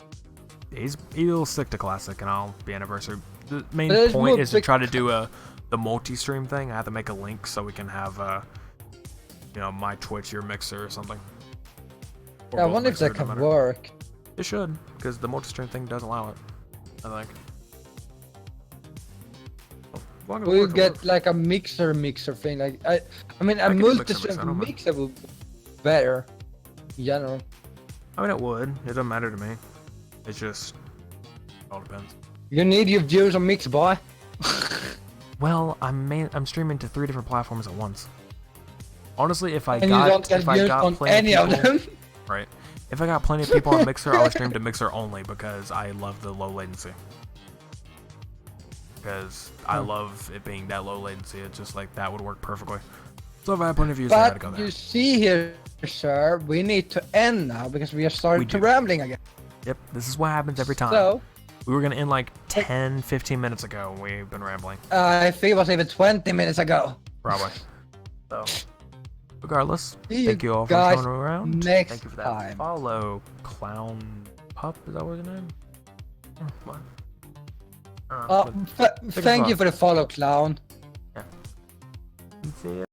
S2: He'll stick to classic, and I'll be anniversary. The main
S1: But it's
S2: point
S1: more
S2: is to
S1: big-
S2: try to do the multi-stream thing. I have to make a link so we can have my Twitch, your Mixer, or something. Or
S1: Yeah, I
S2: both
S1: wonder if
S2: Mixer,
S1: that
S2: no
S1: can
S2: matter.
S1: work.
S2: It should, because the multi-stream thing does allow it, I think. long as it
S1: We'll
S2: works, it
S1: get
S2: works.
S1: like a mixer thing. Like I mean, a
S2: I could do
S1: multi-sync
S2: I don't mind.
S1: mixer would be better. In general.
S2: I mean, it would. It doesn't matter to me. It's just all depends.
S1: You need your views on mix, boy.
S2: Well, I'm streaming to 3 different platforms at once. Honestly, if I
S1: And you don't get views on
S2: plenty
S1: any of
S2: people,
S1: them.
S2: right? If I got plenty of people on Mixer, I would stream to Mixer only because I love the low latency. Because I love it being that low latency. It's just like that would work perfectly. So if I had plenty of views, I had to go
S1: But
S2: there.
S1: you see here, sir, we need to end now because we are starting to rambling again.
S2: Yep, this is what happens every time.
S1: So,
S2: We were gonna end like 10, 15 minutes ago. We've been rambling.
S1: I think it was even 20 minutes ago.
S2: Probably. So, regardless,
S1: See
S2: thank
S1: you
S2: you all for
S1: guys
S2: showing around.
S1: next
S2: Thank you for that
S1: time.
S2: follow, Clown Pup. Is that what his name? What?
S1: Thank you for the follow, clown.
S2: See ya.